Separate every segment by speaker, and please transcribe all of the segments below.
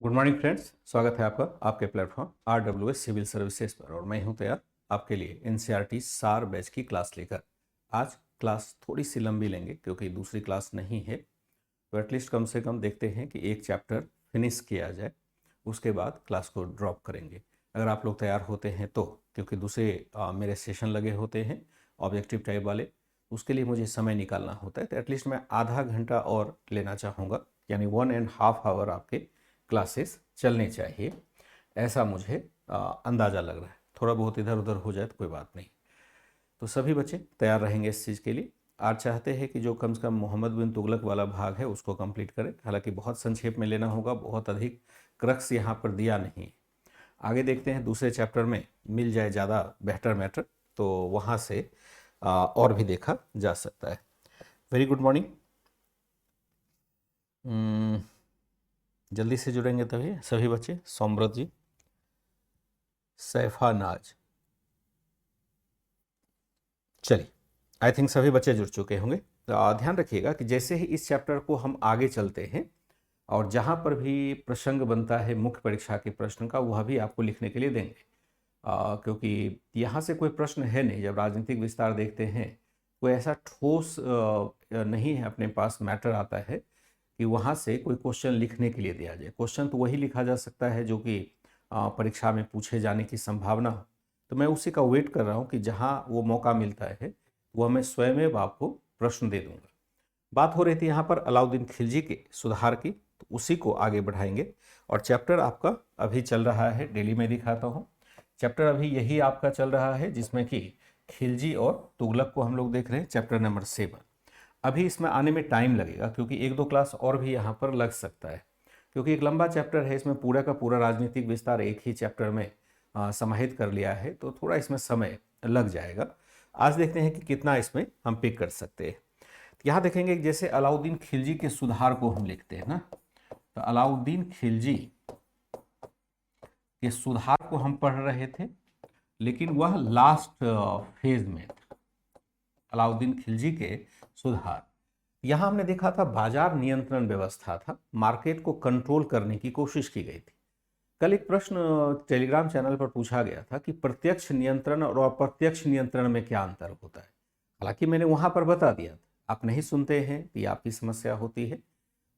Speaker 1: Good morning friends, स्वागत है आपका आपके प्लेटफॉर्म RWS सिविल सर्विसेज पर। और मैं हूं तैयार आपके लिए NCERT सार बैच की क्लास लेकर। आज क्लास थोड़ी सी लंबी लेंगे क्योंकि दूसरी क्लास नहीं है, तो एटलीस्ट कम से कम देखते हैं कि एक चैप्टर फिनिश किया जाए, उसके बाद क्लास को ड्रॉप करेंगे अगर आप लोग तैयार होते हैं तो। क्योंकि दूसरे मेरे सेशन लगे होते हैं ऑब्जेक्टिव टाइप वाले, उसके लिए मुझे समय निकालना होता है, तो एटलीस्ट मैं आधा घंटा और लेना चाहूँगा, यानी 1.5 आवर आपके क्लासेस चलने चाहिए, ऐसा मुझे अंदाज़ा लग रहा है। थोड़ा बहुत इधर उधर हो जाए तो कोई बात नहीं। तो सभी बच्चे तैयार रहेंगे इस चीज़ के लिए। आज चाहते हैं कि जो कम से कम मोहम्मद बिन तुगलक वाला भाग है उसको कंप्लीट करें, हालांकि बहुत संक्षेप में लेना होगा, बहुत अधिक क्रक्स यहाँ पर दिया नहीं है। आगे देखते हैं दूसरे चैप्टर में मिल जाए ज़्यादा बेहतर मैटर, तो वहाँ से और भी देखा जा सकता है। Very good morning. जल्दी से जुड़ेंगे तभी सभी बच्चे। सोमव्रत जी, सैफा नाज, चलिए, आई थिंक सभी बच्चे जुड़ चुके होंगे। तो ध्यान रखिएगा कि जैसे ही इस चैप्टर को हम आगे चलते हैं और जहाँ पर भी प्रसंग बनता है मुख्य परीक्षा के प्रश्न का, वह भी आपको लिखने के लिए देंगे। क्योंकि यहाँ से कोई प्रश्न है नहीं, जब राजनीतिक विस्तार देखते हैं कोई ऐसा ठोस नहीं है अपने पास मैटर आता है कि वहाँ से कोई क्वेश्चन लिखने के लिए दिया जाए। क्वेश्चन तो वही लिखा जा सकता है जो कि परीक्षा में पूछे जाने की संभावना हो। तो मैं उसी का वेट कर रहा हूँ कि जहाँ वो मौका मिलता है वह मैं स्वयं आपको प्रश्न दे दूंगा। बात हो रही थी यहाँ पर अलाउद्दीन खिलजी के सुधार की, तो उसी को आगे बढ़ाएंगे। और चैप्टर आपका अभी चल रहा है, डेली में दिखाता हूँ, चैप्टर अभी यही आपका चल रहा है जिसमें कि खिलजी और तुगलक को हम लोग देख रहे हैं, चैप्टर नंबर 7। अभी इसमें आने में टाइम लगेगा क्योंकि एक दो क्लास और भी यहाँ पर लग सकता है, क्योंकि एक लंबा चैप्टर है, इसमें पूरा का पूरा राजनीतिक विस्तार एक ही चैप्टर में समाहित कर लिया है, तो थोड़ा इसमें समय लग जाएगा। आज देखते हैं कि कितना इसमें हम पिक कर सकते हैं। यहाँ देखेंगे जैसे अलाउद्दीन खिलजी के सुधार को हम लिखते हैं ना, तो अलाउद्दीन खिलजी के सुधार को हम पढ़ रहे थे, लेकिन वह लास्ट फेज में था। अलाउद्दीन खिलजी के सुधार, यहाँ हमने देखा था बाजार नियंत्रण व्यवस्था था, मार्केट को कंट्रोल करने की कोशिश की गई थी। कल एक प्रश्न टेलीग्राम चैनल पर पूछा गया था कि प्रत्यक्ष नियंत्रण और अप्रत्यक्ष नियंत्रण में क्या अंतर होता है। हालांकि मैंने वहां पर बता दिया था, आप नहीं सुनते हैं तो ये आपकी समस्या होती है।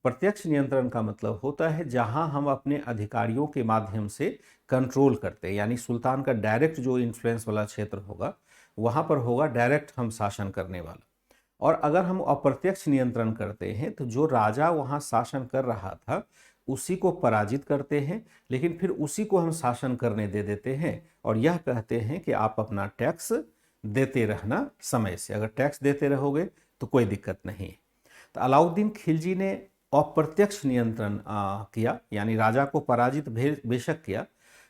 Speaker 1: प्रत्यक्ष नियंत्रण का मतलब होता है जहां हम अपने अधिकारियों के माध्यम से कंट्रोल करते हैं, यानी सुल्तान का डायरेक्ट जो इन्फ्लुएंस वाला क्षेत्र होगा वहां पर होगा डायरेक्ट हम शासन करने वाला। और अगर हम अप्रत्यक्ष नियंत्रण करते हैं तो जो राजा वहां शासन कर रहा था उसी को पराजित करते हैं, लेकिन फिर उसी को हम शासन करने दे देते हैं और यह कहते हैं कि आप अपना टैक्स देते रहना समय से, अगर टैक्स देते रहोगे तो कोई दिक्कत नहीं। तो अलाउद्दीन खिलजी ने अप्रत्यक्ष नियंत्रण किया, यानी राजा को पराजित बेशक किया,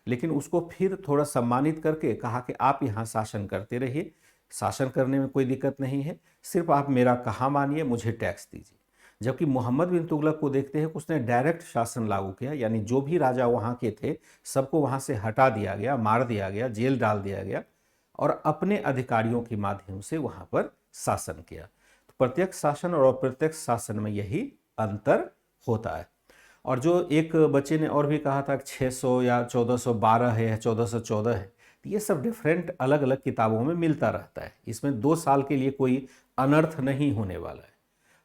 Speaker 1: लेकिन उसको फिर थोड़ा सम्मानित करके कहा कि आप यहाँ शासन करते रहिए, शासन करने में कोई दिक्कत नहीं है, सिर्फ आप मेरा कहा मानिए, मुझे टैक्स दीजिए। जबकि मोहम्मद बिन तुगलक को देखते हैं कि उसने डायरेक्ट शासन लागू किया, यानी जो भी राजा वहाँ के थे सबको वहाँ से हटा दिया गया, मार दिया गया, जेल डाल दिया गया और अपने अधिकारियों के माध्यम से वहाँ पर शासन किया। तो प्रत्यक्ष शासन और अप्रत्यक्ष शासन में यही अंतर होता है। और जो एक बच्चे ने और भी कहा था 600 या 1412 है या 1414 है, तो ये सब डिफरेंट अलग अलग किताबों में मिलता रहता है। इसमें 2 साल के लिए कोई अनर्थ नहीं होने वाला है।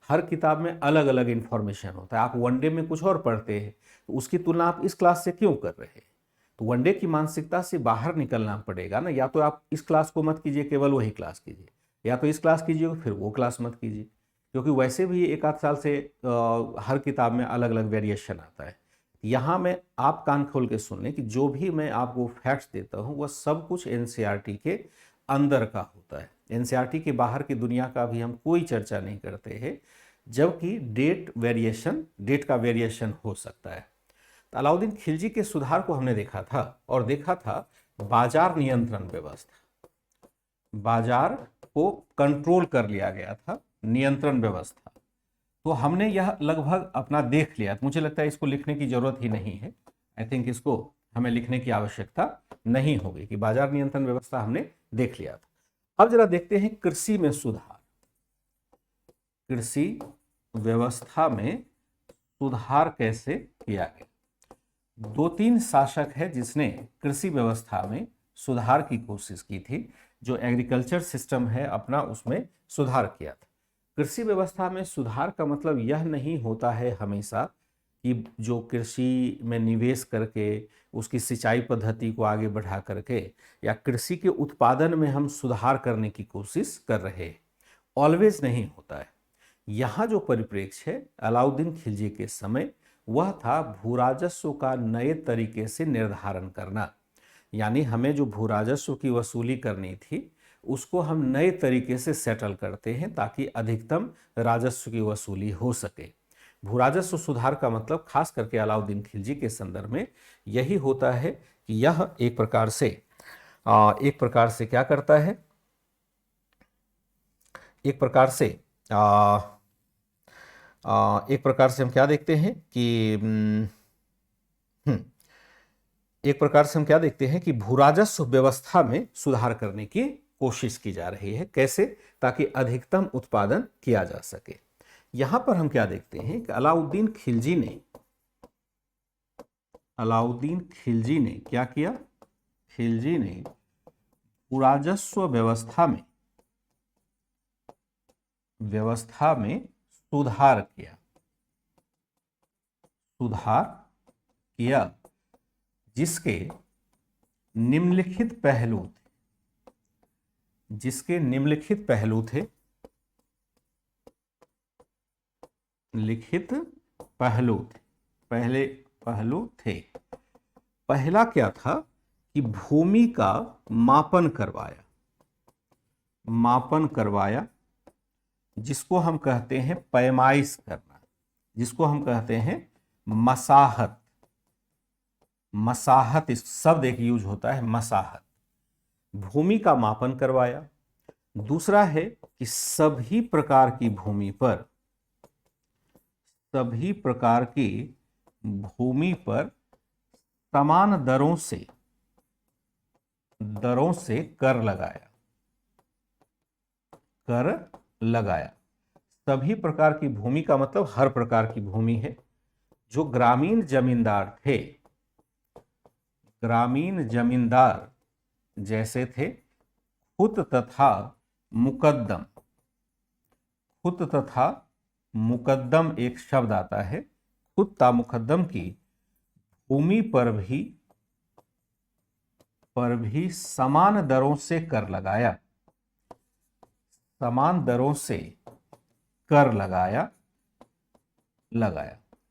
Speaker 1: हर किताब में अलग अलग इंफॉर्मेशन होता है। आप वनडे में कुछ और पढ़ते हैं तो उसकी तुलना आप इस क्लास से क्यों कर रहे हैं? तो वनडे की मानसिकता से बाहर निकलना पड़ेगा ना। या तो आप इस क्लास को मत कीजिए, केवल वही क्लास कीजिए, या तो इस क्लास कीजिए फिर वो क्लास मत कीजिए, क्योंकि वैसे भी एक आध साल से हर किताब में अलग अलग वेरिएशन आता है। यहाँ मैं आप कान खोल के सुन लें कि जो भी मैं आपको फैक्ट्स देता हूँ वह सब कुछ एनसीईआरटी के अंदर का होता है। एनसीईआरटी के बाहर की दुनिया का भी हम कोई चर्चा नहीं करते हैं, जबकि डेट का वेरिएशन हो सकता है। तो अलाउद्दीन खिलजी के सुधार को हमने देखा था और देखा था बाजार नियंत्रण व्यवस्था, बाजार को कंट्रोल कर लिया गया था, नियंत्रण व्यवस्था। तो हमने यह लगभग अपना देख लिया, तो मुझे लगता है इसको लिखने की जरूरत ही नहीं है। आई थिंक इसको हमें लिखने की आवश्यकता नहीं होगी कि बाजार नियंत्रण व्यवस्था हमने देख लिया था। अब जरा देखते हैं कृषि में सुधार। कृषि व्यवस्था में सुधार कैसे किया गया? दो तीन शासक है जिसने कृषि व्यवस्था में सुधार की कोशिश की थी, जो एग्रीकल्चर सिस्टम है अपना उसमें सुधार किया था। कृषि व्यवस्था में सुधार का मतलब यह नहीं होता है हमेशा कि जो कृषि में निवेश करके उसकी सिंचाई पद्धति को आगे बढ़ा करके या कृषि के उत्पादन में हम सुधार करने की कोशिश कर रहे हैं, ऑलवेज नहीं होता है। यहाँ जो परिप्रेक्ष्य है अलाउद्दीन खिलजी के समय वह था भू राजस्व का नए तरीके से निर्धारण करना, यानी हमें जो भू राजस्व की वसूली करनी थी उसको हम नए तरीके से सेटल करते हैं ताकि अधिकतम राजस्व की वसूली हो सके। भू राजस्व सुधार का मतलब खास करके अलाउद्दीन खिलजी के संदर्भ में यही होता है कि यह एक प्रकार से क्या करता है, एक प्रकार से हम क्या देखते हैं कि एक प्रकार से हम क्या देखते हैं कि भू राजस्व व्यवस्था में सुधार करने की कोशिश की जा रही है। कैसे? ताकि अधिकतम उत्पादन किया जा सके। यहां पर हम क्या देखते हैं कि अलाउद्दीन खिलजी ने क्या किया? खिलजी ने भू राजस्व व्यवस्था में सुधार किया जिसके निम्नलिखित पहलू थे। पहला क्या था कि भूमि का मापन करवाया जिसको हम कहते हैं पैमाइश करना, जिसको हम कहते हैं मसाहत इस शब्द एक यूज होता है, मसाहत। भूमि का मापन करवाया। दूसरा है कि सभी प्रकार की भूमि पर समान दरों से कर लगाया। सभी प्रकार की भूमि का मतलब हर प्रकार की भूमि है। जो ग्रामीण जमींदार जैसे थे खुत तथा मुकद्दम एक शब्द आता है, खुत ता मुकद्दम की भूमि पर भी समान दरों से कर लगाया।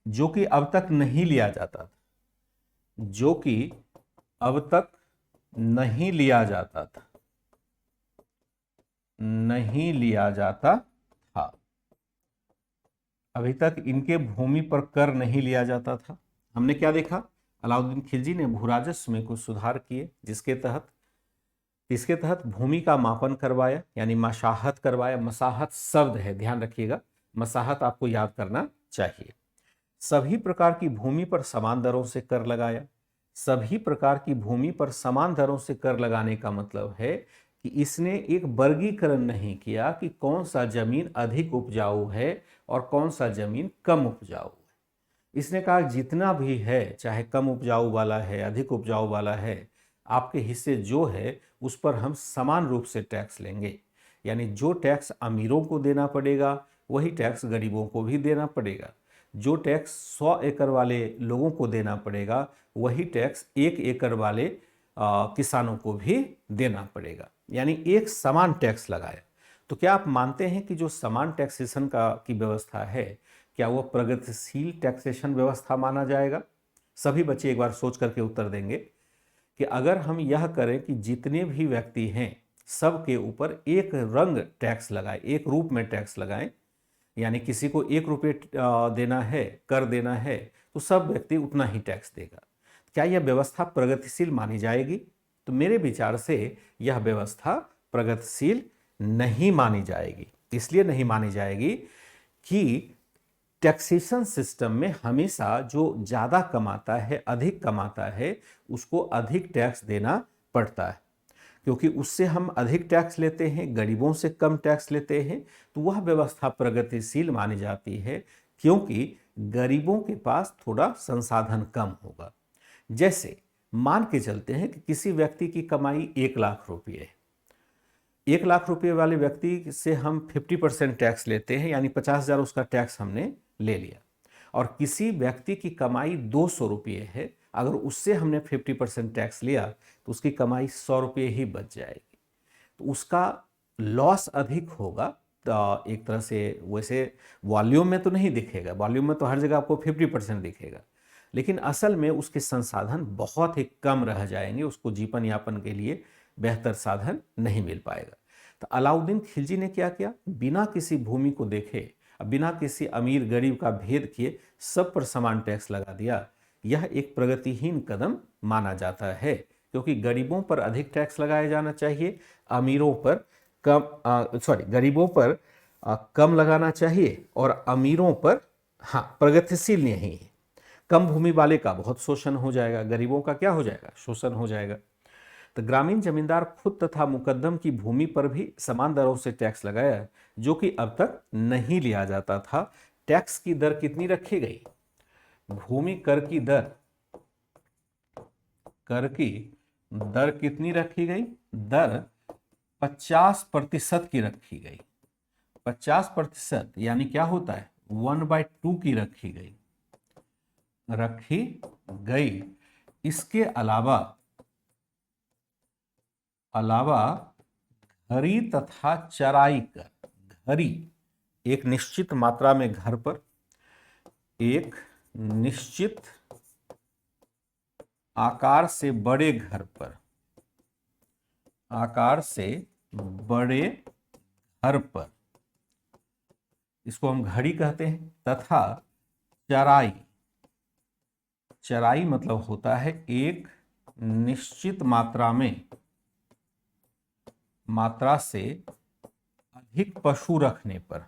Speaker 1: जो कि अब तक नहीं लिया जाता था। अभी तक इनके भूमि पर कर नहीं लिया जाता था। हमने क्या देखा? अलाउद्दीन खिलजी ने भू राजस्व में कुछ सुधार किए इसके तहत भूमि का मापन करवाया, यानी मसाहत करवाया। मसाहत शब्द है, ध्यान रखिएगा, मसाहत आपको याद करना चाहिए। सभी प्रकार की भूमि पर समान दरों से कर लगाया। सभी प्रकार की भूमि पर समान दरों से कर लगाने का मतलब है कि इसने एक वर्गीकरण नहीं किया कि कौन सा जमीन अधिक उपजाऊ है और कौन सा जमीन कम उपजाऊ है। इसने कहा जितना भी है, चाहे कम उपजाऊ वाला है, अधिक उपजाऊ वाला है, आपके हिस्से जो है उस पर हम समान रूप से टैक्स लेंगे। यानी जो टैक्स अमीरों को देना पड़ेगा वही टैक्स गरीबों को भी देना पड़ेगा। जो टैक्स 100 एकड़ वाले लोगों को देना पड़ेगा वही टैक्स 1 एकड़ वाले किसानों को भी देना पड़ेगा। यानी एक समान टैक्स लगाया। तो क्या आप मानते हैं कि जो समान टैक्सेशन की व्यवस्था है, क्या वो प्रगतिशील टैक्सेशन व्यवस्था माना जाएगा? सभी बच्चे एक बार सोच करके उत्तर देंगे कि अगर हम यह करें कि जितने भी व्यक्ति हैं सबके ऊपर एक रंग टैक्स लगाए, एक रूप में टैक्स लगाएं, यानी किसी को 1 रुपये देना है, कर देना है, तो सब व्यक्ति उतना ही टैक्स देगा, क्या यह व्यवस्था प्रगतिशील मानी जाएगी? तो मेरे विचार से यह व्यवस्था प्रगतिशील नहीं मानी जाएगी। इसलिए नहीं मानी जाएगी कि टैक्सेशन सिस्टम में हमेशा जो ज़्यादा कमाता है, अधिक कमाता है, उसको अधिक टैक्स देना पड़ता है, क्योंकि उससे हम अधिक टैक्स लेते हैं, गरीबों से कम टैक्स लेते हैं, तो वह व्यवस्था प्रगतिशील मानी जाती है, क्योंकि गरीबों के पास थोड़ा संसाधन कम होगा। जैसे मान के चलते हैं कि किसी व्यक्ति की कमाई 1 लाख रुपये है। 1 लाख रुपये वाले व्यक्ति से हम 50% टैक्स लेते हैं, यानी 50,000 उसका टैक्स हमने ले लिया। और किसी व्यक्ति की कमाई 200 रुपये है, अगर उससे हमने 50% टैक्स लिया तो उसकी कमाई 100 रुपये ही बच जाएगी। तो उसका लॉस अधिक होगा। तो एक तरह से वैसे वॉल्यूम में तो नहीं दिखेगा, वॉल्यूम में तो हर जगह आपको 50% दिखेगा, लेकिन असल में उसके संसाधन बहुत ही कम रह जाएंगे, उसको जीवन यापन के लिए बेहतर साधन नहीं मिल पाएगा। तो अलाउद्दीन खिलजी ने क्या किया, बिना किसी भूमि को देखे, बिना किसी अमीर गरीब का भेद किए सब पर समान टैक्स लगा दिया। यह एक प्रगतिहीन कदम माना जाता है, क्योंकि गरीबों पर अधिक टैक्स लगाया जाना चाहिए, अमीरों पर गरीबों पर कम लगाना चाहिए, और अमीरों पर प्रगतिशील नहीं है। कम भूमि वाले का बहुत शोषण हो जाएगा, गरीबों का क्या हो जाएगा, शोषण हो जाएगा। तो ग्रामीण जमींदार खुद तथा मुकद्दम की भूमि पर भी समान दरों से टैक्स लगाया, जो कि अब तक नहीं लिया जाता था। टैक्स की दर कितनी रखी गई, भूमि कर की दर कितनी रखी गई, दर 50% की रखी गई। 50% यानी क्या होता है, 1/2 की रखी गई। इसके अलावा घरी तथा चराई कर, घरी एक निश्चित मात्रा में घर पर, एक निश्चित आकार से बड़े घर पर, इसको हम घड़ी कहते हैं, तथा चराई मतलब होता है एक निश्चित मात्रा से अधिक पशु रखने पर,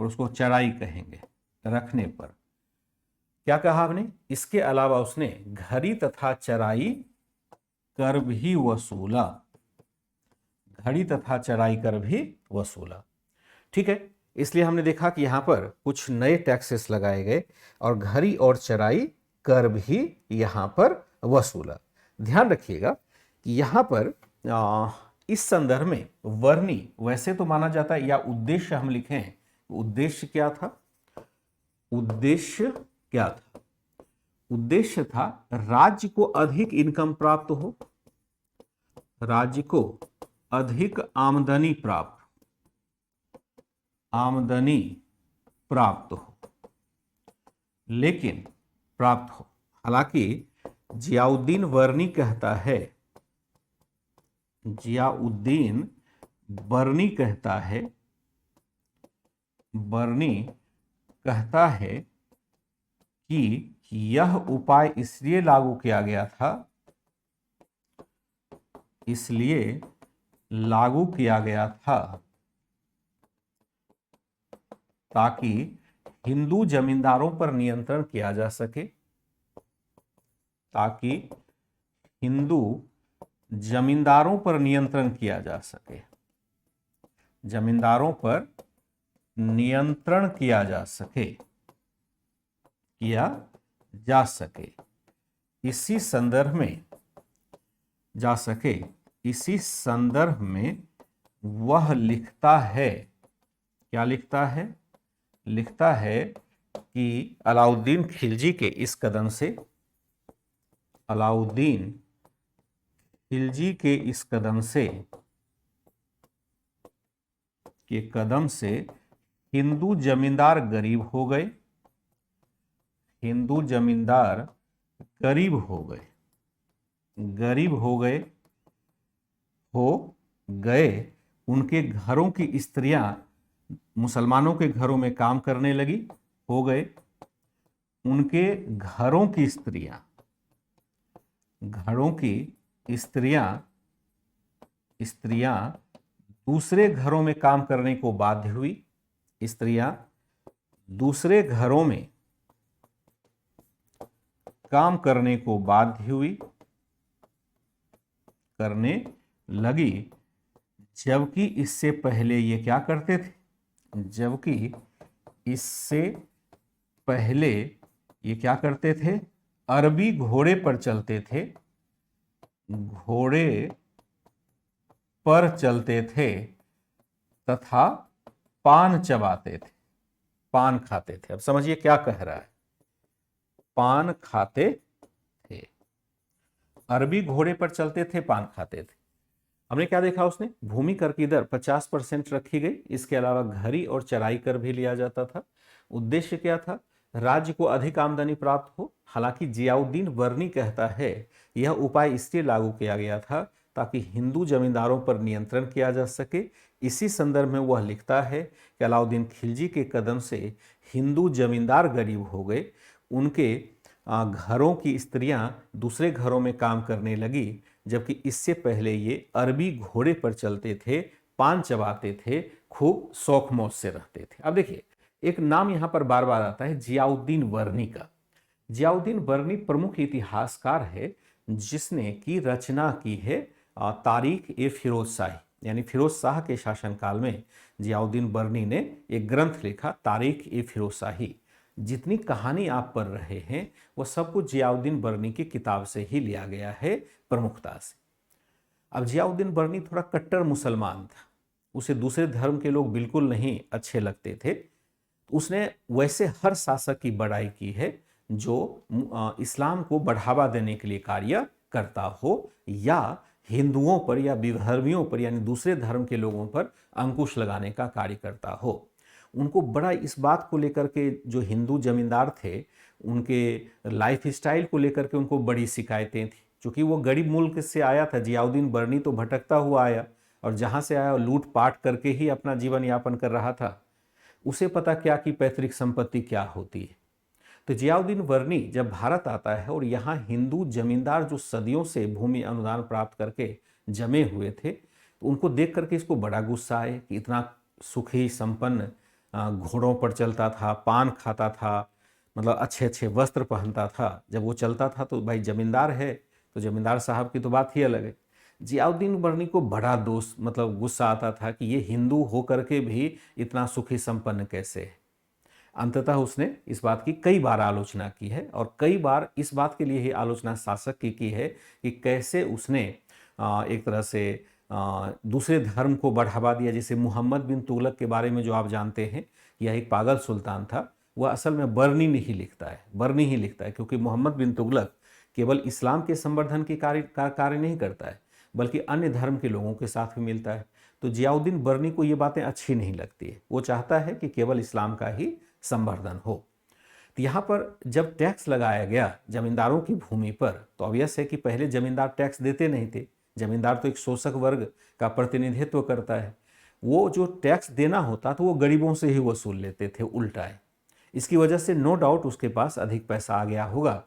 Speaker 1: उसको चराई कहेंगे, रखने पर। क्या कहा आपने, इसके अलावा उसने घड़ी तथा चराई कर भी वसूला। ठीक है, इसलिए हमने देखा कि यहां पर कुछ नए टैक्सेस लगाए गए और घड़ी और चराई कर भी यहां पर वसूला। ध्यान रखिएगा कि यहां पर इस संदर्भ में वर्णी वैसे तो माना जाता है, या उद्देश्य हम लिखें, उद्देश्य क्या था, उद्देश्य था राज्य को अधिक इनकम प्राप्त हो, राज्य को अधिक आमदनी प्राप्त हो, लेकिन प्राप्त हो। हालांकि जियाउद्दीन वर्णी कहता है कि यह उपाय इसलिए लागू किया गया था ताकि हिंदू जमींदारों पर नियंत्रण किया जा सके, जमींदारों पर नियंत्रण किया जा सके। इसी संदर्भ में वह लिखता है, क्या लिखता है कि अलाउद्दीन खिलजी के इस कदम से हिंदू जमींदार गरीब हो गए, उनके घरों की स्त्रियां मुसलमानों के घरों में काम करने लगी, उनके घरों की स्त्रियां दूसरे घरों में काम करने को बाध्य हुई, दूसरे घरों में काम करने लगी, जबकि इससे पहले ये क्या करते थे, जबकि इससे पहले ये क्या करते थे, अरबी घोड़े पर चलते थे, घोड़े पर चलते थे तथा पान चबाते थे, पान खाते थे। अब समझिए क्या कह रहा है, पान खाते थे, अरबी घोड़े पर चलते थे, पान खाते थे। हमने क्या देखा, उसने भूमि कर की दर 50% रखी गई, इसके अलावा घरी और चराई कर भी लिया जाता था। उद्देश्य क्या था, राज्य को अधिक आमदनी प्राप्त हो। हालांकि जियाउद्दीन वर्नी कहता है यह उपाय इसलिए लागू किया गया था ताकि हिंदू जमींदारों पर नियंत्रण किया जा सके। इसी संदर्भ में वह लिखता है कि अलाउद्दीन खिलजी के कदम से हिंदू जमींदार गरीब हो गए, उनके घरों की स्त्रियां दूसरे घरों में काम करने लगी, जबकि इससे पहले ये अरबी घोड़े पर चलते थे, पान चबाते थे, खूब शौक मौज से रहते थे। अब देखिए एक नाम यहां पर बार बार आता है, जियाउद्दीन वर्नी का। जियाउद्दीन वर्नी प्रमुख इतिहासकार है जिसने की रचना की है तारीख ए फिरोज शाही, यानी फिरोज शाह के शासनकाल में जियाउद्दीन वर्नी ने एक ग्रंथ लिखा, तारीख ए फिरोज शाही। जितनी कहानी आप पढ़ रहे हैं वो सब कुछ जियाउद्दीन वर्नी की किताब से ही लिया गया है प्रमुखता से। अब जियाउद्दीन वर्नी थोड़ा कट्टर मुसलमान था, उसे दूसरे धर्म के लोग बिल्कुल नहीं अच्छे लगते थे। उसने वैसे हर शासक की बड़ाई की है जो इस्लाम को बढ़ावा देने के लिए कार्य करता हो या हिंदुओं पर या विधर्मियों पर यानी दूसरे धर्म के लोगों पर अंकुश लगाने का कार्य करता हो। उनको बड़ा इस बात को लेकर के, जो हिंदू जमींदार थे उनके लाइफ स्टाइल को लेकर के उनको बड़ी शिकायतें थी, क्योंकि वो गरीब मुल्क से आया था। जियाउद्दीन वर्नी तो भटकता हुआ आया और जहाँ से आया लूट पाट करके ही अपना जीवन यापन कर रहा था। उसे पता क्या कि पैतृक संपत्ति क्या होती है। तो जियाउद्दीन वर्नी जब भारत आता है और यहाँ हिंदू जमींदार जो सदियों से भूमि अनुदान प्राप्त करके जमे हुए थे, तो उनको देख करके इसको बड़ा गुस्सा आए कि इतना सुखी संपन्न घोड़ों पर चलता था, पान खाता था, मतलब अच्छे अच्छे वस्त्र पहनता था। जब वो चलता था तो भाई जमींदार है तो जमींदार साहब की तो बात ही अलग है। जियाउद्दीन वर्नी को बड़ा दोष मतलब गुस्सा आता था कि ये हिंदू होकर के भी इतना सुखी संपन्न कैसे है। अंततः उसने इस बात की कई बार आलोचना की है और कई बार इस बात के लिए ही आलोचना शासक की है कि कैसे उसने एक तरह से दूसरे धर्म को बढ़ावा दिया। जैसे मोहम्मद बिन तुगलक के बारे में जो आप जानते हैं, यह एक पागल सुल्तान था। वह असल में बर्नी नहीं लिखता है, बर्नी ही लिखता है, क्योंकि मोहम्मद बिन तुगलक केवल इस्लाम के संवर्धन की कार्य नहीं करता है बल्कि अन्य धर्म के लोगों के साथ भी मिलता है। तो जियाउद्दीन बर्नी को ये बातें अच्छी नहीं लगती है, वो चाहता है कि केवल इस्लाम का ही संवर्धन हो। तो यहाँ पर जब टैक्स लगाया गया जमींदारों की भूमि पर, तो ऑब्वियस है कि पहले जमींदार टैक्स देते नहीं थे। जमींदार तो एक शोषक वर्ग का प्रतिनिधित्व करता है, वो जो टैक्स देना होता तो वो गरीबों से ही वसूल लेते थे उल्टा है। इसकी वजह से नो डाउट उसके पास अधिक पैसा आ गया होगा।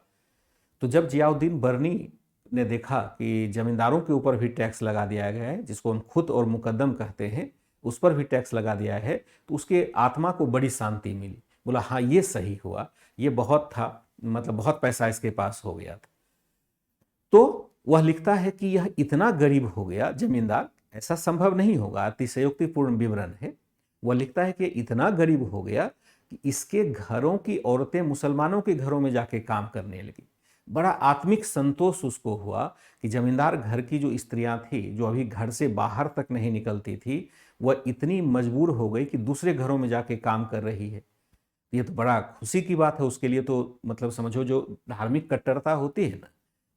Speaker 1: तो जब जियाउद्दीन बर्नी ने देखा कि जमींदारों के ऊपर भी टैक्स लगा दिया गया है, जिसको हम खुद और मुकद्दम कहते हैं, उस पर भी टैक्स लगा दिया है, तो उसके आत्मा को बड़ी शांति मिली। बोला हाँ ये सही हुआ, ये बहुत था, मतलब बहुत पैसा इसके पास हो गया था। तो वह लिखता है कि यह इतना गरीब हो गया जमींदार, ऐसा संभव नहीं होगा, अतिशयोक्तिपूर्ण विवरण है। वह लिखता है कि इतना गरीब हो गया कि इसके घरों की औरतें मुसलमानों के घरों में जाके काम करने लगी। बड़ा आत्मिक संतोष उसको हुआ कि जमींदार घर की जो स्त्रियां थी, जो अभी घर से बाहर तक नहीं निकलती थी, वह इतनी मजबूर हो गई कि दूसरे घरों में जाके काम कर रही है। ये तो बड़ा खुशी की बात है उसके लिए। तो मतलब समझो जो धार्मिक कट्टरता होती है ना,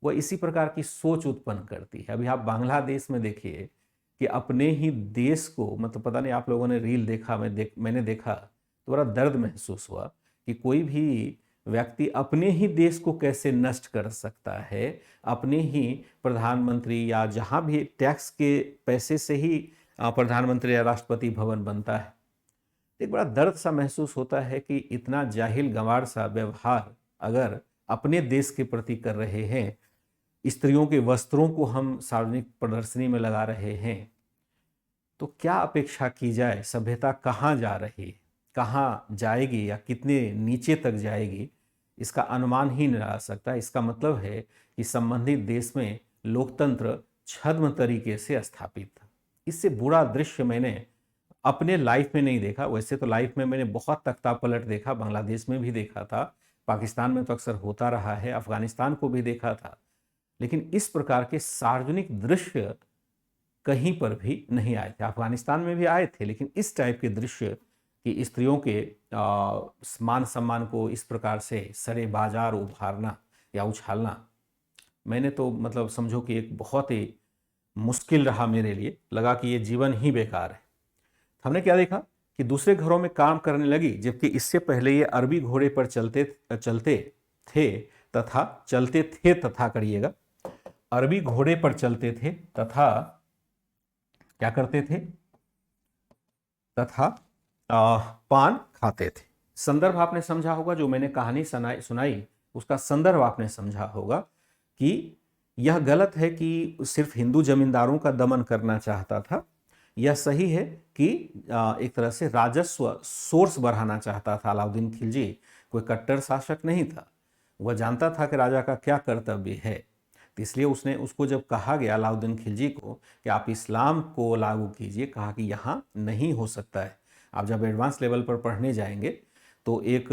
Speaker 1: वह इसी प्रकार की सोच उत्पन्न करती है। अभी आप बांग्लादेश में देखिए कि अपने ही देश को, मतलब पता नहीं आप लोगों ने रील देखा, मैंने देखा तो बड़ा दर्द महसूस हुआ कि कोई भी व्यक्ति अपने ही देश को कैसे नष्ट कर सकता है। अपने ही प्रधानमंत्री या जहाँ भी टैक्स के पैसे से ही प्रधानमंत्री या राष्ट्रपति भवन बनता है। एक बड़ा दर्द सा महसूस होता है कि इतना जाहिल गंवार सा व्यवहार अगर अपने देश के प्रति कर रहे हैं, स्त्रियों के वस्त्रों को हम सार्वजनिक प्रदर्शनी में लगा रहे हैं, तो क्या अपेक्षा की जाए। सभ्यता कहाँ जा रही है, कहाँ जाएगी या कितने नीचे तक जाएगी, इसका अनुमान ही नहीं लगा सकता। इसका मतलब है कि संबंधित देश में लोकतंत्र छद्म तरीके से स्थापित था। इससे बुरा दृश्य मैंने अपने लाइफ में नहीं देखा। वैसे तो लाइफ में मैंने बहुत तख्ता पलट देखा, बांग्लादेश में भी देखा था, पाकिस्तान में तो अक्सर होता रहा है, अफगानिस्तान को भी देखा था, लेकिन इस प्रकार के सार्वजनिक दृश्य कहीं पर भी नहीं आए थे। अफगानिस्तान में भी आए थे, लेकिन इस टाइप के दृश्य कि स्त्रियों के मान सम्मान को इस प्रकार से सड़े बाजार उभारना या उछालना, मैंने तो मतलब समझो कि एक बहुत ही मुश्किल रहा मेरे लिए। लगा कि ये जीवन ही बेकार है। हमने क्या देखा कि दूसरे घरों में काम करने लगी, जबकि इससे पहले ये अरबी घोड़े पर चलते थे तथा करिएगा, अरबी घोड़े पर चलते थे तथा क्या करते थे, तथा पान खाते थे। संदर्भ आपने समझा होगा, जो मैंने कहानी सुनाई उसका संदर्भ आपने समझा होगा कि यह गलत है कि सिर्फ हिंदू जमींदारों का दमन करना चाहता था। यह सही है कि एक तरह से राजस्व सोर्स बढ़ाना चाहता था। अलाउद्दीन खिलजी कोई कट्टर शासक नहीं था, वह जानता था कि राजा का क्या कर्तव्य है, तो इसलिए उसको जब कहा गया अलाउद्दीन खिलजी को कि आप इस्लाम को लागू कीजिए, कहा कि यहाँ नहीं हो सकता है। आप जब एडवांस लेवल पर पढ़ने जाएंगे तो एक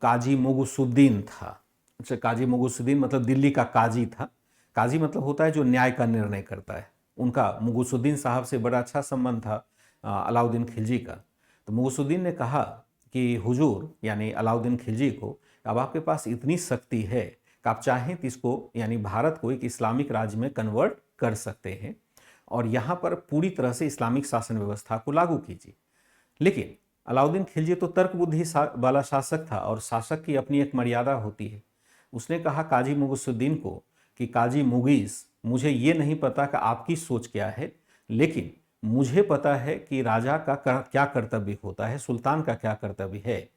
Speaker 1: काजी मुगुसुद्दीन था। अच्छा, काजी मुगुसुद्दीन मतलब दिल्ली का काजी था। काजी मतलब होता है जो न्याय का निर्णय करता है। उनका मुगुसुद्दीन साहब से बड़ा अच्छा संबंध था अलाउद्दीन खिलजी का। तो मुगुसुद्दीन ने कहा कि हुजूर यानी अलाउद्दीन खिलजी को, अब आपके पास इतनी शक्ति है कि आप चाहें तो इसको यानी भारत को एक इस्लामिक राज्य में कन्वर्ट कर सकते हैं और यहाँ पर पूरी तरह से इस्लामिक शासन व्यवस्था को लागू कीजिए। लेकिन अलाउद्दीन खिलजी तो तर्क बुद्धि वाला शासक था और शासक की अपनी एक मर्यादा होती है। उसने कहा काजी मुगुसुद्दीन को कि काजी मुगीस, मुझे ये नहीं पता कि आपकी सोच क्या है, लेकिन मुझे पता है कि राजा का क्या कर्तव्य होता है, सुल्तान का क्या कर्तव्य है।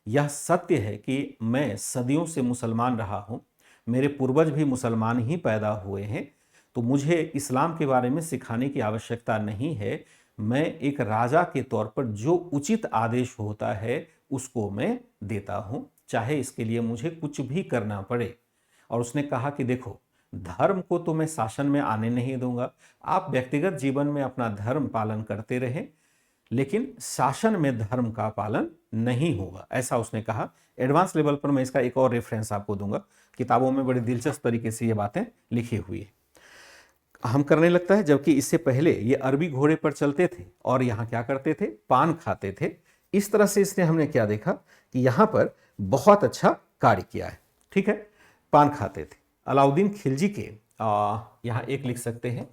Speaker 1: यह सत्य है कि मैं सदियों से मुसलमान रहा हूँ, मेरे पूर्वज भी मुसलमान ही पैदा हुए हैं, तो मुझे इस्लाम के बारे में सिखाने की आवश्यकता नहीं है। मैं एक राजा के तौर पर जो उचित आदेश होता है उसको मैं देता हूँ, चाहे इसके लिए मुझे कुछ भी करना पड़े। और उसने कहा कि देखो, धर्म को तो मैं शासन में आने नहीं दूंगा, आप व्यक्तिगत जीवन में अपना धर्म पालन करते रहें, लेकिन शासन में धर्म का पालन नहीं होगा, ऐसा उसने कहा। एडवांस लेवल पर मैं इसका एक और रेफरेंस आपको दूंगा, किताबों में बड़ी दिलचस्प तरीके से ये बातें लिखी हुई है। हम करने लगता है, जबकि इससे पहले ये अरबी घोड़े पर चलते थे और यहाँ क्या करते थे, पान खाते थे। इस तरह से इसने हमने क्या देखा कि यहाँ पर बहुत अच्छा कार्य किया है। ठीक है, पान खाते थे। अलाउद्दीन खिलजी के यहाँ एक लिख सकते हैं,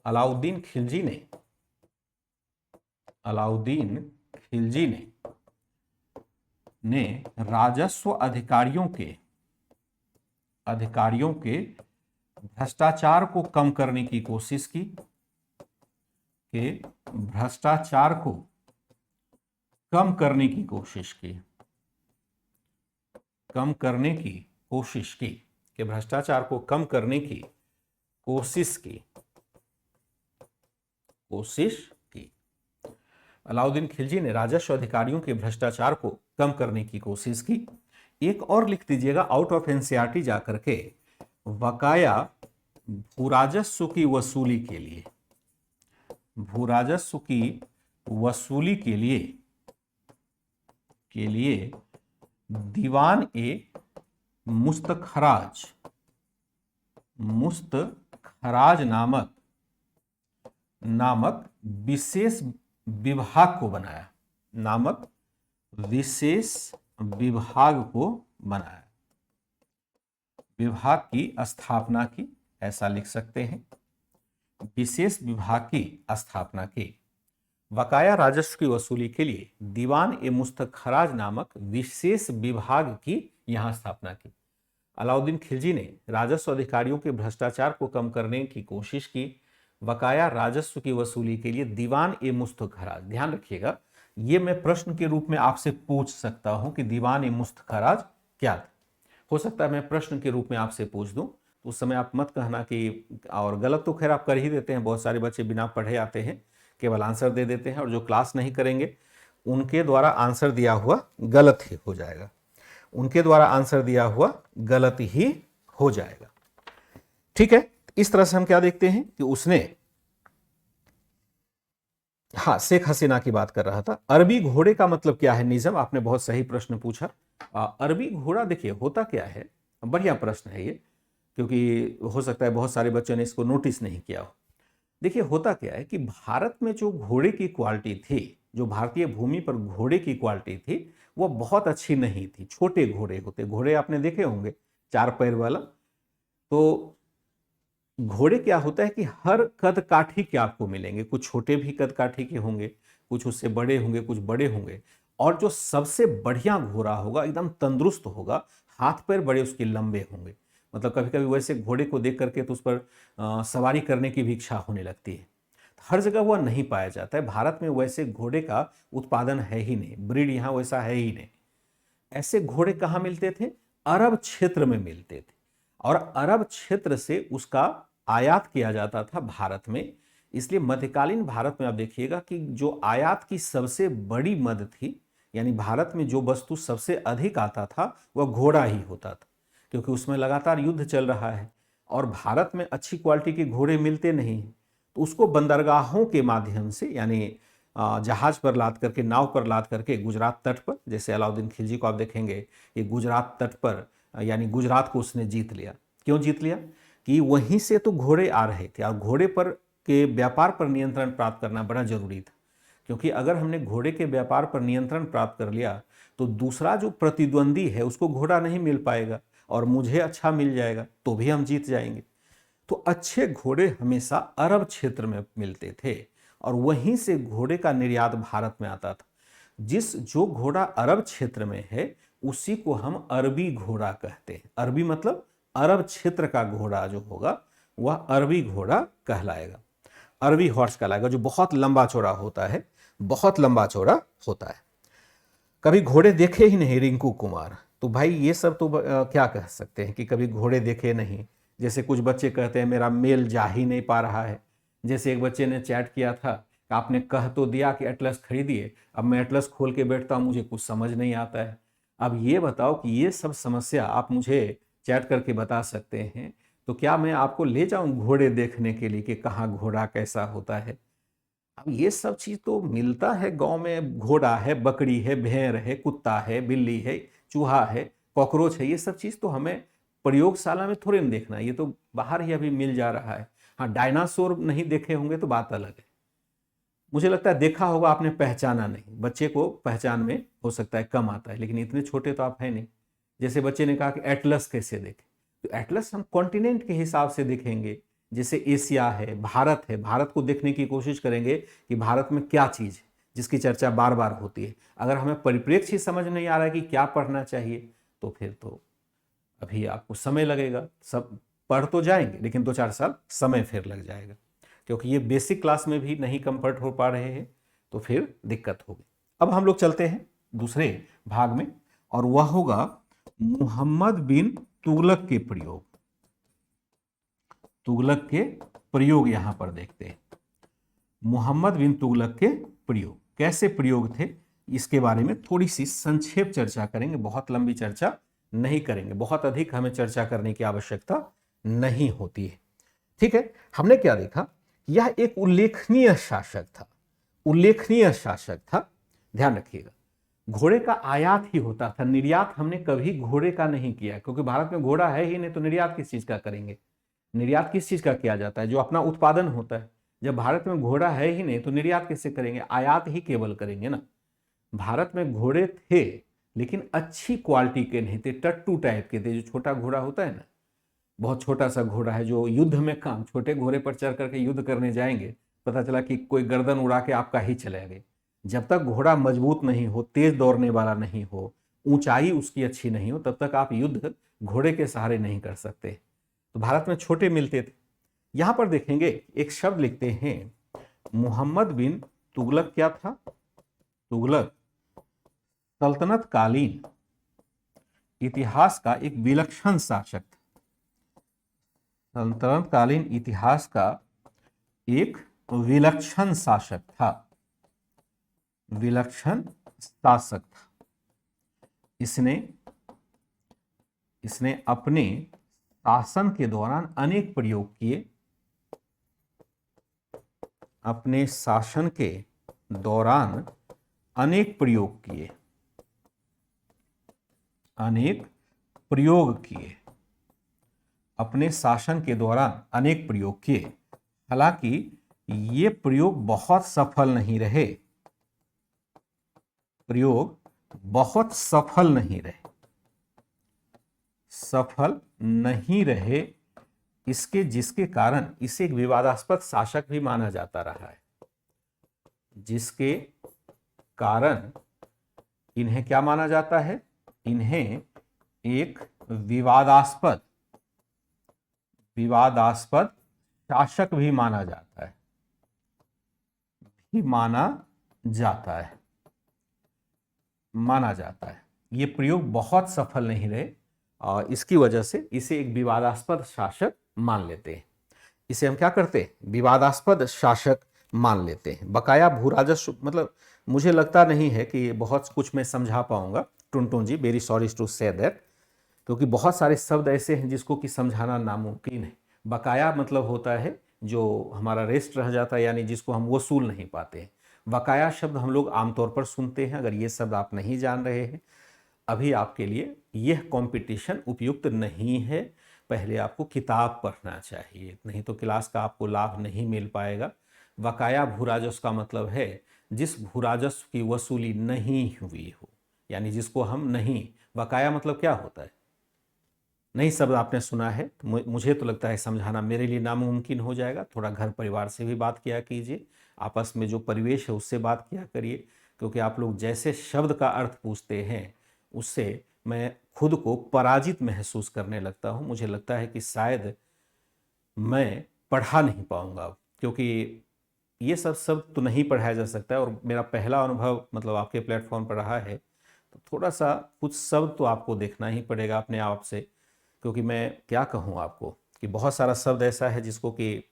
Speaker 1: अलाउद्दीन खिलजी ने राजस्व अधिकारियों के भ्रष्टाचार को कम करने की कोशिश की, भ्रष्टाचार को कम करने की कोशिश की, कि भ्रष्टाचार को कम करने की कोशिश की। अलाउद्दीन खिलजी ने राजस्व अधिकारियों के भ्रष्टाचार को कम करने की कोशिश की। एक और लिख दीजिएगा आउट ऑफ एनसीईआरटी जाकर के, बकाया भूराजस्व की वसूली के लिए दीवान ए मुस्तखराज नामक विशेष विभाग को बनाया, विभाग की स्थापना की, ऐसा लिख सकते हैं, विशेष विभाग की स्थापना की। बकाया राजस्व की वसूली के लिए दीवान ए मुस्तखराज नामक विशेष विभाग की यहां स्थापना की। अलाउद्दीन खिलजी ने राजस्व अधिकारियों के भ्रष्टाचार को कम करने की कोशिश की। बकाया राजस्व की वसूली के लिए दीवान ए मुस्तखराज, ध्यान रखिएगा, ये मैं प्रश्न के रूप में आपसे पूछ सकता हूं कि दीवान ए मुस्तखराज क्या था। हो सकता है मैं प्रश्न के रूप में आपसे पूछ दूं, तो उस समय आप मत कहना कि, और गलत तो खैर आप कर ही देते हैं, बहुत सारे बच्चे बिना पढ़े आते हैं, केवल आंसर दे देते हैं, और जो क्लास नहीं करेंगे उनके द्वारा आंसर दिया हुआ गलत ही हो जाएगा, ठीक है। इस तरह से हम क्या देखते हैं कि उसने हाँ, शेख हसीना की बात कर रहा था। अरबी घोड़े का मतलब क्या है निज़म, आपने बहुत सही प्रश्न पूछा। अरबी घोड़ा देखिए होता क्या है, बढ़िया प्रश्न है ये, क्योंकि हो सकता है बहुत सारे बच्चों ने इसको नोटिस नहीं किया हो। देखिए होता क्या है कि भारत में जो घोड़े की क्वालिटी थी, जो भारतीय भूमि पर घोड़े की क्वालिटी थी, वो बहुत अच्छी नहीं थी। छोटे घोड़े होते, घोड़े आपने देखे होंगे 4 पैर वाला। तो घोड़े क्या होता है कि हर कद काठी के आपको मिलेंगे, कुछ छोटे भी कद काठी के होंगे, कुछ उससे बड़े होंगे, कुछ बड़े होंगे। और जो सबसे बढ़िया घोड़ा होगा, एकदम तंदुरुस्त होगा, हाथ पैर बड़े उसके लंबे होंगे। मतलब कभी कभी वैसे घोड़े को देख करके तो उस पर सवारी करने की भी इच्छा होने लगती है। हर जगह वह नहीं पाया जाता है। भारत में वैसे घोड़े का उत्पादन है ही नहीं, ब्रीड यहाँ वैसा है ही नहीं। ऐसे घोड़े कहाँ मिलते थे? अरब क्षेत्र में मिलते थे, और अरब क्षेत्र से उसका आयात किया जाता था भारत में। इसलिए मध्यकालीन भारत में आप देखिएगा कि जो आयात की सबसे बड़ी मद थी, यानी भारत में जो वस्तु सबसे अधिक आता था वह घोड़ा ही होता था, क्योंकि उसमें लगातार युद्ध चल रहा है और भारत में अच्छी क्वालिटी के घोड़े मिलते नहीं हैं। तो उसको बंदरगाहों के माध्यम से, यानी जहाज पर लाद करके, नाव पर लाद करके गुजरात तट पर, जैसे अलाउद्दीन खिलजी को आप देखेंगे कि गुजरात तट पर, यानी गुजरात को उसने जीत लिया। क्यों जीत लिया? कि वहीं से तो घोड़े आ रहे थे, और घोड़े पर के व्यापार पर नियंत्रण प्राप्त करना बड़ा जरूरी था। क्योंकि अगर हमने घोड़े के व्यापार पर नियंत्रण प्राप्त कर लिया तो दूसरा जो प्रतिद्वंदी है उसको घोड़ा नहीं मिल पाएगा, और मुझे अच्छा मिल जाएगा तो भी हम जीत जाएंगे। तो अच्छे घोड़े हमेशा अरब क्षेत्र में मिलते थे, और वहीं से घोड़े का निर्यात भारत में आता था। जो घोड़ा अरब क्षेत्र में है उसी को हम अरबी घोड़ा कहते हैं। अरबी मतलब अरब क्षेत्र का घोड़ा जो होगा वह अरबी घोड़ा कहलाएगा, अरबी हॉर्स कहलाएगा, जो बहुत लंबा चौड़ा होता है, बहुत लंबा चौड़ा होता है। कभी घोड़े देखे ही नहीं रिंकू कुमार, तो भाई ये सब तो क्या कह सकते हैं कि कभी घोड़े देखे नहीं। जैसे कुछ बच्चे कहते हैं मेरा मेल जा ही नहीं पा रहा है। जैसे एक बच्चे ने चैट किया था, आपने कह तो दिया कि एटलस खरीदिए, अब मैं एटलस खोल के बैठता हूँ, मुझे कुछ समझ नहीं आता है। अब ये बताओ कि ये सब समस्या आप मुझे चैट करके बता सकते हैं, तो क्या मैं आपको ले जाऊं घोड़े देखने के लिए कि कहाँ घोड़ा कैसा होता है? अब ये सब चीज तो मिलता है गांव में, घोड़ा है, बकरी है, भेड़ है, कुत्ता है, बिल्ली है, चूहा है, कॉकरोच है। ये सब चीज तो हमें प्रयोगशाला में थोड़े ना देखना है, ये तो बाहर ही अभी मिल जा रहा है। हाँ, डायनासोर नहीं देखे होंगे तो बात अलग है। मुझे लगता है देखा होगा आपने, पहचाना नहीं। बच्चे को पहचान में हो सकता है कम आता है, लेकिन इतने छोटे तो आप है नहीं। जैसे बच्चे ने कहा कि एटलस कैसे देखें, तो एटलस हम कॉन्टिनेंट के हिसाब से देखेंगे। जैसे एशिया है, भारत है, भारत को देखने की कोशिश करेंगे कि भारत में क्या चीज़ है जिसकी चर्चा बार बार होती है। अगर हमें परिप्रेक्ष्य ही समझ नहीं आ रहा है कि क्या पढ़ना चाहिए, तो फिर तो अभी आपको समय लगेगा। सब पढ़ तो जाएंगे लेकिन 2-4 साल समय फिर लग जाएगा, क्योंकि ये बेसिक क्लास में भी नहीं कंफर्ट हो पा रहे हैं, तो फिर दिक्कत होगी। अब हम लोग चलते हैं दूसरे भाग में, और वह होगा मोहम्मद बिन तुगलक के प्रयोग। तुगलक के प्रयोग यहां पर देखते हैं। मोहम्मद बिन तुगलक के प्रयोग कैसे प्रयोग थे, इसके बारे में थोड़ी सी संक्षेप चर्चा करेंगे। बहुत लंबी चर्चा नहीं करेंगे, बहुत अधिक हमें चर्चा करने की आवश्यकता नहीं होती है। ठीक है, हमने क्या देखा? यह एक उल्लेखनीय शासक था, उल्लेखनीय शासक था। ध्यान रखिएगा, घोड़े का आयात ही होता था, निर्यात हमने कभी घोड़े का नहीं किया, क्योंकि भारत में घोड़ा है ही नहीं, तो निर्यात किस चीज का करेंगे? निर्यात किस चीज का किया जाता है? जो अपना उत्पादन होता है। जब भारत में घोड़ा है ही नहीं तो निर्यात कैसे करेंगे? आयात ही केवल करेंगे ना। भारत में घोड़े थे लेकिन अच्छी क्वालिटी के नहीं थे, टट्टू टाइप के थे। जो छोटा घोड़ा होता है ना, बहुत छोटा सा घोड़ा है जो युद्ध में काम, छोटे घोड़े पर चढ़ करके युद्ध करने जाएंगे, पता चला कि कोई गर्दन उड़ा के आपका ही चले गए। जब तक घोड़ा मजबूत नहीं हो, तेज दौड़ने वाला नहीं हो, ऊंचाई उसकी अच्छी नहीं हो, तब तक आप युद्ध घोड़े के सहारे नहीं कर सकते। तो भारत में छोटे मिलते थे। यहां पर देखेंगे एक शब्द लिखते हैं, मोहम्मद बिन तुगलक। क्या था? तुगलक सल्तनत कालीन इतिहास का एक विलक्षण शासक था। सल्तनत कालीन इतिहास का एक विलक्षण शासक था, विलक्षण शासक था। इसने अपने शासन के दौरान अनेक प्रयोग किए, अपने शासन के दौरान अनेक प्रयोग किए, अनेक प्रयोग किए, अपने शासन के दौरान अनेक प्रयोग किए। हालांकि ये प्रयोग बहुत सफल नहीं रहे, प्रयोग बहुत सफल नहीं रहे, सफल नहीं रहे, इसके जिसके कारण इसे एक विवादास्पद शासक भी माना जाता रहा है, जिसके कारण इन्हें क्या माना जाता है, इन्हें एक विवादास्पद विवादास्पद शासक भी माना जाता है, भी माना जाता है, माना जाता है। ये प्रयोग बहुत सफल नहीं रहे और इसकी वजह से इसे एक विवादास्पद शासक मान लेते हैं। इसे हम क्या करते हैं, विवादास्पद शासक मान लेते हैं। बकाया भू राजस्व, मतलब मुझे लगता नहीं है कि बहुत कुछ मैं समझा पाऊंगा Tuntun ji, very sorry to say that, क्योंकि बहुत सारे शब्द ऐसे हैं जिसको कि समझाना नामुमकिन है। बकाया मतलब होता है जो हमारा रेस्ट रह जाता है, यानी जिसको हम वसूल नहीं पाते हैं। बकाया शब्द हम लोग आमतौर पर सुनते हैं। अगर ये शब्द आप नहीं जान रहे हैं, अभी आपके लिए यह कंपटीशन उपयुक्त नहीं है। पहले आपको किताब पढ़ना चाहिए, नहीं तो क्लास का आपको लाभ नहीं मिल पाएगा। बकाया भू राजस्व का मतलब है जिस भू राजस्व की वसूली नहीं हुई हो, यानी जिसको हम नहीं, बकाया मतलब क्या होता है, नहीं शब्द आपने सुना है तो मुझे तो लगता है समझाना मेरे लिए नामुमकिन हो जाएगा। थोड़ा घर परिवार से भी बात किया कीजिए, आपस में जो परिवेश है उससे बात किया करिए, क्योंकि आप लोग जैसे शब्द का अर्थ पूछते हैं उससे मैं खुद को पराजित महसूस करने लगता हूँ। मुझे लगता है कि शायद मैं पढ़ा नहीं पाऊंगा, क्योंकि ये सब शब्द तो नहीं पढ़ाया जा सकता है और मेरा पहला अनुभव मतलब आपके प्लेटफॉर्म पर रहा है, तो थोड़ा सा कुछ शब्द तो आपको देखना ही पड़ेगा अपने आप से। क्योंकि मैं क्या कहूँ आपको कि बहुत सारा शब्द ऐसा है जिसको कि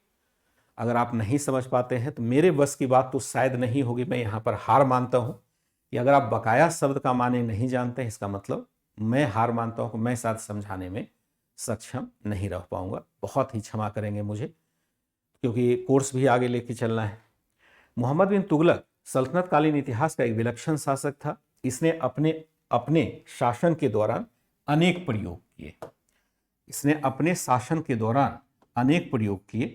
Speaker 1: अगर आप नहीं समझ पाते हैं तो मेरे बस की बात तो शायद नहीं होगी। मैं यहाँ पर हार मानता हूँ कि अगर आप बकाया शब्द का माने नहीं जानते हैं, इसका मतलब मैं हार मानता हूँ कि मैं साथ समझाने में सक्षम नहीं रह पाऊंगा। बहुत ही क्षमा करेंगे मुझे, क्योंकि कोर्स भी आगे लेके चलना है। मोहम्मद बिन तुगलक सल्तनत कालीन इतिहास का एक विलक्षण शासक था। इसने अपने अपने शासन के दौरान अनेक प्रयोग किए, इसने अपने शासन के दौरान अनेक प्रयोग किए।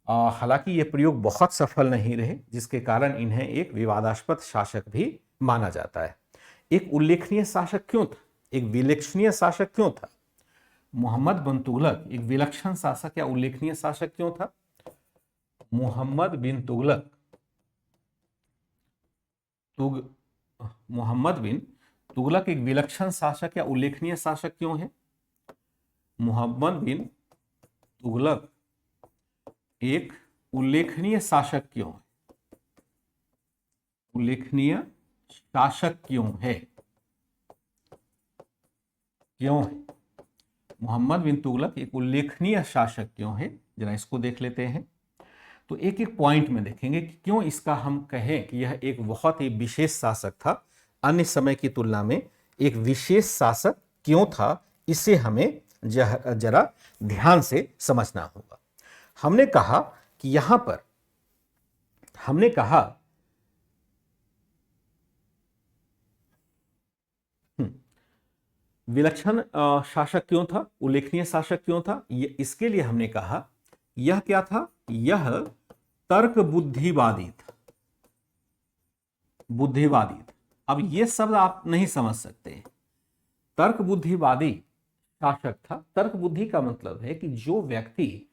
Speaker 1: हालांकि ये प्रयोग बहुत सफल नहीं रहे, जिसके कारण इन्हें एक विवादास्पद शासक भी माना जाता है। एक उल्लेखनीय शासक क्यों था, एक विलक्षणीय शासक क्यों था? मोहम्मद बिन तुगलक एक विलक्षण शासक या उल्लेखनीय शासक क्यों था? मोहम्मद बिन तुगलक मोहम्मद बिन तुगलक एक विलक्षण शासक या उल्लेखनीय शासक क्यों है? मोहम्मद बिन तुगलक एक उल्लेखनीय शासक क्यों है? उल्लेखनीय शासक क्यों है? क्यों है मोहम्मद बिन तुगलक एक उल्लेखनीय शासक क्यों है? जरा इसको देख लेते हैं। तो एक एक पॉइंट में देखेंगे कि क्यों इसका हम कहें कि यह एक बहुत ही विशेष शासक था, अन्य समय की तुलना में एक विशेष शासक क्यों था, इसे हमें जरा ध्यान से समझना होगा। हमने कहा कि यहां पर हमने कहा विलक्षण शासक क्यों था, उल्लेखनीय शासक क्यों था, इसके लिए हमने कहा यह क्या था, यह तर्क बुद्धिवादी था, बुद्धिवादी था। अब यह शब्द आप नहीं समझ सकते। तर्क बुद्धिवादी शासक था। तर्क बुद्धि का मतलब है कि जो व्यक्ति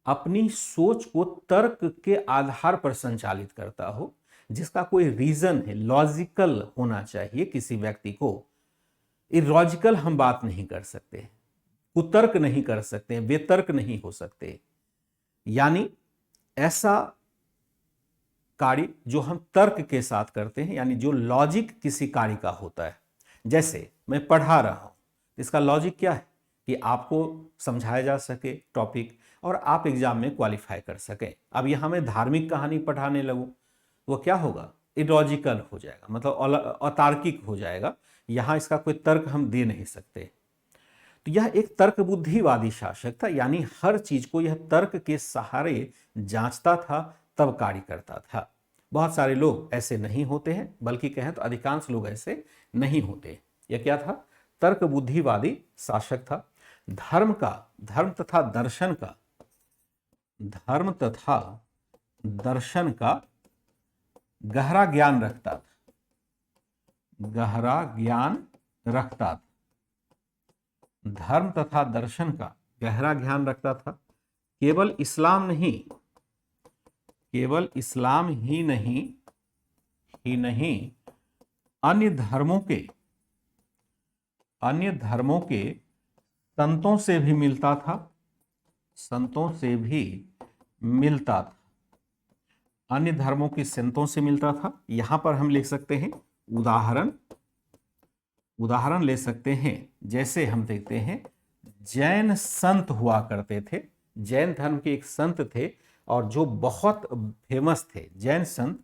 Speaker 1: अपनी सोच को तर्क के आधार पर संचालित करता हो, जिसका कोई रीजन है, लॉजिकल होना चाहिए किसी व्यक्ति को। इलॉजिकल हम बात नहीं कर सकते, कुतर्क नहीं कर सकते, बेतर्क नहीं हो सकते। यानी ऐसा कार्य जो हम तर्क के साथ करते हैं, यानी जो लॉजिक किसी कार्य का होता है। जैसे मैं पढ़ा रहा हूं, इसका लॉजिक क्या है कि आपको समझाया जा सके टॉपिक और आप एग्जाम में क्वालिफाई कर सकें। अब यहां मैं धार्मिक कहानी पढ़ाने लगूं, वो क्या होगा, इलॉजिकल हो जाएगा, मतलब अतार्किक हो जाएगा। यहां इसका कोई तर्क हम दे नहीं सकते। तो यह एक तर्क बुद्धिवादी शासक था, यानी हर चीज को यह तर्क के सहारे जांचता था, तब कार्य करता था। बहुत सारे लोग ऐसे नहीं होते हैं, बल्कि कहें तो अधिकांश लोग ऐसे नहीं होते। यह क्या था? तर्क बुद्धिवादी शासक था। धर्म तथा दर्शन का गहरा ज्ञान रखता था। धर्म तथा दर्शन का गहरा ज्ञान रखता था। केवल इस्लाम ही नहीं, अन्य धर्मों के संतों से भी मिलता था। अन्य धर्मों के संतों से मिलता था। यहां पर हम लिख सकते हैं उदाहरण ले सकते हैं। जैसे हम देखते हैं, जैन संत हुआ करते थे। जैन धर्म के एक संत थे और जो बहुत फेमस थे जैन संत,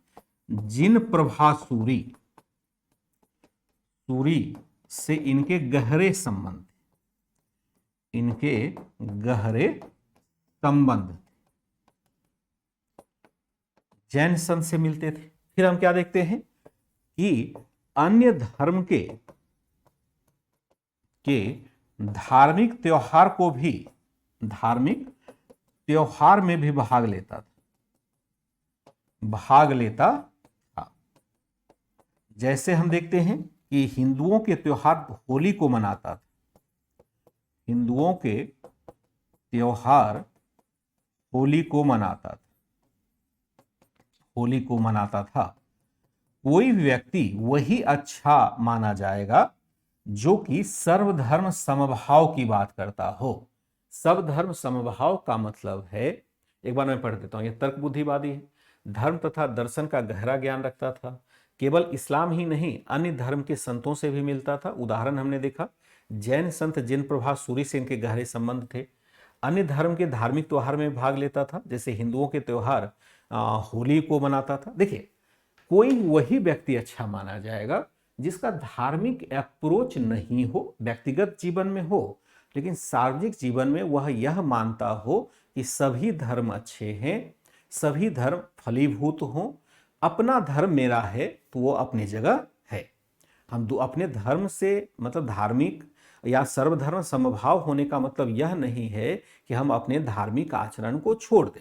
Speaker 1: जिन प्रभा सूरी से इनके गहरे संबंध जैन संत से मिलते थे। फिर हम क्या देखते हैं कि अन्य धर्म के धार्मिक त्योहार में भी भाग लेता था। जैसे हम देखते हैं कि हिंदुओं के त्योहार होली को मनाता था। होली को मनाता था। कोई व्यक्ति वही अच्छा माना जाएगा जो कि सर्वधर्म समभाव की बात करता हो। सर्वधर्म समभाव का मतलब है, एक बार मैं पढ़ देता हूं, यह तर्क बुद्धिवादी है। धर्म तथा दर्शन का गहरा ज्ञान रखता था। केवल इस्लाम ही नहीं, अन्य धर्म के संतों से भी मिलता था। उदाहरण हमने देखा, जैन संत जिन प्रभा सूरी से इनके गहरे संबंध थे। अन्य धर्म के धार्मिक त्योहार में भाग लेता था, जैसे हिंदुओं के त्योहार होली को मनाता था। देखिए, कोई वही व्यक्ति अच्छा माना जाएगा जिसका धार्मिक अप्रोच नहीं हो, व्यक्तिगत जीवन में हो, लेकिन सार्वजनिक जीवन में वह यह मानता हो कि सभी धर्म अच्छे हैं, सभी धर्म फलीभूत हों, अपना धर्म मेरा है तो वो अपनी जगह है। हम अपने धर्म से मतलब धार्मिक या सर्वधर्म समभाव होने का मतलब यह नहीं है कि हम अपने धार्मिक आचरण को छोड़ दें।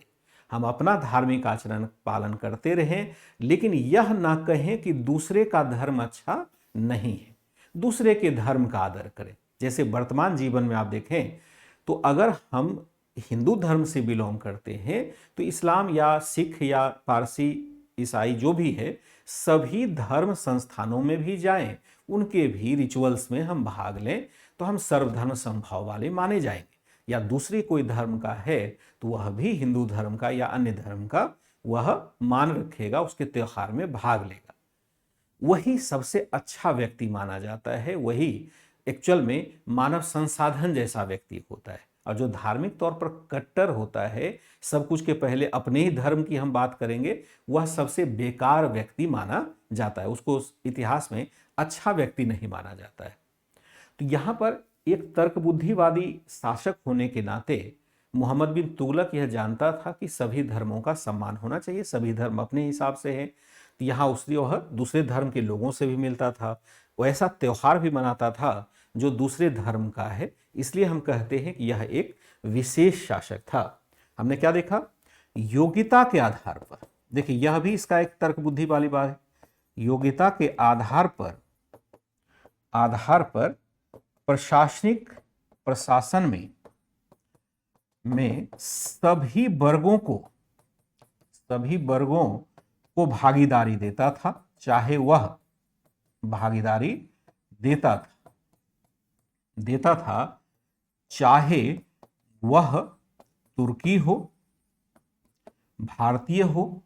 Speaker 1: हम अपना धार्मिक आचरण पालन करते रहें, लेकिन यह ना कहें कि दूसरे का धर्म अच्छा नहीं है, दूसरे के धर्म का आदर करें। जैसे वर्तमान जीवन में आप देखें तो अगर हम हिंदू धर्म से बिलोंग करते हैं तो इस्लाम या सिख या पारसी ईसाई जो भी है, सभी धर्म संस्थानों में भी जाएं, उनके भी रिचुअल्स में हम भाग लें तो हम सर्वधर्म समभाव वाले माने जाएंगे। या दूसरी कोई धर्म का है तो वह भी हिंदू धर्म का या अन्य धर्म का वह मान रखेगा, उसके त्योहार में भाग लेगा। वही सबसे अच्छा व्यक्ति माना जाता है, वही एक्चुअल में मानव संसाधन जैसा व्यक्ति होता है। और जो धार्मिक तौर पर कट्टर होता है, सब कुछ के पहले अपने ही धर्म की हम बात करेंगे, वह सबसे बेकार व्यक्ति माना जाता है, उसको इतिहास में अच्छा व्यक्ति नहीं माना जाता है। तो यहां पर एक तर्क बुद्धिवादी शासक होने के नाते मोहम्मद बिन तुगलक यह जानता था कि सभी धर्मों का सम्मान होना चाहिए, सभी धर्म अपने हिसाब से हैं। तो यहाँ उसलिए वह दूसरे धर्म के लोगों से भी मिलता था, वैसा त्योहार भी मनाता था जो दूसरे धर्म का है। इसलिए हम कहते हैं कि यह एक विशेष शासक था। हमने क्या देखा? योग्यता के आधार पर, देखिए यह भी इसका एक तर्क बुद्धि वाली बात है। योग्यता के आधार पर प्रशासन में सभी वर्गों को भागीदारी देता था, चाहे वह भागीदारी देता था चाहे वह तुर्की हो, भारतीय हो,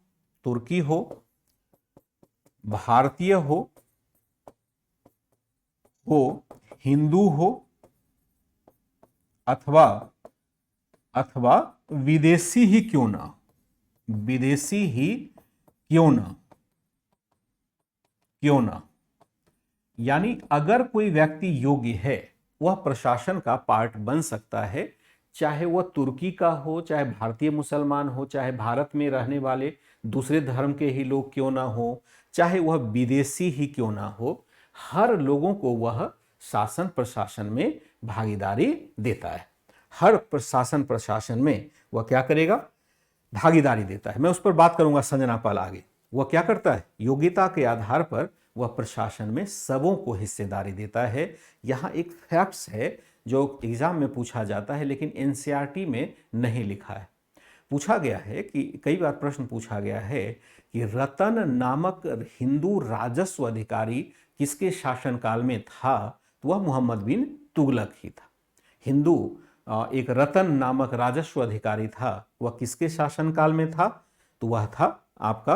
Speaker 1: हिंदू हो अथवा विदेशी ही क्यों ना। यानी अगर कोई व्यक्ति योग्य है, वह प्रशासन का पार्ट बन सकता है, चाहे वह तुर्की का हो, चाहे भारतीय मुसलमान हो, चाहे भारत में रहने वाले दूसरे धर्म के ही लोग क्यों ना हो, चाहे वह विदेशी ही क्यों ना हो, हर लोगों को वह शासन प्रशासन में भागीदारी देता है। हर शासन प्रशासन में वह क्या करेगा, भागीदारी देता है। मैं उस पर बात करूंगा संजना पाल आगे। वह क्या करता है, योग्यता के आधार पर वह प्रशासन में सबों को हिस्सेदारी देता है। यहाँ एक फैक्ट्स है जो एग्जाम में पूछा जाता है लेकिन एनसीईआरटी में नहीं लिखा है। पूछा गया है कि कई बार प्रश्न पूछा गया है कि रतन नामक हिंदू राजस्व अधिकारी किसके शासनकाल में था, तो वह मोहम्मद बिन तुगलक ही था। हिंदू एक रतन नामक राजस्व अधिकारी था, वह किसके शासनकाल में था, तो वह था आपका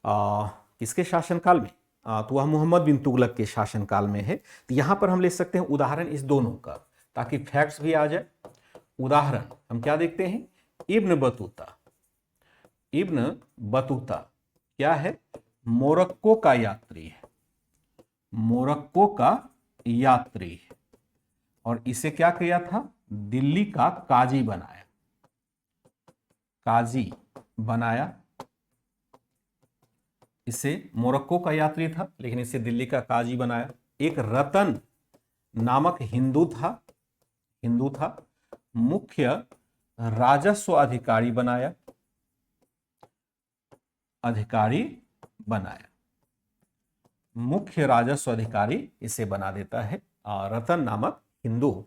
Speaker 1: किसके शासनकाल में, तो वह मोहम्मद बिन तुगलक के शासनकाल में है। तो यहां पर हम ले सकते हैं उदाहरण इस दोनों का, ताकि फैक्ट्स भी आ जाए। उदाहरण हम क्या देखते हैं, इब्न बतूता। इब्न बतूता क्या है, मोरक्को का यात्री है। मोरक्को का यात्री है और इसे क्या किया था, दिल्ली का काजी बनाया। काजी बनाया, इसे मोरक्को का यात्री था लेकिन इसे दिल्ली का काजी बनाया। एक रतन नामक हिंदू था, मुख्य राजस्व अधिकारी बनाया, मुख्य राजस्व अधिकारी इसे बना देता है। रतन नामक हिंदू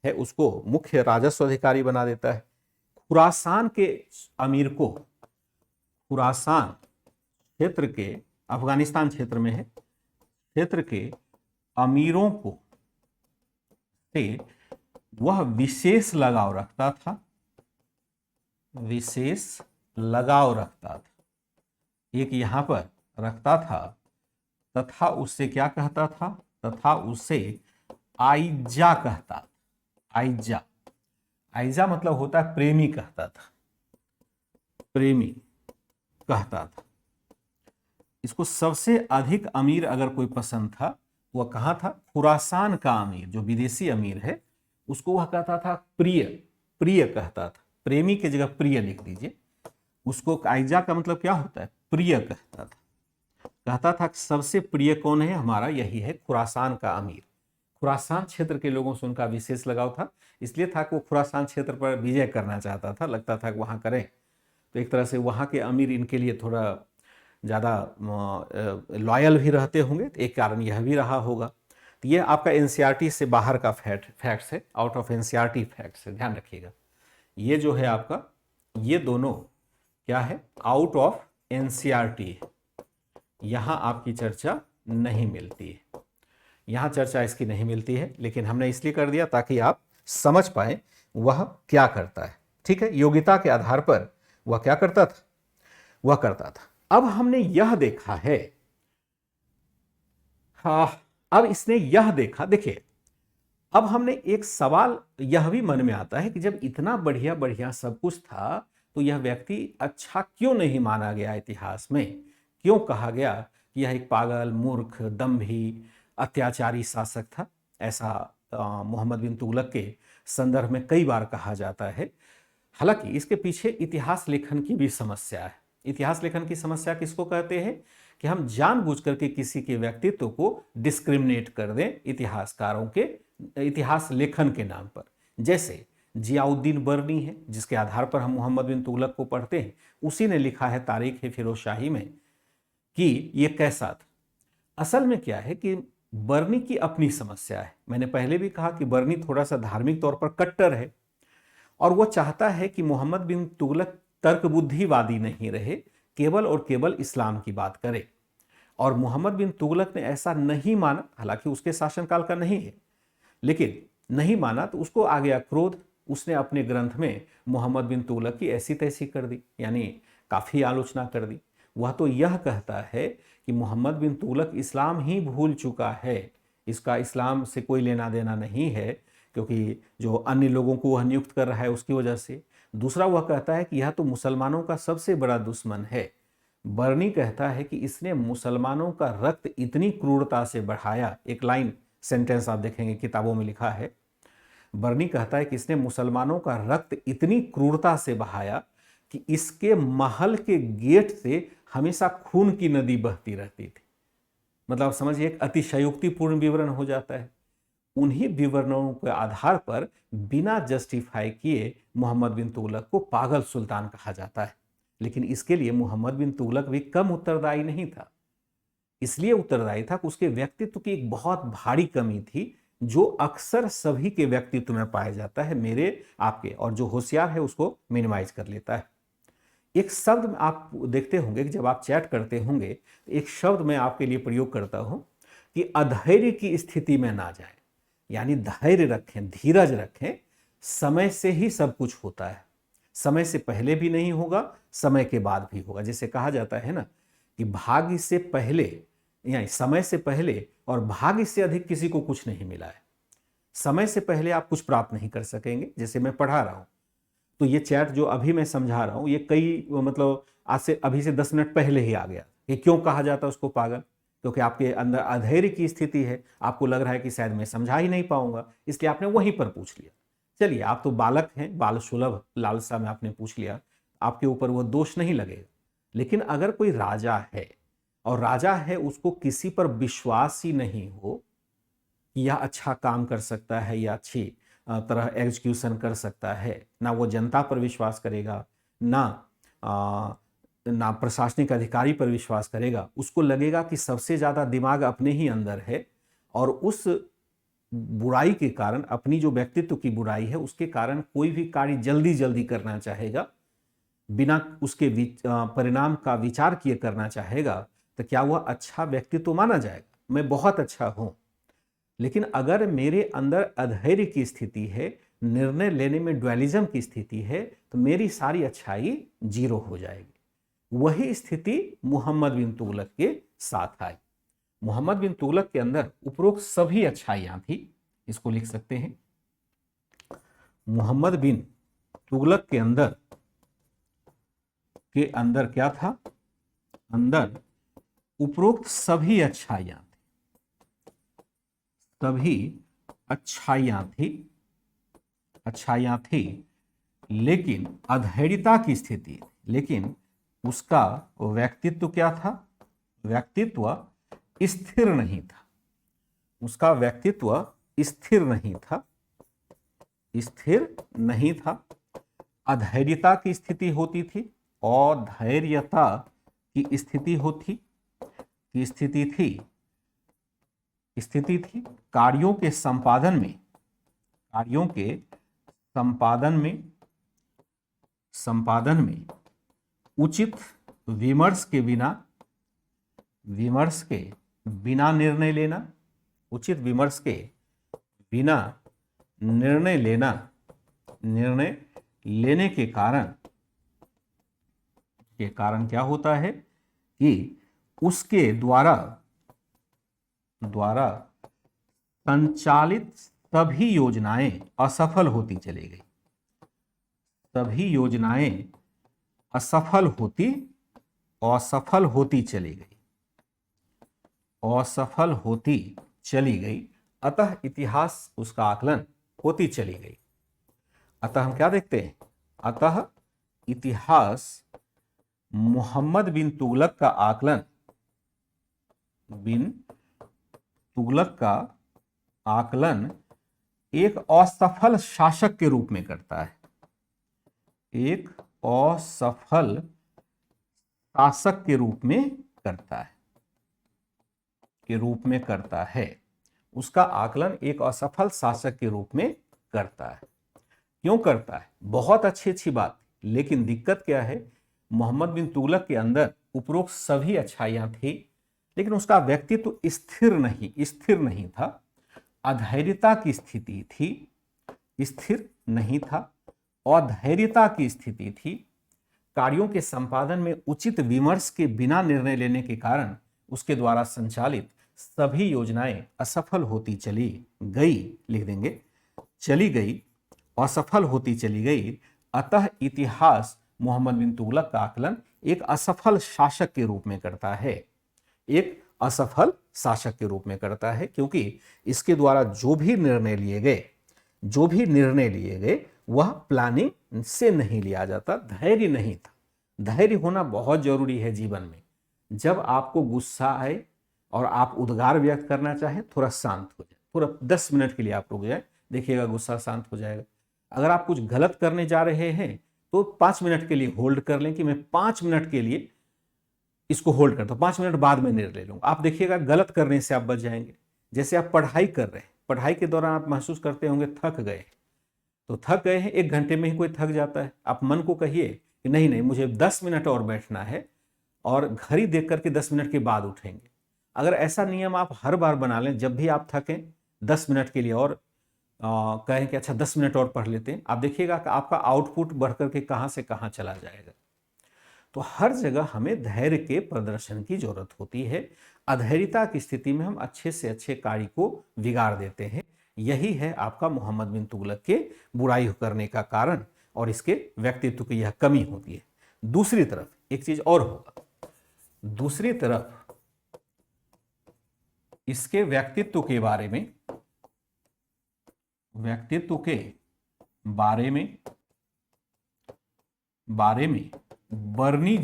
Speaker 1: है उसको मुख्य राजस्व अधिकारी बना देता है। खुरासान के अमीर को, खुरासान क्षेत्र के, अफगानिस्तान क्षेत्र में है, क्षेत्र के अमीरों को से वह विशेष लगाव रखता था, विशेष लगाव रखता था, एक यहां पर रखता था, तथा उससे क्या कहता था, तथा उसे आइजा कहता था। आइजा, आइजा मतलब होता है प्रेमी कहता था, प्रेमी कहता था। इसको सबसे अधिक अमीर अगर कोई पसंद था वह कहाँ था, खुरासान का अमीर, जो विदेशी अमीर है उसको वह कहता था प्रिय, प्रिय कहता था। प्रेमी की जगह प्रिय लिख दीजिए। उसको आइजा का मतलब क्या होता है, प्रिय कहता था। कहता था कि सबसे प्रिय कौन है हमारा, यही है खुरासान का अमीर। खुरासान क्षेत्र के लोगों से उनका विशेष लगाव था, इसलिए था कि वो खुरासान क्षेत्र पर विजय करना चाहता था, लगता था कि वहाँ करें तो एक तरह से वहाँ के अमीर इनके लिए थोड़ा ज़्यादा लॉयल भी रहते होंगे, तो एक कारण यह भी रहा होगा। तो ये आपका एनसीईआरटी से बाहर का फैक्ट्स है, आउट ऑफ एनसीईआरटी फैक्ट्स है, ध्यान रखिएगा। ये जो है आपका, ये दोनों क्या है, आउट ऑफ एनसीईआरटी है, यहाँ आपकी चर्चा नहीं मिलती है, यहाँ चर्चा इसकी नहीं मिलती है, लेकिन हमने इसलिए कर दिया ताकि आप समझ पाए वह क्या करता है। ठीक है, योग्यता के आधार पर वह क्या करता था, वह करता था। अब हमने यह देखा है, अब इसने यह देखा, देखिए अब हमने एक सवाल यह भी मन में आता है कि जब इतना बढ़िया बढ़िया सब कुछ था तो यह व्यक्ति अच्छा क्यों नहीं माना गया इतिहास में, क्यों कहा गया कि यह एक पागल, मूर्ख, दंभी, अत्याचारी शासक था। ऐसा मोहम्मद बिन तुगलक के संदर्भ में कई बार कहा जाता है। हालांकि इसके पीछे इतिहास लेखन की भी समस्या है। इतिहास लेखन की समस्या किसको कहते हैं कि हम जानबूझकर के किसी के व्यक्तित्व को डिस्क्रिमिनेट कर दें इतिहासकारों के इतिहास लेखन के नाम पर। जैसे जियाउद्दीन बर्नी है, जिसके आधार पर हम मोहम्मद बिन तुगलक को पढ़ते हैं, उसी ने लिखा है तारीख फिरोजशाही में कि ये कैसा था। असल में क्या है कि बर्नी की अपनी समस्या है। मैंने पहले भी कहा कि बर्नी थोड़ा सा धार्मिक तौर पर कट्टर है और वो चाहता है कि मोहम्मद बिन तुगलक तर्क बुद्धिवादी नहीं रहे, केवल और केवल इस्लाम की बात करे। और मोहम्मद बिन तुगलक ने ऐसा नहीं माना, हालांकि उसके शासनकाल का नहीं है, लेकिन नहीं माना तो उसको आ गया क्रोध। उसने अपने ग्रंथ में मोहम्मद बिन तुगलक की ऐसी तैसी कर दी, यानी काफ़ी आलोचना कर दी। वह तो यह कहता है कि मोहम्मद बिन तुगलक इस्लाम ही भूल चुका है, इसका इस्लाम से कोई लेना देना नहीं है, क्योंकि जो अन्य लोगों को वह नियुक्त कर रहा है उसकी वजह से। दूसरा वह कहता है कि यह तो मुसलमानों का सबसे बड़ा दुश्मन है। बर्नी कहता है कि इसने मुसलमानों का रक्त इतनी क्रूरता से बढ़ाया, एक लाइन सेंटेंस आप देखेंगे किताबों में लिखा है, बर्नी कहता है कि इसने मुसलमानों का रक्त इतनी क्रूरता से बहाया कि इसके महल के गेट से हमेशा खून की नदी बहती रहती थी। मतलब समझिए एक अतिशयोक्तिपूर्ण विवरण हो जाता है। उन्हीं विवरणों के आधार पर बिना जस्टिफाई किए मोहम्मद बिन तुगलक को पागल सुल्तान कहा जाता है। लेकिन इसके लिए मोहम्मद बिन तुगलक भी कम उत्तरदायी नहीं था। इसलिए उत्तरदायी था कि उसके व्यक्तित्व की एक बहुत भारी कमी थी, जो अक्सर सभी के व्यक्तित्व में पाया जाता है, मेरे आपके, और जो होशियार है उसको मिनिमाइज कर लेता है। एक शब्द आप देखते होंगे कि जब आप चैट करते होंगे, एक शब्द मैं आपके लिए प्रयोग करता हूं कि अधैर्य की स्थिति में ना जाए, यानी धैर्य रखें, धीरज रखें। समय से ही सब कुछ होता है, समय से पहले भी नहीं होगा, समय के बाद भी होगा। जैसे कहा जाता है ना कि भाग्य से पहले, यानी समय से पहले और भाग्य से अधिक किसी को कुछ नहीं मिला है। समय से पहले आप कुछ प्राप्त नहीं कर सकेंगे। जैसे मैं पढ़ा रहा हूं, तो ये चैट जो अभी मैं समझा रहा हूं, ये कई मतलब आज से अभी से 10 मिनट पहले ही आ गया। ये क्यों कहा जाता है उसको पागल? क्योंकि आपके अंदर अधैर्य की स्थिति है, आपको लग रहा है कि शायद मैं समझा ही नहीं पाऊंगा, इसलिए आपने वहीं पर पूछ लिया। चलिए, आप तो बालक हैं, बाल सुलभ लालसा में आपने पूछ लिया, आपके ऊपर वो दोष नहीं लगेगा। लेकिन अगर कोई राजा है और राजा है उसको किसी पर विश्वास ही नहीं हो कि यह अच्छा काम कर सकता है या अच्छी तरह एग्जीक्यूशन कर सकता है, ना वो जनता पर विश्वास करेगा, ना प्रशासनिक अधिकारी पर विश्वास करेगा, उसको लगेगा कि सबसे ज़्यादा दिमाग अपने ही अंदर है, और उस बुराई के कारण, अपनी जो व्यक्तित्व की बुराई है उसके कारण कोई भी कार्य जल्दी जल्दी करना चाहेगा, बिना उसके परिणाम का विचार किए करना चाहेगा, तो क्या वह अच्छा व्यक्तित्व माना जाएगा? मैं बहुत अच्छा हूं। लेकिन अगर मेरे अंदर अधैर्य की स्थिति है, निर्णय लेने में ड्वेलिज्म की स्थिति है, तो मेरी सारी अच्छाई जीरो हो जाएगी। वही स्थिति मोहम्मद बिन तुगलक के साथ आई। मोहम्मद बिन तुगलक के अंदर उपरोक्त सभी अच्छाइयां थी। इसको लिख सकते हैं, मोहम्मद बिन तुगलक के अंदर क्या था? अंदर उपरोक्त सभी अच्छाइयां थी, सभी अच्छाइयां थी, लेकिन अधैर्यता की स्थिति, लेकिन उसका व्यक्तित्व क्या था? व्यक्तित्व स्थिर नहीं था। उसका व्यक्तित्व स्थिर नहीं था। अधैर्यता की स्थिति होती थी, अधैर्यता की स्थिति थी। कार्यों के संपादन में उचित विमर्श के बिना निर्णय लेना, उचित विमर्श के बिना निर्णय लेने के कारण क्या होता है कि उसके द्वारा संचालित सभी योजनाएं असफल होती चली गई। सभी योजनाएं असफल होती चली गई। अतः इतिहास उसका आकलन होती चली गई। अतः हम क्या देखते हैं? अतः इतिहास मोहम्मद बिन तुगलक का आकलन एक असफल शासक के रूप में करता है। एक असफल शासक के रूप में करता है। उसका आकलन एक असफल शासक के रूप में करता है। क्यों करता है? बहुत अच्छी बात, लेकिन दिक्कत क्या है? मोहम्मद बिन तुगलक के अंदर उपरोक्त सभी अच्छाइयां थी, लेकिन उसका व्यक्तित्व स्थिर नहीं था। अधैर्यता की स्थिति थी, स्थिर नहीं था। अधैर्यता की स्थिति थी। कार्यों के संपादन में उचित विमर्श के बिना निर्णय लेने के कारण उसके द्वारा संचालित सभी योजनाएं असफल होती चली गई, लिख देंगे, चली गई, असफल होती चली गई। अतः इतिहास मोहम्मद बिन तुगलक का आकलन एक असफल शासक के रूप में करता है। एक असफल शासक के रूप में करता है, क्योंकि इसके द्वारा जो भी निर्णय लिए गए जो भी निर्णय लिए गए वह प्लानिंग से नहीं लिया जाता, धैर्य नहीं था। धैर्य होना बहुत जरूरी है जीवन में। जब आपको गुस्सा आए और आप उद्गार व्यक्त करना चाहें, थोड़ा शांत हो जाए, थोड़ा 10 मिनट के लिए आप रुक जाए, देखिएगा गुस्सा शांत हो जाएगा। अगर आप कुछ गलत करने जा रहे हैं तो 5 मिनट के लिए होल्ड कर लें कि मैं 5 मिनट के लिए इसको होल्ड करता हूं, 5 मिनट बाद में निर्णय ले लूंगा। आप देखिएगा गलत करने से आप बच जाएंगे। जैसे आप पढ़ाई कर रहे हैं, पढ़ाई के दौरान आप महसूस करते होंगे थक गए, तो थक गए हैं, 1 घंटे में ही कोई थक जाता है। आप मन को कहिए कि नहीं नहीं, मुझे 10 मिनट और बैठना है और घड़ी देख करके 10 मिनट के बाद उठेंगे। अगर ऐसा नियम आप हर बार बना लें, जब भी आप थकें 10 मिनट के लिए और कहें कि अच्छा 10 मिनट और पढ़ लेते हैं, आप देखिएगा कि आपका आउटपुट बढ़ करके कहाँ से कहाँ चला जाएगा। तो हर जगह हमें धैर्य के प्रदर्शन की जरूरत होती है। अधैर्यता की स्थिति में हम अच्छे से अच्छे कार्य को बिगाड़ देते हैं। यही है आपका मोहम्मद बिन तुगलक के बुराई करने का कारण और इसके व्यक्तित्व की यह कमी होती है। दूसरी तरफ एक चीज और होगा, दूसरी तरफ इसके व्यक्तित्व के बारे में, व्यक्तित्व के बारे में बर्नी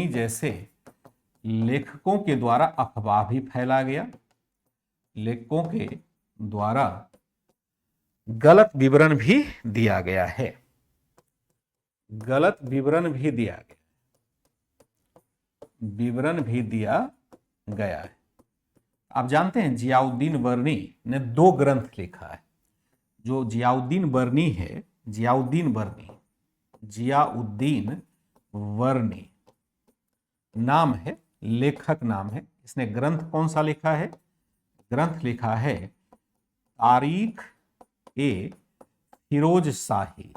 Speaker 1: जैसे लेखकों के द्वारा अफवाह भी फैला गया। लेखकों के द्वारा गलत विवरण भी दिया गया है, गलत विवरण भी दिया गया है। आप जानते हैं जियाउद्दीन बर्नी ने 2 ग्रंथ लिखा है। जो जियाउद्दीन बर्नी है, जियाउद्दीन वर्णी नाम है, लेखक नाम है। इसने ग्रंथ कौन सा लिखा है? ग्रंथ लिखा है तारीख ए फिरोज शाही।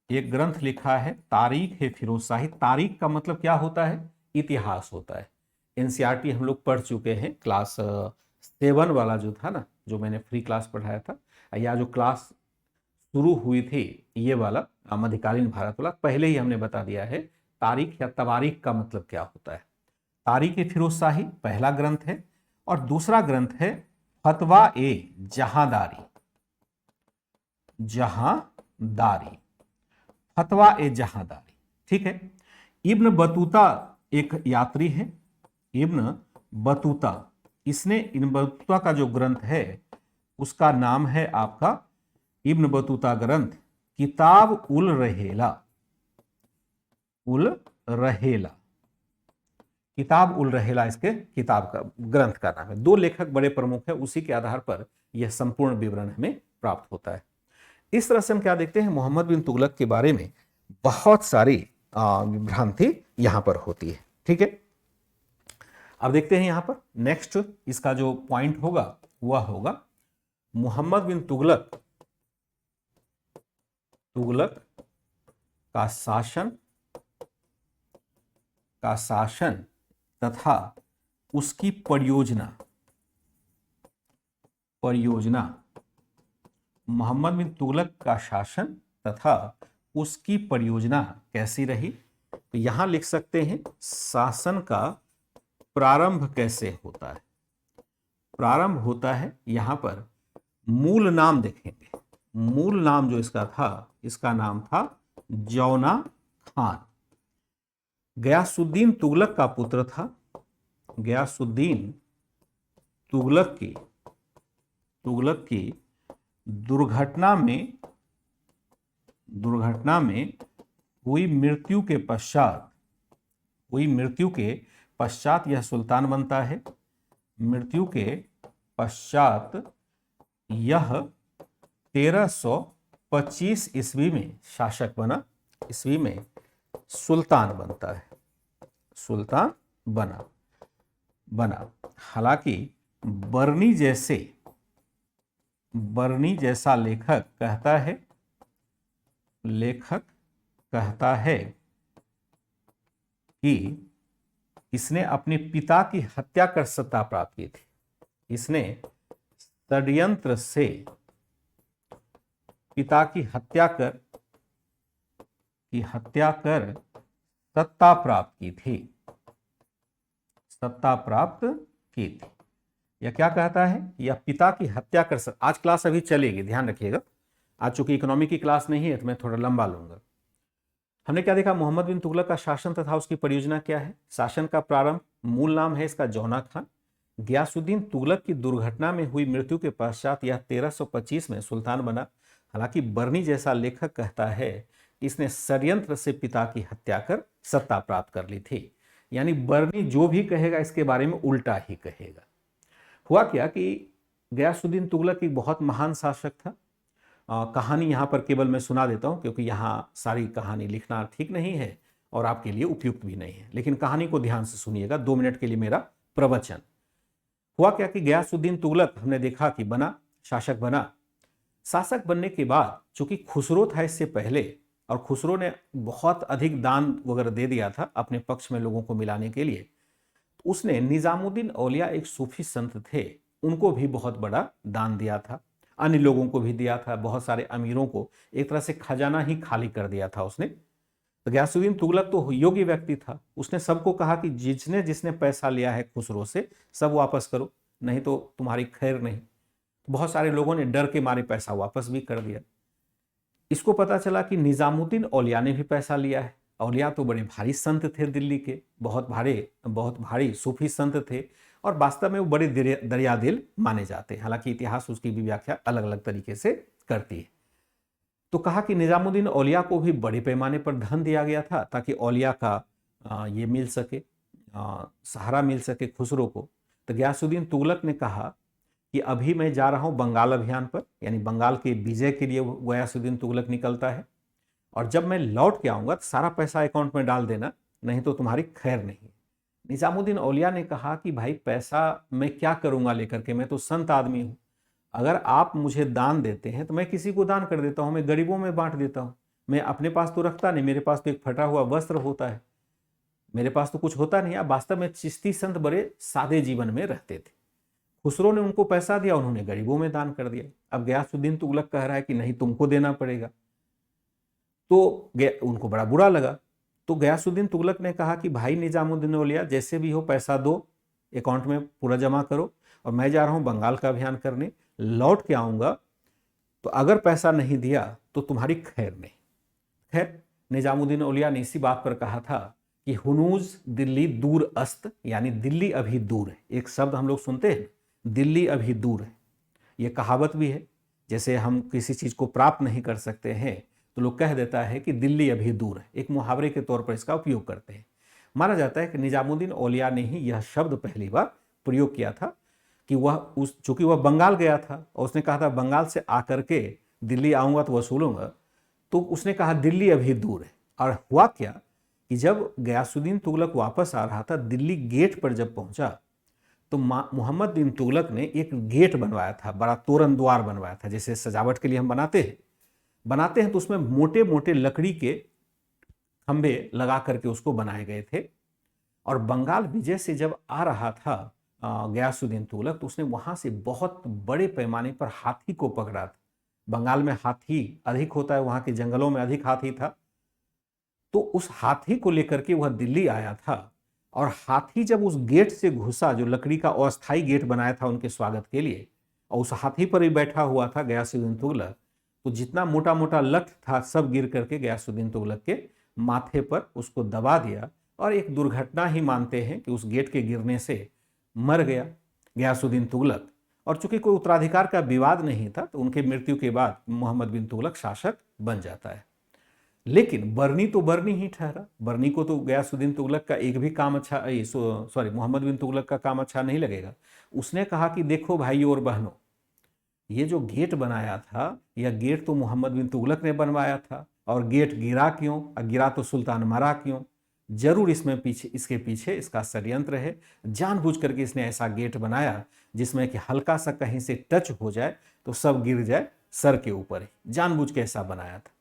Speaker 1: एक ग्रंथ लिखा है तारीख ए फिरोज शाही। तारीख का मतलब क्या होता है? इतिहास होता है। एनसीईआरटी हम लोग पढ़ चुके हैं, क्लास 7 वाला जो था ना, जो मैंने फ्री क्लास पढ़ाया था, या जो क्लास शुरू हुई थी ये वाला मध्यकालीन भारत वाला, पहले ही हमने बता दिया है तारीख या तवारीख का मतलब क्या होता है। तारीख ए फिरोज शाही पहला ग्रंथ है और दूसरा ग्रंथ है फतवा ए जहांदारी। फतवा ए जहांदारी, ठीक है। इब्न बतूता एक यात्री है, इब्न बतूता। इब्न बतूता का जो ग्रंथ है उसका नाम है आपका इब्न बतूता ग्रंथ किताब उल रहेला। किताब उल रहेला इसके किताब का ग्रंथ का नाम है। 2 लेखक बड़े प्रमुख है, उसी के आधार पर यह संपूर्ण विवरण हमें प्राप्त होता है। इस तरह से हम क्या देखते हैं, मोहम्मद बिन तुगलक के बारे में बहुत सारी भ्रांति यहां पर होती है, ठीक है। अब देखते हैं यहां पर नेक्स्ट इसका जो पॉइंट होगा वह होगा मोहम्मद बिन तुगलक का शासन तथा उसकी परियोजना। मोहम्मद बिन तुगलक का शासन तथा उसकी परियोजना कैसी रही? तो यहां लिख सकते हैं शासन का प्रारंभ कैसे होता है। प्रारंभ होता है, यहां पर मूल नाम देखेंगे। मूल नाम जो इसका था, इसका नाम था जौना खान। गयासुद्दीन तुगलक का पुत्र था। गयासुद्दीन तुगलक की दुर्घटना में हुई मृत्यु के पश्चात यह सुल्तान बनता है। मृत्यु के पश्चात यह 1325 ईस्वी में शासक बना, ईस्वी में सुल्तान बनता है, सुल्तान बना। हालांकि बर्नी जैसा लेखक कहता है कि इसने अपने पिता की हत्या कर सत्ता प्राप्त की थी। इसने षड्यंत्र से पिता की हत्या कर सत्ता प्राप्त की थी। यह क्या कहता है, यह पिता की हत्या कर सकता। आज क्लास अभी चलेगी, ध्यान रखिएगा, आज चूंकि इकोनॉमी की क्लास नहीं है तो मैं थोड़ा लंबा लूंगा। हमने क्या देखा, मोहम्मद बिन तुगलक का शासन तथा उसकी परियोजना क्या है। शासन का प्रारंभ, मूल नाम है इसका जौना खान। गयासुद्दीन तुगलक की दुर्घटना में हुई मृत्यु के पश्चात यह 1325 में सुल्तान बना। हालांकि बर्नी जैसा लेखक कहता है इसने षड्यंत्र से पिता की हत्या कर सत्ता प्राप्त कर ली थी। यानी बर्नी जो भी कहेगा इसके बारे में उल्टा ही कहेगा। हुआ क्या कि गयासुद्दीन तुगलक एक बहुत महान शासक था। कहानी यहाँ पर केवल मैं सुना देता हूँ क्योंकि यहाँ सारी कहानी लिखना ठीक नहीं है और आपके लिए उपयुक्त भी नहीं है, लेकिन कहानी को ध्यान से सुनिएगा, 2 मिनट के लिए मेरा प्रवचन। हुआ क्या कि गयासुद्दीन तुगलक हमने देखा कि बना, शासक बना। शासक बनने के बाद चूंकि खुसरो था इससे पहले, और खुसरो ने बहुत अधिक दान वगैरह दे दिया था अपने पक्ष में लोगों को मिलाने के लिए, तो उसने निजामुद्दीन औलिया एक सूफी संत थे, उनको भी बहुत बड़ा दान दिया था, अन्य लोगों को भी दिया था, बहुत सारे अमीरों को एक तरह से खजाना ही खाली कर दिया था उसने। तो गयासुद्दीन तुगलक तो योग्य व्यक्ति था, उसने सबको कहा कि जिसने जिसने पैसा लिया है खुसरो से सब वापस करो, नहीं तो तुम्हारी खैर नहीं। बहुत सारे लोगों ने डर के मारे पैसा वापस भी कर दिया। इसको पता चला कि निजामुद्दीन औलिया ने भी पैसा लिया है। औलिया तो बड़े भारी संत थे दिल्ली के, बहुत भारी सूफी संत थे और वास्तव में वो बड़े दरियादिल माने जाते हैं। हालांकि इतिहास उसकी भी व्याख्या अलग अलग तरीके से करती है। तो कहा कि निजामुद्दीन औलिया को भी बड़े पैमाने पर धन दिया गया था ताकि औलिया का ये मिल सके, सहारा मिल सके खुसरो को। तो गयासुद्दीन तुगलक ने कहा कि अभी मैं जा रहा हूं बंगाल अभियान पर, यानी बंगाल के विजय के लिए गयासुद्दीन तुगलक निकलता है, और जब मैं लौट के आऊंगा तो सारा पैसा अकाउंट में डाल देना, नहीं तो तुम्हारी खैर नहीं। निजामुद्दीन औलिया ने कहा कि भाई पैसा मैं क्या करूंगा लेकर के, मैं तो संत आदमी हूं, अगर आप मुझे दान देते हैं तो मैं किसी को दान कर देता हूं, मैं गरीबों में बांट देता हूं, मैं अपने पास तो रखता नहीं, मेरे पास तो एक फटा हुआ वस्त्र होता है, मेरे पास तो कुछ होता नहीं। अब वास्तव में चिश्ती संत बड़े सादे जीवन में रहते थे। खुसरो ने उनको पैसा दिया, उन्होंने गरीबों में दान कर दिया। अब गयासुद्दीन तुगलक कह रहा है कि नहीं तुमको देना पड़ेगा, तो उनको बड़ा बुरा लगा। तो गयासुद्दीन तुगलक ने कहा कि भाई निजामुद्दीन औलिया जैसे भी हो पैसा दो, अकाउंट में पूरा जमा करो, और मैं जा रहा हूं बंगाल का अभियान करने, लौट के आऊंगा तो अगर पैसा नहीं दिया तो तुम्हारी खैर नहीं। खैर निजामुद्दीन औलिया ने इसी बात पर कहा था कि हुनूज दिल्ली दूर अस्त, यानी दिल्ली अभी दूर है। एक शब्द हम लोग सुनते हैं, दिल्ली अभी दूर है, ये कहावत भी है। जैसे हम किसी चीज को प्राप्त नहीं कर सकते हैं तो लोग कह देता है कि दिल्ली अभी दूर है, एक मुहावरे के तौर पर इसका उपयोग करते हैं। माना जाता है कि निजामुद्दीन औलिया ने ही यह शब्द पहली बार प्रयोग किया था कि चूंकि वह बंगाल गया था और उसने कहा था बंगाल से आकर के दिल्ली आऊंगा तो वसूलूंगा, तो उसने कहा दिल्ली अभी दूर है। और हुआ क्या कि जब गयासुद्दीन तुगलक वापस आ रहा था, दिल्ली गेट पर जब पहुंचा तो मोहम्मद बिन तुगलक ने एक गेट बनवाया था, बड़ा तोरण द्वार बनवाया था, जैसे सजावट के लिए हम बनाते हैं तो उसमें मोटे मोटे लकड़ी के खंभे लगा करके उसको बनाए गए थे। और बंगाल विजय से जब आ रहा था गयासुद्दीन तुगलक, तो उसने वहां से बहुत बड़े पैमाने पर हाथी को पकड़ा था। बंगाल में हाथी अधिक होता है, वहां के जंगलों में अधिक हाथी था, तो उस हाथी को लेकर के वह दिल्ली आया था। और हाथी जब उस गेट से घुसा, जो लकड़ी का अस्थायी गेट बनाया था उनके स्वागत के लिए, और उस हाथी पर ही बैठा हुआ था गयासुद्दीन तुगलक, तो जितना मोटा मोटा लठ था सब गिर करके गयासुद्दीन तुगलक के माथे पर उसको दबा दिया, और एक दुर्घटना ही मानते हैं कि उस गेट के गिरने से मर गया गयासुद्दीन तुगलक। और चूंकि कोई उत्तराधिकार का विवाद नहीं था तो उनके मृत्यु के बाद मोहम्मद बिन तुगलक शासक बन जाता है। लेकिन बर्नी तो बर्नी ही ठहरा। बर्नी को तो गयासुद्दीन तुगलक का एक भी काम अच्छा, मोहम्मद बिन तुगलक का काम अच्छा नहीं लगेगा। उसने कहा कि देखो भाइयों और बहनों, ये जो गेट बनाया था, यह गेट तो मोहम्मद बिन तुगलक ने बनवाया था, और गेट गिरा क्यों, गिरा तो सुल्तान मरा क्यों? जरूर इसके पीछे इसका षड्यंत्र है। जानबूझ करके इसने ऐसा गेट बनाया जिसमें कि हल्का सा कहीं से टच हो जाए तो सब गिर जाए सर के ऊपर ही, जानबूझ के ऐसा बनाया था।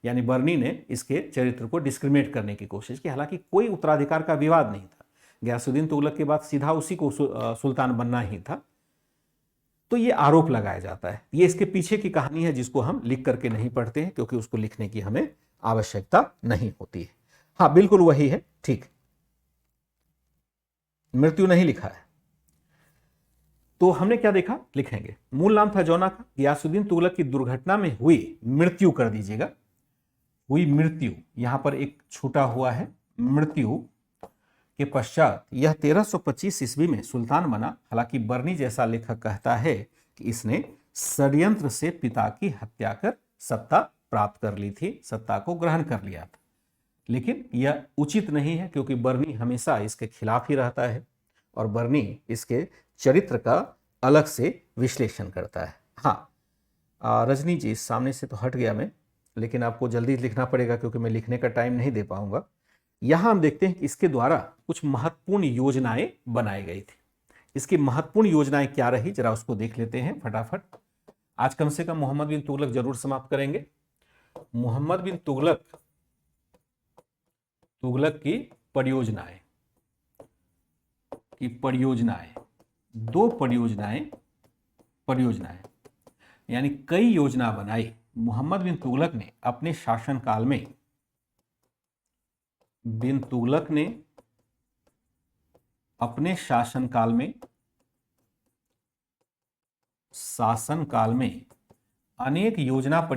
Speaker 1: यानी बर्नी ने इसके चरित्र को डिस्क्रिमिनेट करने की कोशिश की। हालांकि कोई उत्तराधिकार का विवाद नहीं था, गयासुद्दीन तुगलक के बाद सीधा उसी को सुल्तान बनना ही था। तो ये आरोप लगाया जाता है। ये इसके पीछे की कहानी है जिसको हम लिख करके नहीं पढ़ते हैं, क्योंकि उसको लिखने की हमें आवश्यकता नहीं होती है। हाँ बिल्कुल वही है, ठीक, मृत्यु नहीं लिखा है। तो हमने क्या देखा, लिखेंगे। मूल नाम था जौना का, गियासुद्दीन तुगलक की दुर्घटना में हुई मृत्यु कर दीजिएगा, हुई मृत्यु, यहां पर एक छूटा हुआ है, मृत्यु के पश्चात यह 1325 ईस्वी में सुल्तान बना। हालांकि बर्नी जैसा लेखक कहता है कि इसने षड्यंत्र से पिता की हत्या कर सत्ता प्राप्त कर ली थी, सत्ता को ग्रहण कर लिया था। लेकिन यह उचित नहीं है, क्योंकि बर्नी हमेशा इसके खिलाफ ही रहता है और बर्नी इसके चरित्र का अलग से विश्लेषण करता है। हाँ, रजनी जी, सामने से तो हट गया मैं, लेकिन आपको जल्दी लिखना पड़ेगा क्योंकि मैं लिखने का टाइम नहीं दे पाऊंगा। यहां हम देखते हैं कि इसके द्वारा कुछ महत्वपूर्ण योजनाएं बनाई गई थी। इसकी महत्वपूर्ण योजनाएं क्या रही, जरा उसको देख लेते हैं फटाफट। आज कम से कम मोहम्मद बिन तुगलक जरूर समाप्त करेंगे। मोहम्मद बिन तुगलक की परियोजनाएं, दो परियोजनाएं यानी कई योजना बनाई मोहम्मद बिन तुगलक ने अपने शासनकाल में। अपने शासनकाल में अनेक योजनाएं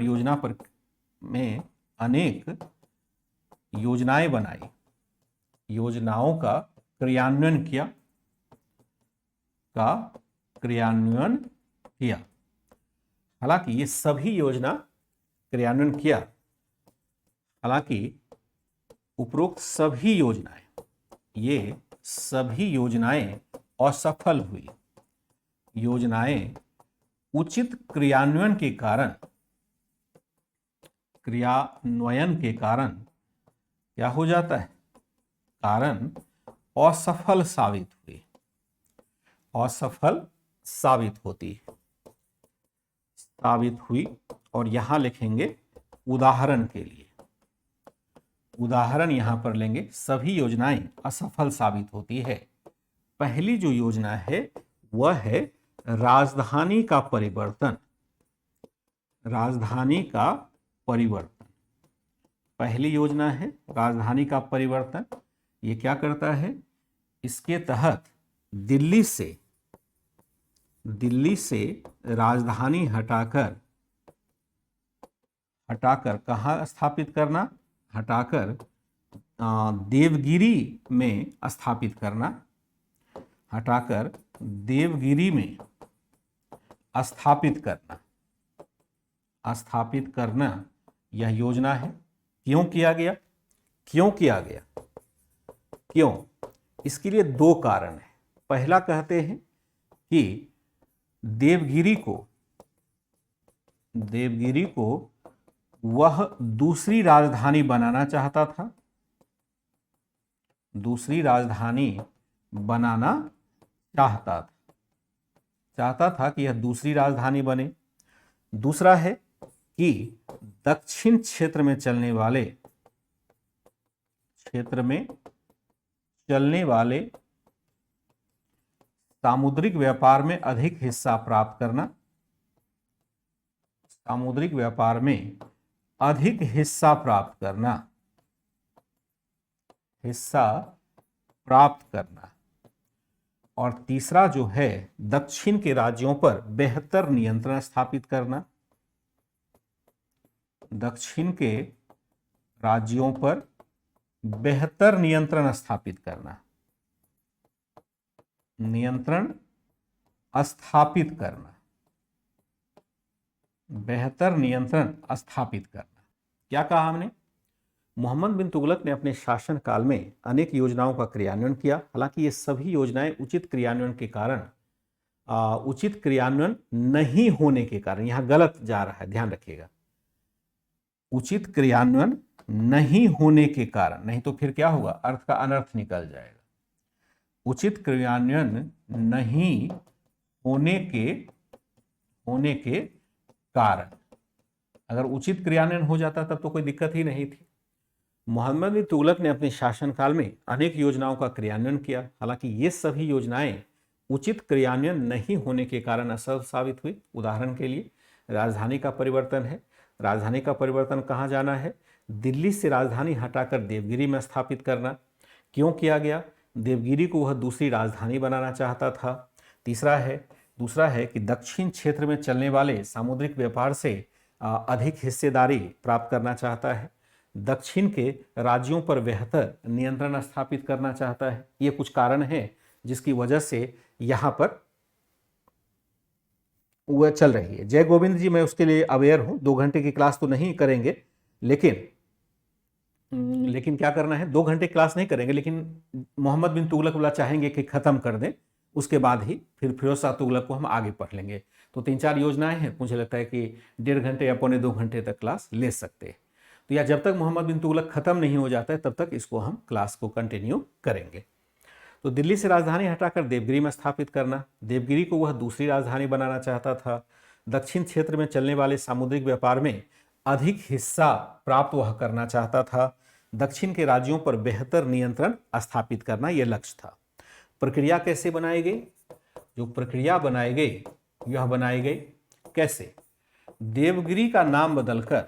Speaker 1: बनाई, योजनाओं का क्रियान्वयन किया। हालांकि ये सभी योजना क्रियान्वयन किया, हालांकि उपरोक्त सभी योजनाएं असफल हुई। योजनाएं उचित क्रियान्वयन के कारण क्या हो जाता है, कारण असफल साबित हुई। और यहां लिखेंगे उदाहरण के लिए, उदाहरण यहां पर लेंगे, सभी योजनाएं असफल साबित होती है। पहली जो योजना है वह है राजधानी का परिवर्तन। पहली योजना है राजधानी का परिवर्तन। ये क्या करता है, इसके तहत दिल्ली से राजधानी हटाकर कहां स्थापित करना, हटाकर देवगिरी में स्थापित करना, यह योजना है। क्यों किया गया? इसके लिए दो कारण है। पहला कहते हैं कि देवगिरी को वह दूसरी राजधानी बनाना चाहता था, कि यह दूसरी राजधानी बने। दूसरा है कि दक्षिण क्षेत्र में चलने वाले सामुद्रिक व्यापार में अधिक हिस्सा प्राप्त करना, और तीसरा जो है दक्षिण के राज्यों पर बेहतर नियंत्रण स्थापित करना। बेहतर नियंत्रण स्थापित करना। क्या कहा हमने? मोहम्मद बिन तुगलक ने अपने शासनकाल में अनेक योजनाओं का क्रियान्वयन किया। हालांकि ये सभी योजनाएं उचित क्रियान्वयन नहीं होने के कारण, यहां गलत जा रहा है, ध्यान रखिएगा, उचित क्रियान्वयन नहीं होने के कारण, नहीं तो फिर क्या होगा, अर्थ का अनर्थ निकल जाएगा। उचित क्रियान्वयन नहीं होने के कारण, अगर उचित क्रियान्वयन हो जाता तब तो कोई दिक्कत ही नहीं थी। मोहम्मद बिन तुगलक ने अपने शासनकाल में अनेक योजनाओं का क्रियान्वयन किया। हालांकि ये सभी योजनाएं उचित क्रियान्वयन नहीं होने के कारण असफल साबित हुई। उदाहरण के लिए राजधानी का परिवर्तन है। राजधानी का परिवर्तन कहाँ जाना है? दिल्ली से राजधानी हटाकर देवगिरी में स्थापित करना। क्यों किया गया? देवगिरी को वह दूसरी राजधानी बनाना चाहता था। तीसरा है दूसरा है कि दक्षिण क्षेत्र में चलने वाले सामुद्रिक व्यापार से अधिक हिस्सेदारी प्राप्त करना चाहता है। दक्षिण के राज्यों पर बेहतर नियंत्रण स्थापित करना चाहता है। ये कुछ कारण हैं जिसकी वजह से यहाँ पर वह चल रही है। जय गोविंद जी, मैं उसके लिए अवेयर हूँ। 2 घंटे की क्लास तो नहीं करेंगे, लेकिन क्या करना है, 2 घंटे क्लास नहीं करेंगे, लेकिन मोहम्मद बिन तुगलक वाला चाहेंगे कि खत्म कर दें, उसके बाद ही फिर फिरोज शाह तुगलक को हम आगे पढ़ लेंगे। तो 3-4 योजनाएं हैं, मुझे लगता है कि 1.5 घंटे या 1.25-2 घंटे तक क्लास ले सकते हैं। तो या जब तक मोहम्मद बिन तुगलक खत्म नहीं हो जाता है तब तक इसको हम क्लास को कंटिन्यू करेंगे। तो दिल्ली से राजधानी हटाकर देवगिरी में स्थापित करना, देवगिरी को वह दूसरी राजधानी बनाना चाहता था। दक्षिण क्षेत्र में चलने वाले सामुद्रिक व्यापार में अधिक हिस्सा प्राप्त वह करना चाहता था। दक्षिण के राज्यों पर बेहतर नियंत्रण स्थापित करना यह लक्ष्य था। प्रक्रिया कैसे बनाई गई? जो प्रक्रिया बनाई गई यह बनाई गई कैसे? देवगिरी का नाम बदलकर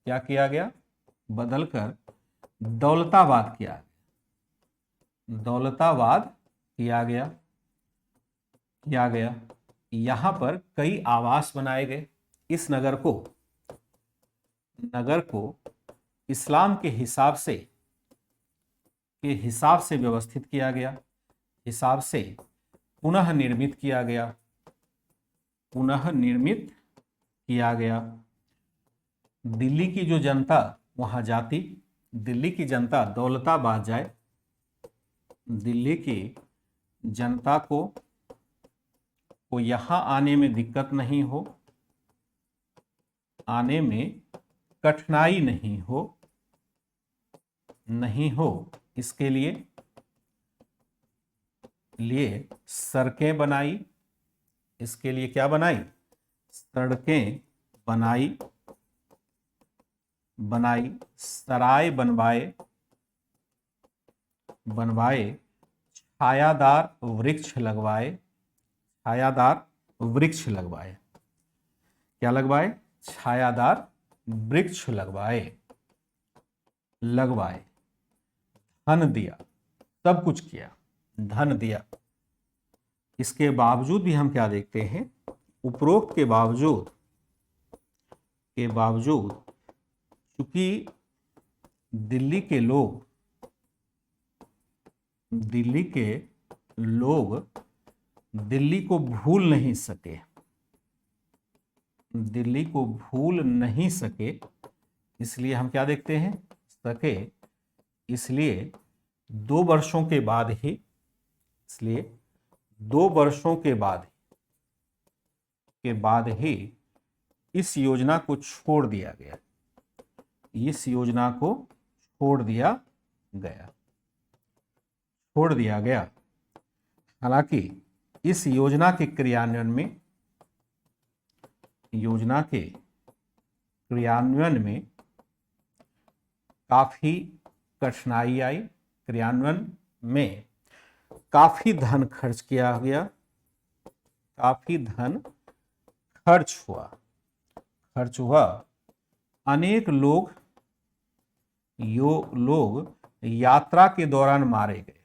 Speaker 1: क्या किया गया? बदलकर दौलताबाद किया गया। यहां पर कई आवास बनाए गए। इस नगर को इस्लाम के हिसाब से व्यवस्थित किया गया, पुनः निर्मित किया गया। दिल्ली की जो जनता वहां जाती, दिल्ली की जनता दौलताबाद जाए, दिल्ली की जनता को यहां आने में दिक्कत नहीं हो, आने में कठिनाई नहीं हो, इसके लिए सड़कें बनाई। इसके लिए क्या बनाई? सड़कें बनाई, सराय बनवाए, छायादार वृक्ष लगवाए। क्या लगवाए? छायादार वृक्ष लगवाए। धन दिया, सब कुछ किया, धन दिया। इसके बावजूद भी हम क्या देखते हैं? उपरोक्त के बावजूद क्योंकि दिल्ली के लोग दिल्ली को भूल नहीं सके, इसलिए हम क्या देखते हैं? इसलिए 2 वर्षों के बाद ही इस योजना को छोड़ दिया गया। हालांकि इस योजना के क्रियान्वयन में काफी कठिनाई आई। क्रियान्वयन में काफी धन खर्च किया गया, काफी धन खर्च हुआ। अनेक लोग यात्रा के दौरान मारे गए।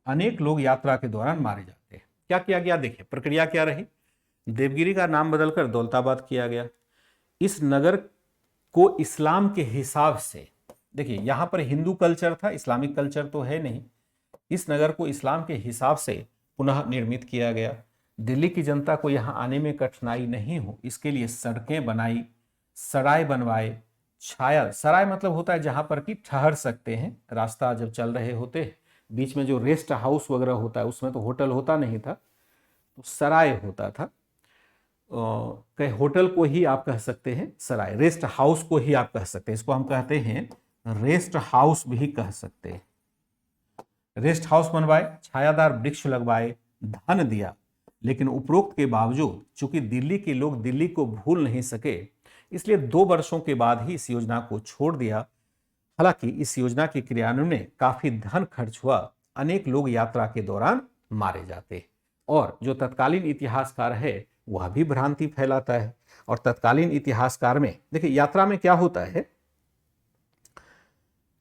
Speaker 1: अनेक लोग यात्रा के दौरान मारे जाते हैं। क्या किया गया? देखिए प्रक्रिया क्या रही। देवगिरी का नाम बदलकर दौलताबाद किया गया। इस नगर को इस्लाम के हिसाब से, देखिए यहां पर हिंदू कल्चर था, इस्लामिक कल्चर तो है नहीं। इस नगर को इस्लाम के हिसाब से पुनः निर्मित किया गया। दिल्ली की जनता को यहां आने में कठिनाई नहीं हो, इसके लिए सड़कें बनाई, सराय बनवाए। सराय मतलब होता है जहां पर कि ठहर सकते हैं, रास्ता जब चल रहे होते हैं, बीच में जो रेस्ट हाउस वगैरह होता है, उसमें तो होटल होता नहीं था, तो सराय होता था। कहीं होटल को ही आप कह सकते हैं सराय, रेस्ट हाउस को ही आप कह सकते हैं, इसको हम कहते हैं रेस्ट हाउस भी कह सकते हैं। रेस्ट हाउस बनवाए, छायादार वृक्ष लगवाए, धन दिया, लेकिन उपरोक्त के बावजूद चूंकि दिल्ली के लोग दिल्ली को भूल नहीं सके, इसलिए 2 वर्षों के बाद ही इस योजना को छोड़ दिया। हालांकि इस योजना के क्रियान्वयन में काफी धन खर्च हुआ, अनेक लोग यात्रा के दौरान मारे जाते। और जो तत्कालीन इतिहासकार है वह भी भ्रांति फैलाता है। और तत्कालीन इतिहासकार में देखिए यात्रा में क्या होता है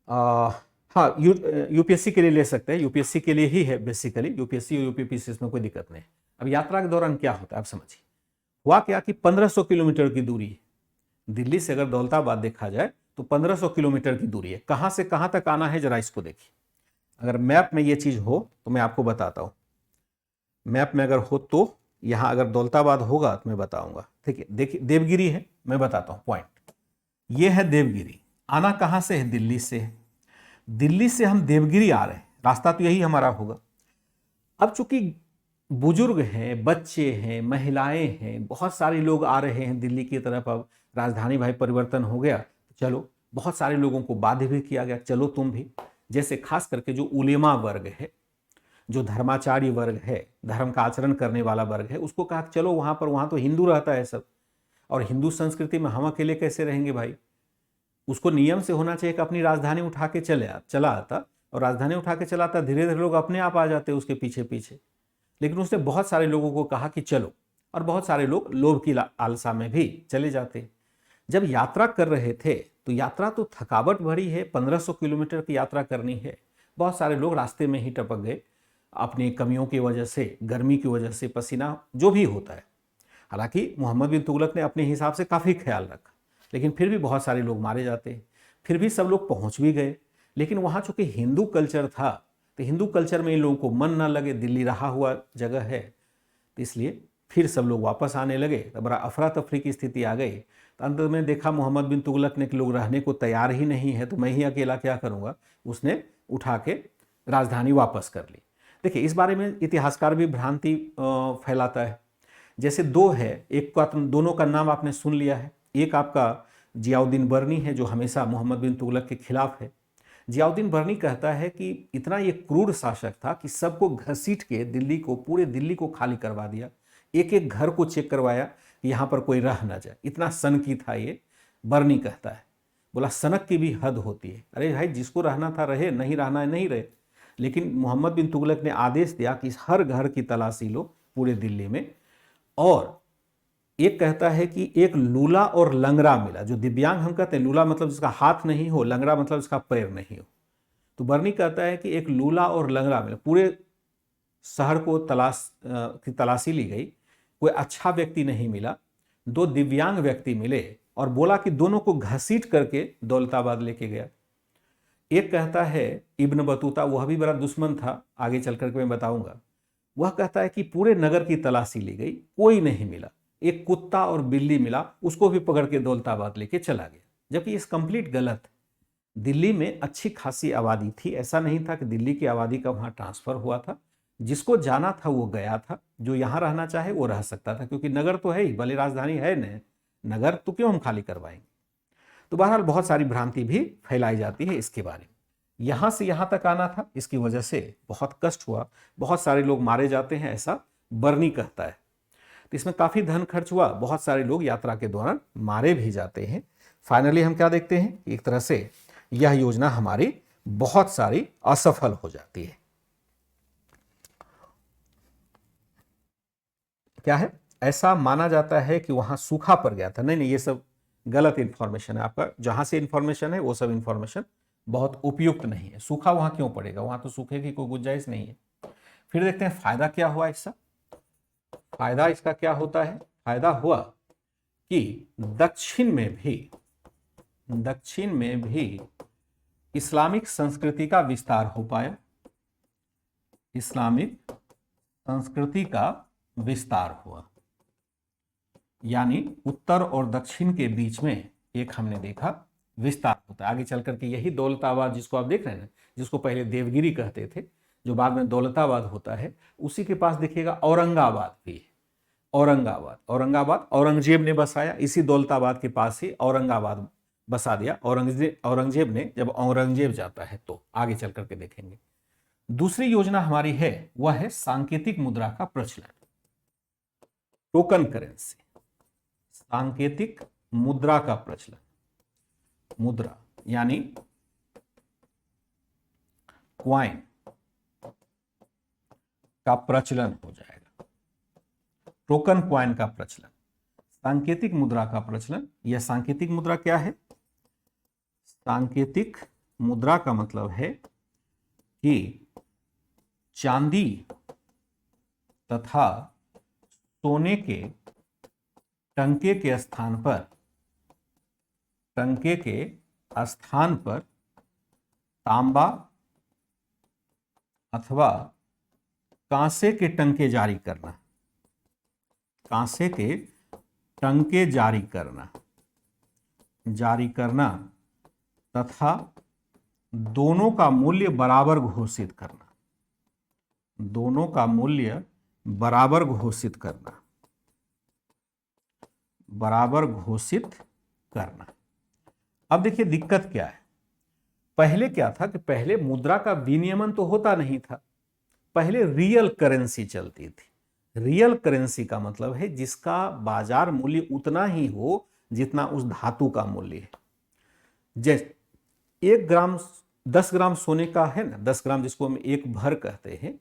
Speaker 1: हाँ, यूपीएससी के लिए ले सकते हैं, यूपीएससी के लिए ही है बेसिकली, यूपीएससी और यूपीपीसी इसमें कोई दिक्कत नहीं है। अब यात्रा के दौरान क्या होता है आप समझिए। हुआ क्या कि 1500 किलोमीटर की दूरी है, दिल्ली से अगर दौलताबाद देखा जाए तो 1500 किलोमीटर की दूरी है। कहाँ से कहाँ तक आना है जरा इसको देखिए। अगर मैप में ये चीज़ हो तो मैं आपको बताता हूँ, मैप में अगर हो तो यहाँ अगर दौलताबाद होगा तो मैं बताऊंगा। ठीक है, देखिए देवगिरी है, मैं बताता हूँ पॉइंट। ये है देवगिरी, आना कहाँ से है, दिल्ली से है। दिल्ली से हम देवगिरी आ रहे हैं, रास्ता तो यही हमारा होगा। अब चूंकि बुजुर्ग हैं, बच्चे हैं, महिलाएं हैं, बहुत सारे लोग आ रहे हैं दिल्ली की तरफ, अब राजधानी भाई परिवर्तन हो गया, चलो बहुत सारे लोगों को बाध्य भी किया गया, चलो तुम भी। जैसे खास करके जो उलेमा वर्ग है, जो धर्माचार्य वर्ग है, धर्म का आचरण करने वाला वर्ग है, उसको कहा चलो वहां पर, वहां तो हिंदू रहता है सब, और हिंदू संस्कृति में हम अकेले कैसे रहेंगे भाई। उसको नियम से होना चाहिए कि अपनी राजधानी उठा के चला आता, और राजधानी उठा के चला आता, धीरे धीरे लोग अपने आप आ जाते उसके पीछे पीछे। लेकिन उसने बहुत सारे लोगों को कहा कि चलो, और बहुत सारे लोग लोभ की आलसा में भी चले जाते। जब यात्रा कर रहे थे तो यात्रा तो थकावट भरी है, 1500 किलोमीटर की यात्रा करनी है, बहुत सारे लोग रास्ते में ही टपक गए अपनी कमियों की वजह से, गर्मी की वजह से, पसीना जो भी होता है। हालांकि मोहम्मद बिन तुगलक ने अपने हिसाब से काफ़ी ख्याल रखा, लेकिन फिर भी बहुत सारे लोग मारे जाते। फिर भी सब लोग पहुंच भी गए, लेकिन वहाँ चूंकि हिंदू कल्चर था तो हिंदू कल्चर में इन लोगों को मन ना लगे, दिल्ली रहा हुआ जगह है, तो इसलिए फिर सब लोग वापस आने लगे। तो बड़ा अफरा तफरी की स्थिति आ गई। तो अंत में देखा मोहम्मद बिन तुगलक ने कि लोग रहने को तैयार ही नहीं है, तो मैं ही अकेला क्या करूँगा, उसने उठा के राजधानी वापस कर ली। देखिए इस बारे में इतिहासकार भी भ्रांति फैलाता है। जैसे दो है, एक का दोनों का नाम आपने सुन लिया है, एक आपका जियाउद्दीन बर्नी है जो हमेशा मोहम्मद बिन तुगलक के खिलाफ है। जियाउद्दीन बर्नी कहता है कि इतना ये क्रूर शासक था कि सबको घसीट के दिल्ली को, पूरे दिल्ली को खाली करवा दिया, एक एक घर को चेक करवाया कि यहाँ पर कोई रह ना जाए, इतना सनकी था ये। बर्नी कहता है, बोला सनक की भी हद होती है, अरे भाई जिसको रहना था रहे, नहीं रहना है नहीं रहे। लेकिन मोहम्मद बिन तुगलक ने आदेश दिया कि हर घर की तलाशी लो पूरे दिल्ली में। और एक कहता है कि एक लूला और लंगड़ा मिला, जो दिव्यांग हम कहते हैं, लूला मतलब जिसका हाथ नहीं हो, लंगड़ा मतलब जिसका पैर नहीं हो। तो बर्नी कहता है कि एक लूला और लंगड़ा मिला, पूरे शहर को की तलाशी ली गई, कोई अच्छा व्यक्ति नहीं मिला, दो दिव्यांग व्यक्ति मिले, और बोला कि दोनों को घसीट करके दौलताबाद लेके गया। एक कहता है इब्न बतूता, वह भी बड़ा दुश्मन था, आगे चल करके मैं बताऊंगा। वह कहता है कि पूरे नगर की तलाशी ली गई, कोई नहीं मिला, एक कुत्ता और बिल्ली मिला, उसको भी पकड़ के दौलताबाद लेके चला गया। जबकि इस कंप्लीट गलत है। दिल्ली में अच्छी खासी आबादी थी, ऐसा नहीं था कि दिल्ली की आबादी का वहाँ ट्रांसफर हुआ था। जिसको जाना था वो गया था, जो यहाँ रहना चाहे वो रह सकता था, क्योंकि नगर तो है ही, भले राजधानी है न, नगर तो क्यों हम खाली करवाएंगे। तो बहरहाल बहुत सारी भ्रांति भी फैलाई जाती है इसके बारे में। यहाँ से यहाँ तक आना था, इसकी वजह से बहुत कष्ट हुआ, बहुत सारे लोग मारे जाते हैं, ऐसा बर्नी कहता है। तो इसमें काफ़ी धन खर्च हुआ, बहुत सारे लोग यात्रा के दौरान मारे भी जाते हैं। फाइनली हम क्या देखते हैं, एक तरह से यह योजना हमारी बहुत सारी असफल हो जाती है। क्या है, ऐसा माना जाता है कि वहां सूखा पड़ गया था। नहीं नहीं, ये सब गलत इंफॉर्मेशन है आपका, जहां से इंफॉर्मेशन है वो सब इंफॉर्मेशन बहुत उपयुक्त नहीं है। सूखा वहां क्यों पड़ेगा, वहां तो सूखे की कोई गुंजाइश नहीं है। फिर देखते हैं फायदा क्या हुआ इसका। फायदा इसका क्या होता है, फायदा हुआ कि दक्षिण में भी इस्लामिक संस्कृति का विस्तार हो पाया। इस्लामिक संस्कृति का विस्तार हुआ, यानी उत्तर और दक्षिण के बीच में एक हमने देखा विस्तार होता है। आगे चल करके यही दौलताबाद जिसको आप देख रहे हैं, जिसको पहले देवगिरी कहते थे, जो बाद में दौलताबाद होता है, उसी के पास देखिएगा औरंगाबाद भी है। औरंगाबाद औरंगजेब ने बसाया, इसी दौलताबाद के पास ही औरंगाबाद बसा दिया औरंगजेब ने। जब औरंगजेब जाता है तो आगे चल करके देखेंगे। दूसरी योजना हमारी है, वह है सांकेतिक मुद्रा का प्रचलन, टोकन करेंसी, सांकेतिक मुद्रा का प्रचलन। मुद्रा यानी क्वाइन का प्रचलन हो जाएगा, टोकन क्वाइन का प्रचलन, सांकेतिक मुद्रा का प्रचलन। यह सांकेतिक मुद्रा क्या है, सांकेतिक मुद्रा का मतलब है कि चांदी तथा सोने के टंके के स्थान पर तांबा अथवा कांसे के टंके जारी करना, कांसे के टंके जारी करना तथा दोनों का मूल्य बराबर घोषित करना, दोनों का मूल्य बराबर घोषित करना, बराबर घोषित करना। अब देखिए दिक्कत क्या है, पहले क्या था कि पहले मुद्रा का विनियमन तो होता नहीं था, पहले रियल करेंसी चलती थी। रियल करेंसी का मतलब है जिसका बाजार मूल्य उतना ही हो जितना उस धातु का मूल्य है। जैसे 1 ग्राम 10 ग्राम सोने का है ना, 10 ग्राम जिसको हम एक भर कहते हैं,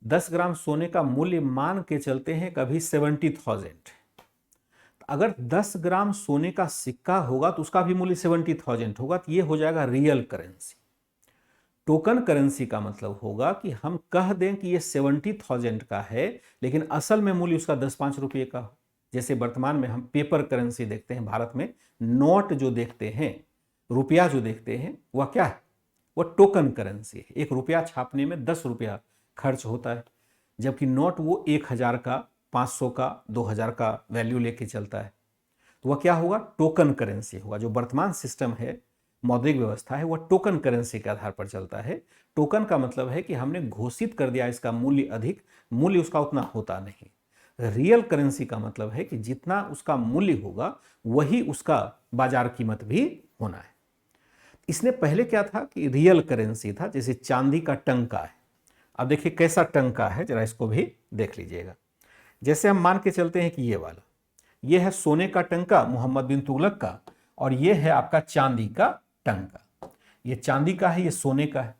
Speaker 1: 10 ग्राम सोने का मूल्य मान के चलते हैं कभी 70,000। अगर 10 ग्राम सोने का सिक्का होगा तो उसका भी मूल्य 70,000 होगा, तो ये हो जाएगा रियल करेंसी। टोकन करेंसी का मतलब होगा कि हम कह दें कि ये 70,000 का है लेकिन असल में मूल्य उसका 10-5 रुपये का हो। जैसे वर्तमान में हम पेपर करेंसी देखते हैं भारत में, नोट जो देखते हैं, रुपया जो देखते हैं, वह क्या है, वह टोकन करेंसी है। 1 रुपया छापने में 10 रुपया खर्च होता है, जबकि नोट वो 1000 का, 500 का, 2000 का वैल्यू लेके चलता है। तो वह क्या होगा, टोकन करेंसी होगा। जो वर्तमान सिस्टम है, मौद्रिक व्यवस्था है, वह टोकन करेंसी के आधार पर चलता है। टोकन का मतलब है कि हमने घोषित कर दिया इसका मूल्य अधिक, मूल्य उसका उतना होता नहीं। रियल करेंसी का मतलब है कि जितना उसका मूल्य होगा वही उसका बाजार कीमत भी होना है। इसने पहले क्या था कि रियल करेंसी था, जैसे चांदी का टंका है। अब देखिए कैसा टंका है, जरा इसको भी देख लीजिएगा। जैसे हम मान के चलते हैं कि ये वाला, ये है सोने का टंका मोहम्मद बिन तुगलक का, और ये है आपका चांदी का टंका। ये चांदी का है, ये सोने का है।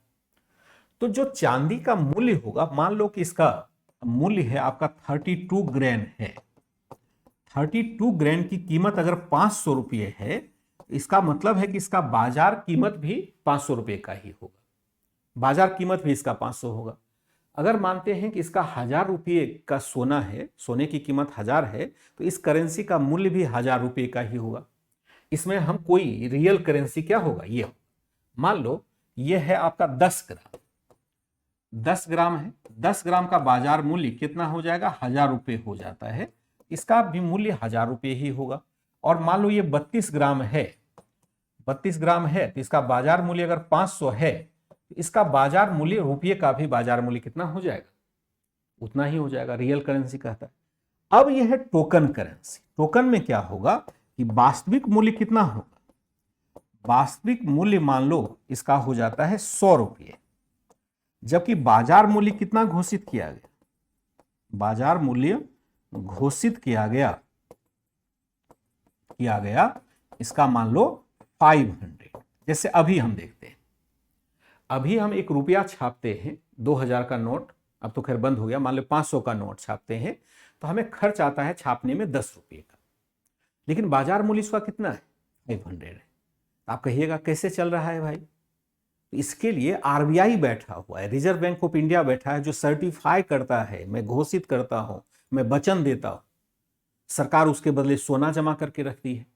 Speaker 1: तो जो चांदी का मूल्य होगा, मान लो कि इसका मूल्य है आपका 32 ग्रैन है। 32 ग्रैन की कीमत अगर 500 रुपये है, इसका मतलब है कि इसका बाजार कीमत भी 500 रुपये का ही होगा, बाजार कीमत भी इसका 500 होगा। अगर मानते हैं कि इसका 1000 रुपये का सोना है, सोने की कीमत 1000 है, तो इस करेंसी का मूल्य भी 1000 रुपये का ही होगा। इसमें हम कोई रियल करेंसी क्या होगा, ये हो, मान लो ये है आपका 10 ग्राम, 10 ग्राम है, 10 ग्राम का बाजार मूल्य कितना हो जाएगा, 1000 रुपये हो जाता है, इसका भी मूल्य 1000 रुपये ही होगा। और मान लो ये 32 ग्राम है, 32 ग्राम है, तो इसका बाजार मूल्य अगर 500 है, तो इसका बाजार मूल्य, रुपये का भी बाजार मूल्य कितना हो जाएगा, उतना ही हो जाएगा। रियल करेंसी कहता है। अब यह है टोकन करेंसी। टोकन में क्या होगा कि वास्तविक मूल्य कितना होगा, वास्तविक मूल्य मान लो इसका हो जाता है 100 रुपये, जबकि बाजार मूल्य कितना घोषित किया गया, बाजार मूल्य घोषित किया गया इसका मान लो 500। जैसे अभी हम देखते हैं, अभी हम 1 रुपया छापते हैं, 2000 का नोट, अब तो खैर बंद हो गया, मान लो 500 का नोट छापते हैं, तो हमें खर्च आता है छापने में 10 रुपये का, लेकिन बाजार मूल्य इसका कितना है, 500 है। आप कहिएगा कैसे चल रहा है भाई, तो इसके लिए आरबीआई बैठा हुआ है, रिजर्व बैंक ऑफ इंडिया बैठा है, जो सर्टिफाई करता है, मैं घोषित करता हूं, मैं वचन देता हूं। सरकार उसके बदले सोना जमा करके रखती है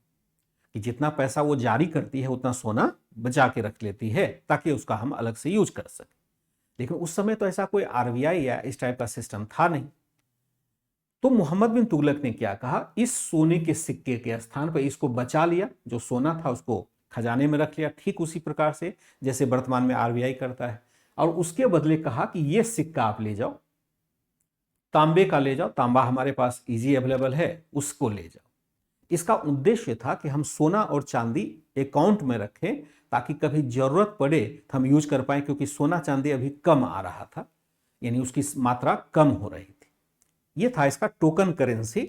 Speaker 1: कि जितना पैसा वो जारी करती है उतना सोना बचा के रख लेती है, ताकि उसका हम अलग से यूज कर सकें। लेकिन उस समय तो ऐसा कोई आरबीआई या इस टाइप का सिस्टम था नहीं। तो मोहम्मद बिन तुगलक ने क्या कहा, इस सोने के सिक्के के स्थान पर इसको बचा लिया, जो सोना था उसको खजाने में रख लिया, ठीक उसी प्रकार से जैसे वर्तमान में आरबीआई करता है, और उसके बदले कहा कि ये सिक्का आप ले जाओ, तांबे का ले जाओ, तांबा हमारे पास इजी अवेलेबल है, उसको ले जाओ। इसका उद्देश्य था कि हम सोना और चांदी अकाउंट में रखें, ताकि कभी जरूरत पड़े तो हम यूज कर पाए, क्योंकि सोना चांदी अभी कम आ रहा था, यानी उसकी मात्रा कम हो रही थी। यह था इसका टोकन करेंसी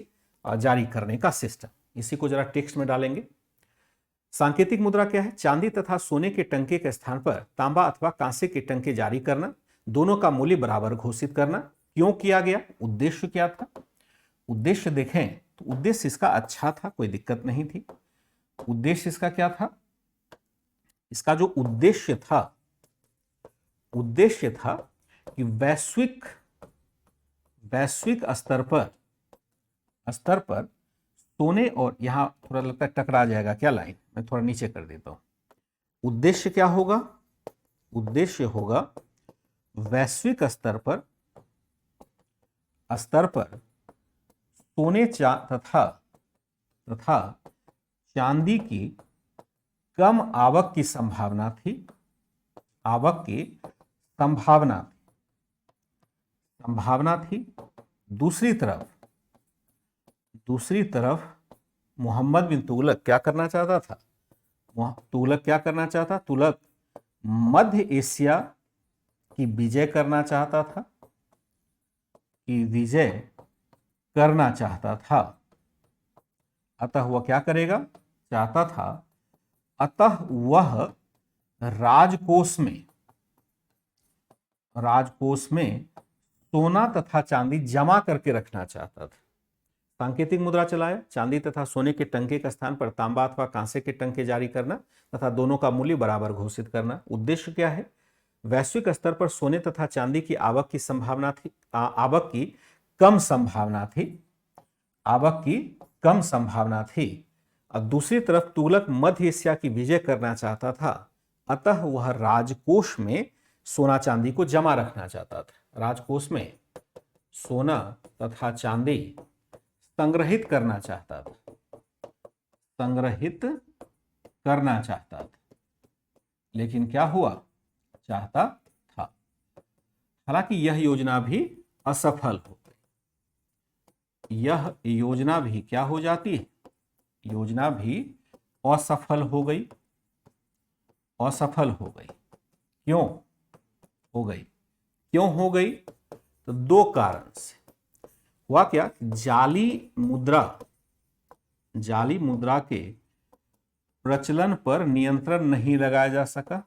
Speaker 1: जारी करने का सिस्टम। इसी को जरा टेक्स्ट में डालेंगे। सांकेतिक मुद्रा क्या है, चांदी तथा सोने के टंके के स्थान पर तांबा अथवा कांसे के टंके जारी करना, दोनों का मूल्य बराबर घोषित करना। क्यों किया गया, उद्देश्य क्या था, उद्देश्य देखें तो उद्देश्य इसका अच्छा था, कोई दिक्कत नहीं थी। उद्देश्य इसका क्या था, इसका जो उद्देश्य था कि वैश्विक स्तर पर सोने, और यहां थोड़ा लगता है टकरा जाएगा क्या लाइन, मैं थोड़ा नीचे कर देता हूं। उद्देश्य क्या होगा? उद्देश्य होगा वैश्विक स्तर पर सोने तथा चांदी की कम आवक की संभावना थी। दूसरी तरफ मोहम्मद बिन तुगलक क्या करना चाहता था? तुगलक मध्य एशिया की विजय करना चाहता था। अतः वह क्या करेगा? चाहता था, अतः वह राजकोष में सोना तथा चांदी जमा करके रखना चाहता था। सांकेतिक मुद्रा चलाया, चांदी तथा सोने के टंके के स्थान पर तांबा अथवा कांसे के टंके जारी करना तथा दोनों का मूल्य बराबर घोषित करना। उद्देश्य क्या है? वैश्विक स्तर पर सोने तथा चांदी की आवक की कम संभावना थी। और दूसरी तरफ तुगलक मध्य एशिया की विजय करना चाहता था, अतः वह राजकोष में सोना चांदी को जमा रखना चाहता था। राजकोष में सोना तथा चांदी संग्रहित करना चाहता था। लेकिन क्या हुआ? चाहता था। हालांकि यह योजना भी असफल हो गई। यह योजना भी क्या हो जाती है? योजना भी असफल हो गई। क्यों हो गई? तो दो कारण से हुआ। क्या? जाली मुद्रा के प्रचलन पर नियंत्रण नहीं रखा जा सका।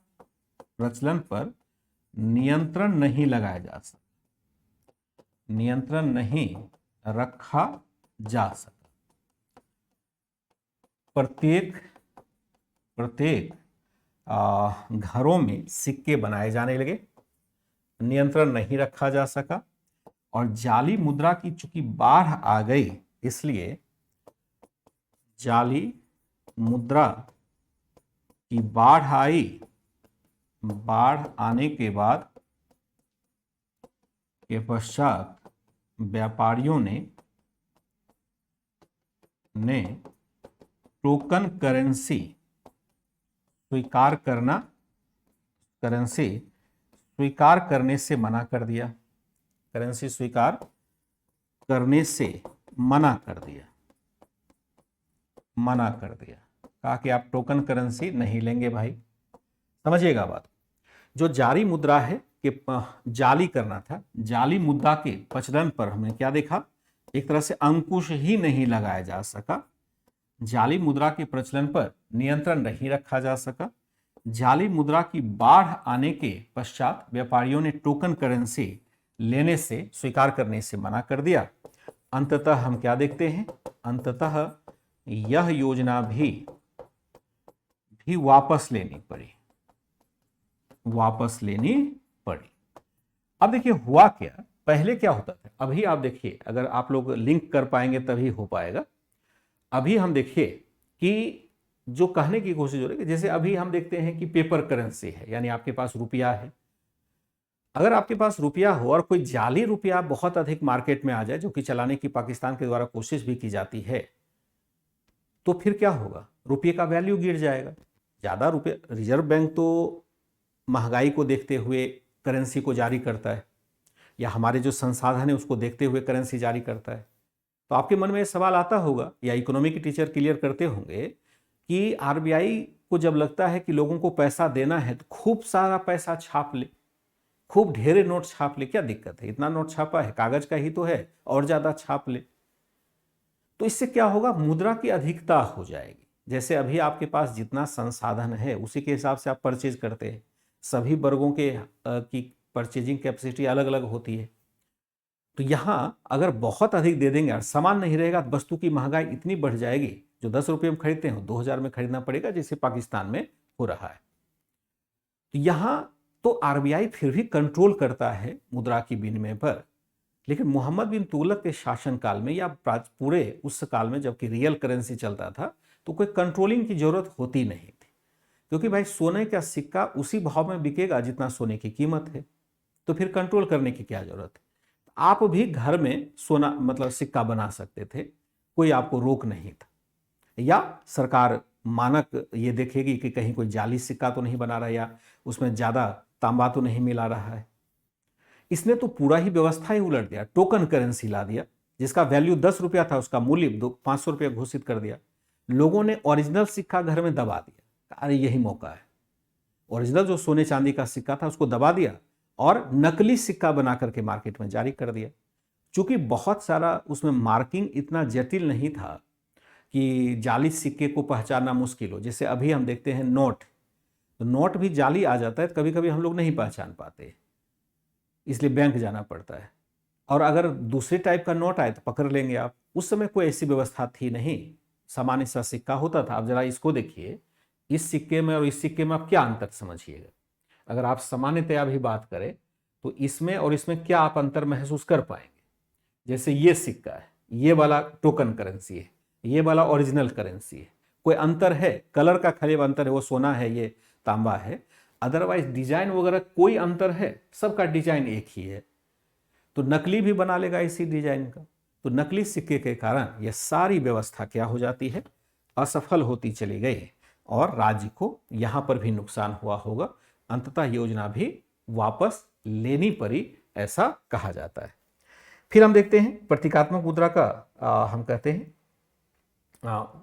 Speaker 1: प्रत्येक घरों में सिक्के बनाए जाने लगे, नियंत्रण नहीं रखा जा सका। और जाली मुद्रा की चूंकि बाढ़ आ गई, इसलिए जाली मुद्रा की बाढ़ आने के पश्चात व्यापारियों ने टोकन करेंसी स्वीकार करने से मना कर दिया। कहा कि आप टोकन करेंसी नहीं लेंगे भाई। समझिएगा बात। जो जारी मुद्रा है कि जाली करना था, जाली मुद्रा के प्रचलन पर हमने क्या देखा? एक तरह से अंकुश ही नहीं लगाया जा सका। जाली मुद्रा के प्रचलन पर नियंत्रण नहीं रखा जा सका। जाली मुद्रा की बाढ़ आने के पश्चात व्यापारियों ने टोकन करेंसी लेने से, स्वीकार करने से मना कर दिया। अंततः हम क्या देखते हैं? अंततः यह योजना भी वापस लेनी पड़ी। अब देखिए हुआ क्या, पहले क्या होता था। अभी आप देखिए, अगर आप लोग लिंक कर पाएंगे तभी हो पाएगा। अभी हम देखिए कि जो कहने की कोशिश हो रही है, जैसे अभी हम देखते हैं कि पेपर करेंसी है, यानी आपके पास रुपया है। अगर आपके पास रुपया हो और कोई जाली रुपया बहुत अधिक मार्केट में आ जाए, जो कि चलाने की पाकिस्तान के द्वारा कोशिश भी की जाती है, तो फिर क्या होगा? रुपये का वैल्यू गिर जाएगा। ज्यादा रुपये, रिजर्व बैंक तो महंगाई को देखते हुए करेंसी को जारी करता है, या हमारे जो संसाधन है उसको देखते हुए करेंसी जारी करता है। तो आपके मन में सवाल आता होगा, या इकोनॉमी के टीचर क्लियर करते होंगे, कि आरबीआई को जब लगता है कि लोगों को पैसा देना है तो खूब सारा पैसा छाप ले, खूब ढेरे नोट छाप ले। क्या दिक्कत है? इतना नोट छापा है, कागज का ही तो है, और ज्यादा छाप ले। तो इससे क्या होगा? मुद्रा की अधिकता हो जाएगी। जैसे अभी आपके पास जितना संसाधन है उसी के हिसाब से आप परचेज करते हैं। सभी वर्गों की परचेजिंग कैपेसिटी अलग अलग होती है। तो यहां अगर बहुत अधिक दे देंगे और सामान नहीं रहेगा, तो वस्तु की महंगाई इतनी बढ़ जाएगी, जो 10 रुपये में खरीदते हैं 2000 में खरीदना पड़ेगा, जैसे पाकिस्तान में हो रहा है। तो यहां तो आरबीआई फिर भी कंट्रोल करता है मुद्रा की विनिमय पर, लेकिन मोहम्मद बिन तुगलक के शासनकाल में या पूरे उस काल में जबकि रियल करेंसी चलता था तो कोई कंट्रोलिंग की जरूरत होती नहीं थी, क्योंकि भाई सोने का सिक्का उसी भाव में बिकेगा जितना सोने की कीमत है, तो फिर कंट्रोल करने की क्या जरूरत है। आप भी घर में सोना मतलब सिक्का बना सकते थे, कोई आपको रोक नहीं था, या सरकार मानक ये देखेगी कि कहीं कोई जाली सिक्का तो नहीं बना रहा या उसमें ज्यादा तांबा तो नहीं मिला रहा है। इसने तो पूरा ही व्यवस्था ही उलट दिया, टोकन करेंसी ला दिया, जिसका वैल्यू 10 रुपया था उसका मूल्य 500 रुपया घोषित कर दिया। लोगों ने ओरिजिनल सिक्का घर में दबा दिया, अरे यही मौका है, ओरिजिनल जो सोने चांदी का सिक्का था उसको दबा दिया और नकली सिक्का बना करके मार्केट में जारी कर दिया। चूंकि बहुत सारा उसमें मार्किंग इतना जटिल नहीं था कि जाली सिक्के को पहचानना मुश्किल हो, जैसे अभी हम देखते हैं नोट, तो नोट भी जाली आ जाता है, कभी कभी हम लोग नहीं पहचान पाते, इसलिए बैंक जाना पड़ता है। और अगर दूसरे टाइप का नोट आए तो पकड़ लेंगे आप। उस समय कोई ऐसी व्यवस्था थी नहीं, सामान्य सा सिक्का होता था। आप जरा इसको देखिए, इस सिक्के में और इस सिक्के में आप क्या अंतर समझिएगा। अगर आप सामान्यतया भी बात करें तो इसमें और इसमें क्या आप अंतर महसूस कर पाएंगे। जैसे ये सिक्का है, ये वाला टोकन करेंसी है, ये वाला ओरिजिनल करेंसी है, कोई अंतर है? कलर का खाली अंतर है, वो सोना है ये तांबा है, अदरवाइज डिजाइन वगैरह कोई अंतर है? सबका डिजाइन एक ही है। तो नकली भी बना लेगा इसी डिजाइन का। तो नकली सिक्के के कारण यह सारी व्यवस्था क्या हो जाती है, असफल होती चली गई और राज्य को यहां पर भी नुकसान हुआ होगा। अंततः योजना भी वापस लेनी पड़ी, ऐसा कहा जाता है। फिर हम देखते हैं प्रतीकात्मक मुद्रा का हम कहते हैं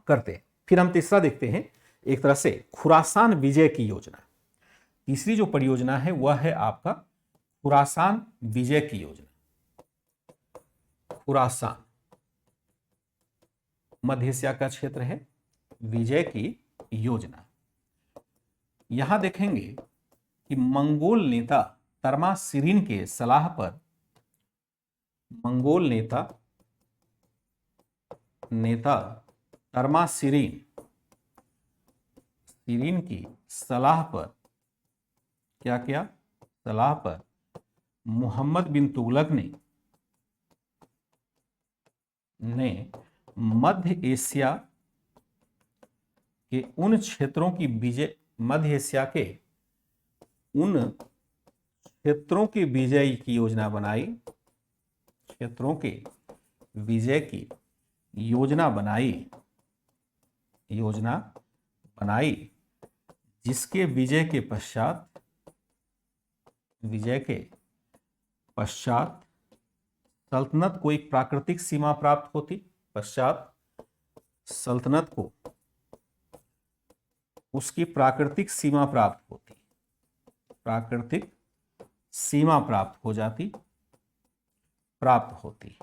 Speaker 1: करते हैं। फिर हम तीसरा देखते हैं, एक तरह से खुरासान विजय की योजना। तीसरी जो परियोजना है वह है आपका खुरासान विजय की योजना। खुरासान मध्य एशिया का क्षेत्र है, विजय की योजना। यहां देखेंगे कि मंगोल नेता तर्मा सिरिन के सलाह पर, मंगोल नेता तर्मा सिरिन की सलाह पर क्या किया, सलाह पर मोहम्मद बिन तुगलक ने मध्य एशिया के उन क्षेत्रों की विजय, मध्य एशिया के उन क्षेत्रों की विजय की योजना बनाई, क्षेत्रों के विजय की योजना बनाई, जिसके विजय के पश्चात सल्तनत को एक प्राकृतिक सीमा प्राप्त होती, पश्चात सल्तनत को उसकी प्राकृतिक सीमा प्राप्त होती, प्राकृतिक सीमा प्राप्त होती।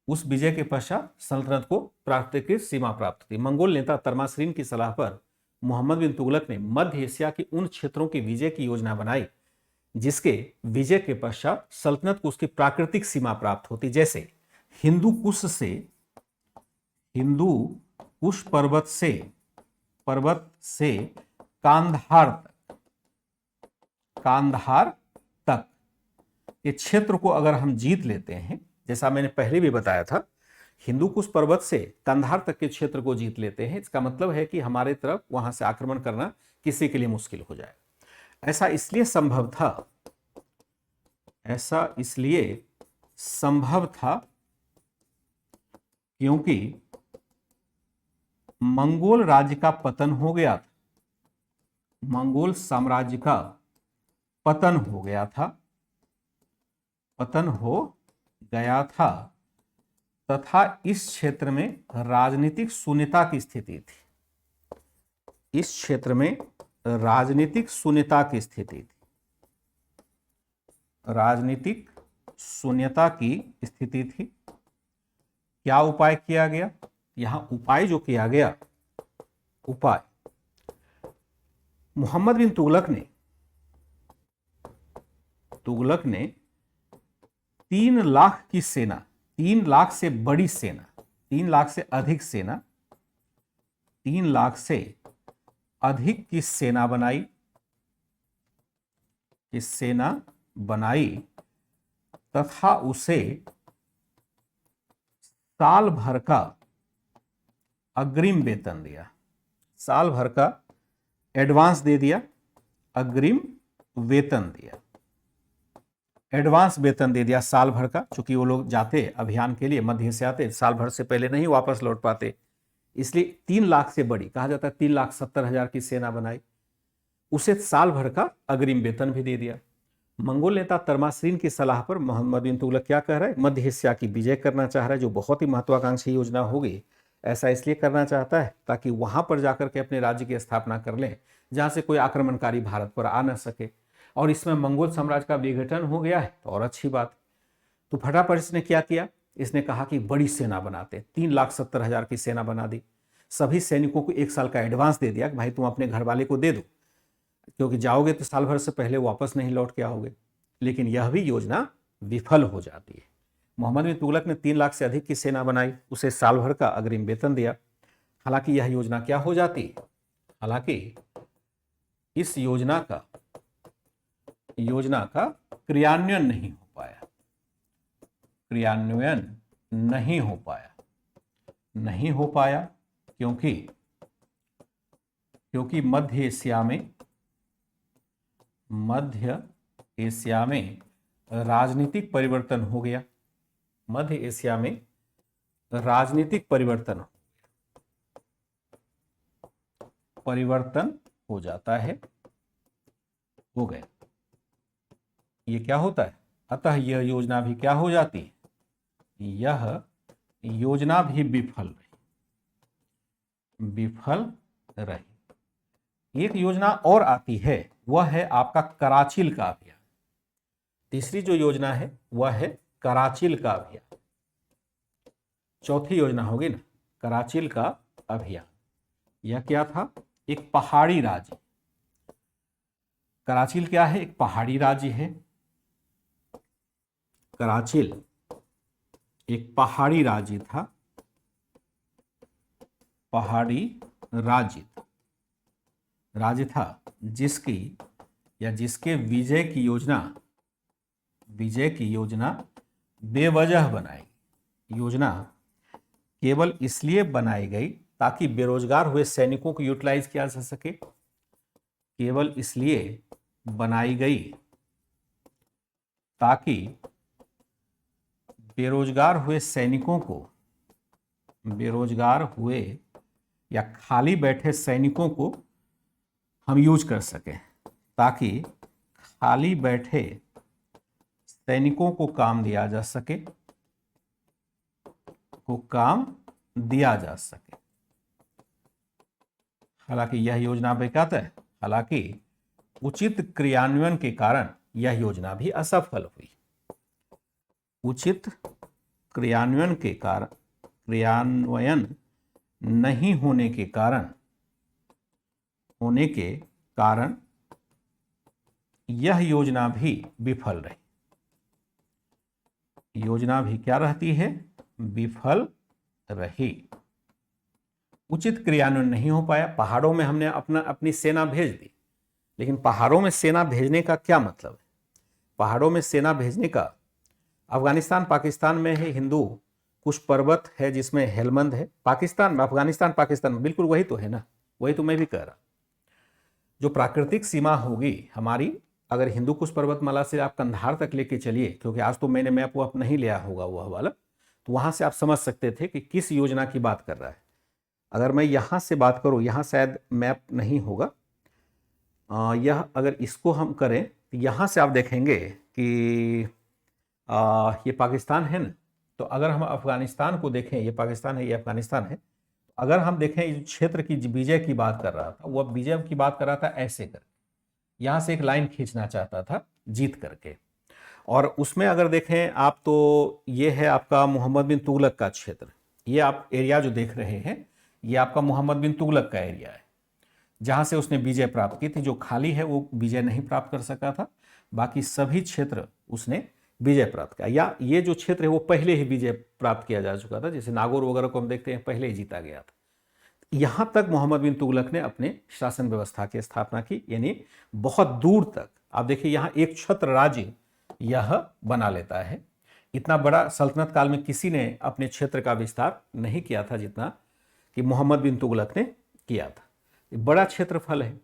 Speaker 1: उस विजय के पश्चात सल्तनत को प्राकृतिक सीमा प्राप्त होती। मंगोल नेता तर्मासरीन की सलाह पर मोहम्मद बिन तुगलक ने मध्य एशिया के उन क्षेत्रों की विजय की योजना बनाई जिसके विजय के पश्चात सल्तनत को उसकी प्राकृतिक सीमा प्राप्त होती, जैसे हिंदू कुश पर्वत से कांधार तक ये क्षेत्र को अगर हम जीत लेते हैं, जैसा मैंने पहले भी बताया था, हिंदू कुश पर्वत से कंधार तक के क्षेत्र को जीत लेते हैं, इसका मतलब है कि हमारे तरफ वहां से आक्रमण करना किसी के लिए मुश्किल हो जाए। ऐसा इसलिए संभव था क्योंकि मंगोल राज्य का पतन हो गया था, मंगोल साम्राज्य का पतन हो गया था तथा इस क्षेत्र में राजनीतिक शून्यता की स्थिति थी, इस क्षेत्र में राजनीतिक शून्यता की स्थिति थी, राजनीतिक शून्यता की स्थिति थी। क्या उपाय किया गया? यहां उपाय जो किया गया, उपाय मोहम्मद बिन तुगलक ने 3 लाख की सेना, 3 लाख से बड़ी सेना, 3 लाख से अधिक सेना, 3 लाख से अधिक की सेना बनाई तथा उसे साल भर का अग्रिम वेतन दिया। साल भर का एडवांस दे दिया, अग्रिम वेतन दिया, एडवांस वेतन दे दिया साल भर का। चूंकि वो लोग जाते अभियान के लिए, मध्य से आते, साल भर से पहले नहीं वापस लौट पाते, इसलिए 3 लाख से बड़ी, कहा जाता है 3,70,000 की सेना बनाई, उसे साल भर का अग्रिम वेतन भी दे दिया। मंगोल नेता तरमाश्रीन की सलाह पर मोहम्मद बिन तुगलक क्या कह रहा है, मध्य एशिया की विजय करना चाह रहा है, जो बहुत ही महत्वाकांक्षी योजना होगी। ऐसा इसलिए करना चाहता है ताकि वहां पर जाकर के अपने राज्य की स्थापना कर लें, जहां से कोई आक्रमणकारी भारत पर आ न सके। और इसमें मंगोल साम्राज्य का विघटन हो गया है तो और अच्छी बात। तो फटाफट इसने क्या किया, इसने कहा कि बड़ी सेना बनाते, 3,70,000 की सेना बना दी। सभी सैनिकों को 1 साल का एडवांस दे दिया कि भाई तुम अपने घर वाले को दे दो, क्योंकि जाओगे तो साल भर से पहले वापस नहीं लौट के आओगे। लेकिन यह भी योजना विफल हो जाती है। मोहम्मद बिन तुगलक ने 3 लाख से अधिक की सेना बनाई, उसे साल भर का अग्रिम वेतन दिया। हालांकि यह योजना क्या हो जाती, हालांकि इस योजना का क्रियान्वयन नहीं हो पाया, नहीं हो पाया क्योंकि मध्य एशिया में राजनीतिक परिवर्तन हो गया। मध्य एशिया में राजनीतिक परिवर्तन हो जाता है, हो गए। ये क्या होता है, अतः यह योजना भी क्या हो जाती है, यह योजना भी विफल रही। एक योजना और आती है, वह है आपका कराचिल का अभियान। तीसरी जो योजना है वह है कराचिल का अभियान। चौथी योजना होगी ना, कराचिल का अभियान। यह क्या था, एक पहाड़ी राज्य। कराचिल क्या है, एक पहाड़ी राज्य है। कराचिल एक पहाड़ी राज्य था, राज्य था जिसके विजय की योजना बेवजह बनाई। योजना केवल इसलिए बनाई गई ताकि बेरोजगार हुए सैनिकों को यूटिलाइज किया जा सके, केवल इसलिए बनाई गई ताकि बेरोजगार हुए या खाली बैठे सैनिकों को हम यूज कर सकें, ताकि खाली बैठे सैनिकों को काम दिया जा सके, हालांकि यह योजना बेकार है। हालांकि उचित क्रियान्वयन के कारण यह योजना भी असफल हुई। उचित क्रियान्वयन नहीं होने के कारण यह योजना भी विफल रही। योजना भी क्या रहती है, विफल रही। उचित क्रियान्वयन नहीं हो पाया। पहाड़ों में हमने अपनी सेना भेज दी, लेकिन पहाड़ों में सेना भेजने का क्या मतलब है, पहाड़ों में सेना भेजने का, अफगानिस्तान पाकिस्तान में है हिंदू कुछ पर्वत है जिसमें हेलमंद है, अफगानिस्तान पाकिस्तान बिल्कुल वही तो है ना, वही तो मैं भी कह रहा। जो प्राकृतिक सीमा होगी हमारी, अगर हिंदू कुश पर्वतमाला से आप कंधार तक लेके चलिए, क्योंकि आज तो मैंने मैप वह नहीं लिया होगा वह वाला, तो वहां से आप समझ सकते थे कि किस योजना की बात कर रहा है। अगर मैं यहाँ से बात करूँ, यहाँ शायद मैप नहीं होगा, यह अगर इसको हम करें तो यहाँ से आप देखेंगे कि ये पाकिस्तान है ना, तो अगर हम अफगानिस्तान को देखें, ये पाकिस्तान है, ये अफगानिस्तान है, अगर हम देखें इस क्षेत्र की विजय की बात कर रहा था, वह विजय की बात कर रहा था ऐसे करके, यहाँ से एक लाइन खींचना चाहता था जीत करके। और उसमें अगर देखें आप तो ये है आपका मोहम्मद बिन तुगलक का क्षेत्र। ये आप एरिया जो देख रहे हैं ये आपका मोहम्मद बिन तुगलक का एरिया है, जहाँ से उसने विजय प्राप्त की थी। जो खाली है वो विजय नहीं प्राप्त कर सका था, बाकी सभी क्षेत्र उसने विजय प्राप्त किया। या ये जो क्षेत्र है वो पहले ही विजय प्राप्त किया जा चुका था, जैसे नागौर वगैरह को हम देखते हैं पहले ही जीता गया था। यहां तक मोहम्मद बिन तुगलक ने अपने शासन व्यवस्था की स्थापना की, यानी बहुत दूर तक। आप देखिए यहां एक छत्र राज्य यह बना लेता है। इतना बड़ा सल्तनत काल में किसी ने अपने क्षेत्र का विस्तार नहीं किया था जितना कि मोहम्मद बिन तुगलक ने किया था। बड़ा क्षेत्रफल है।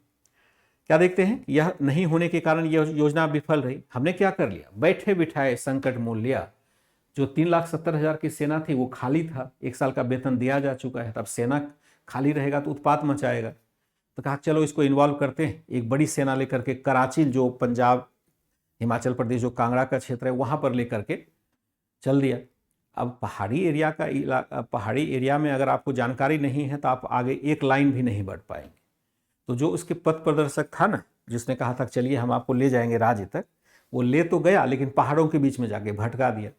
Speaker 1: क्या देखते हैं, यह नहीं होने के कारण यह योजना विफल रही। हमने क्या कर लिया, बैठे बिठाए संकट मोल लिया। जो 3,70,000 की सेना थी वो खाली था, 1 साल का वेतन दिया जा चुका है, तब सेना खाली रहेगा तो उत्पात मचाएगा। तो कहा चलो इसको इन्वॉल्व करते हैं, एक बड़ी सेना लेकर के कराची, जो पंजाब हिमाचल प्रदेश जो कांगड़ा का क्षेत्र है वहां पर लेकर के चल दिया। अब पहाड़ी एरिया में अगर आपको जानकारी नहीं है तो आप आगे एक लाइन भी नहीं बढ़ पाएंगे। तो जो उसके पथ प्रदर्शक था ना, जिसने कहा था चलिए हम आपको ले जाएंगे राज्य तक, वो ले तो गया लेकिन पहाड़ों के बीच में जाके भटका दिया।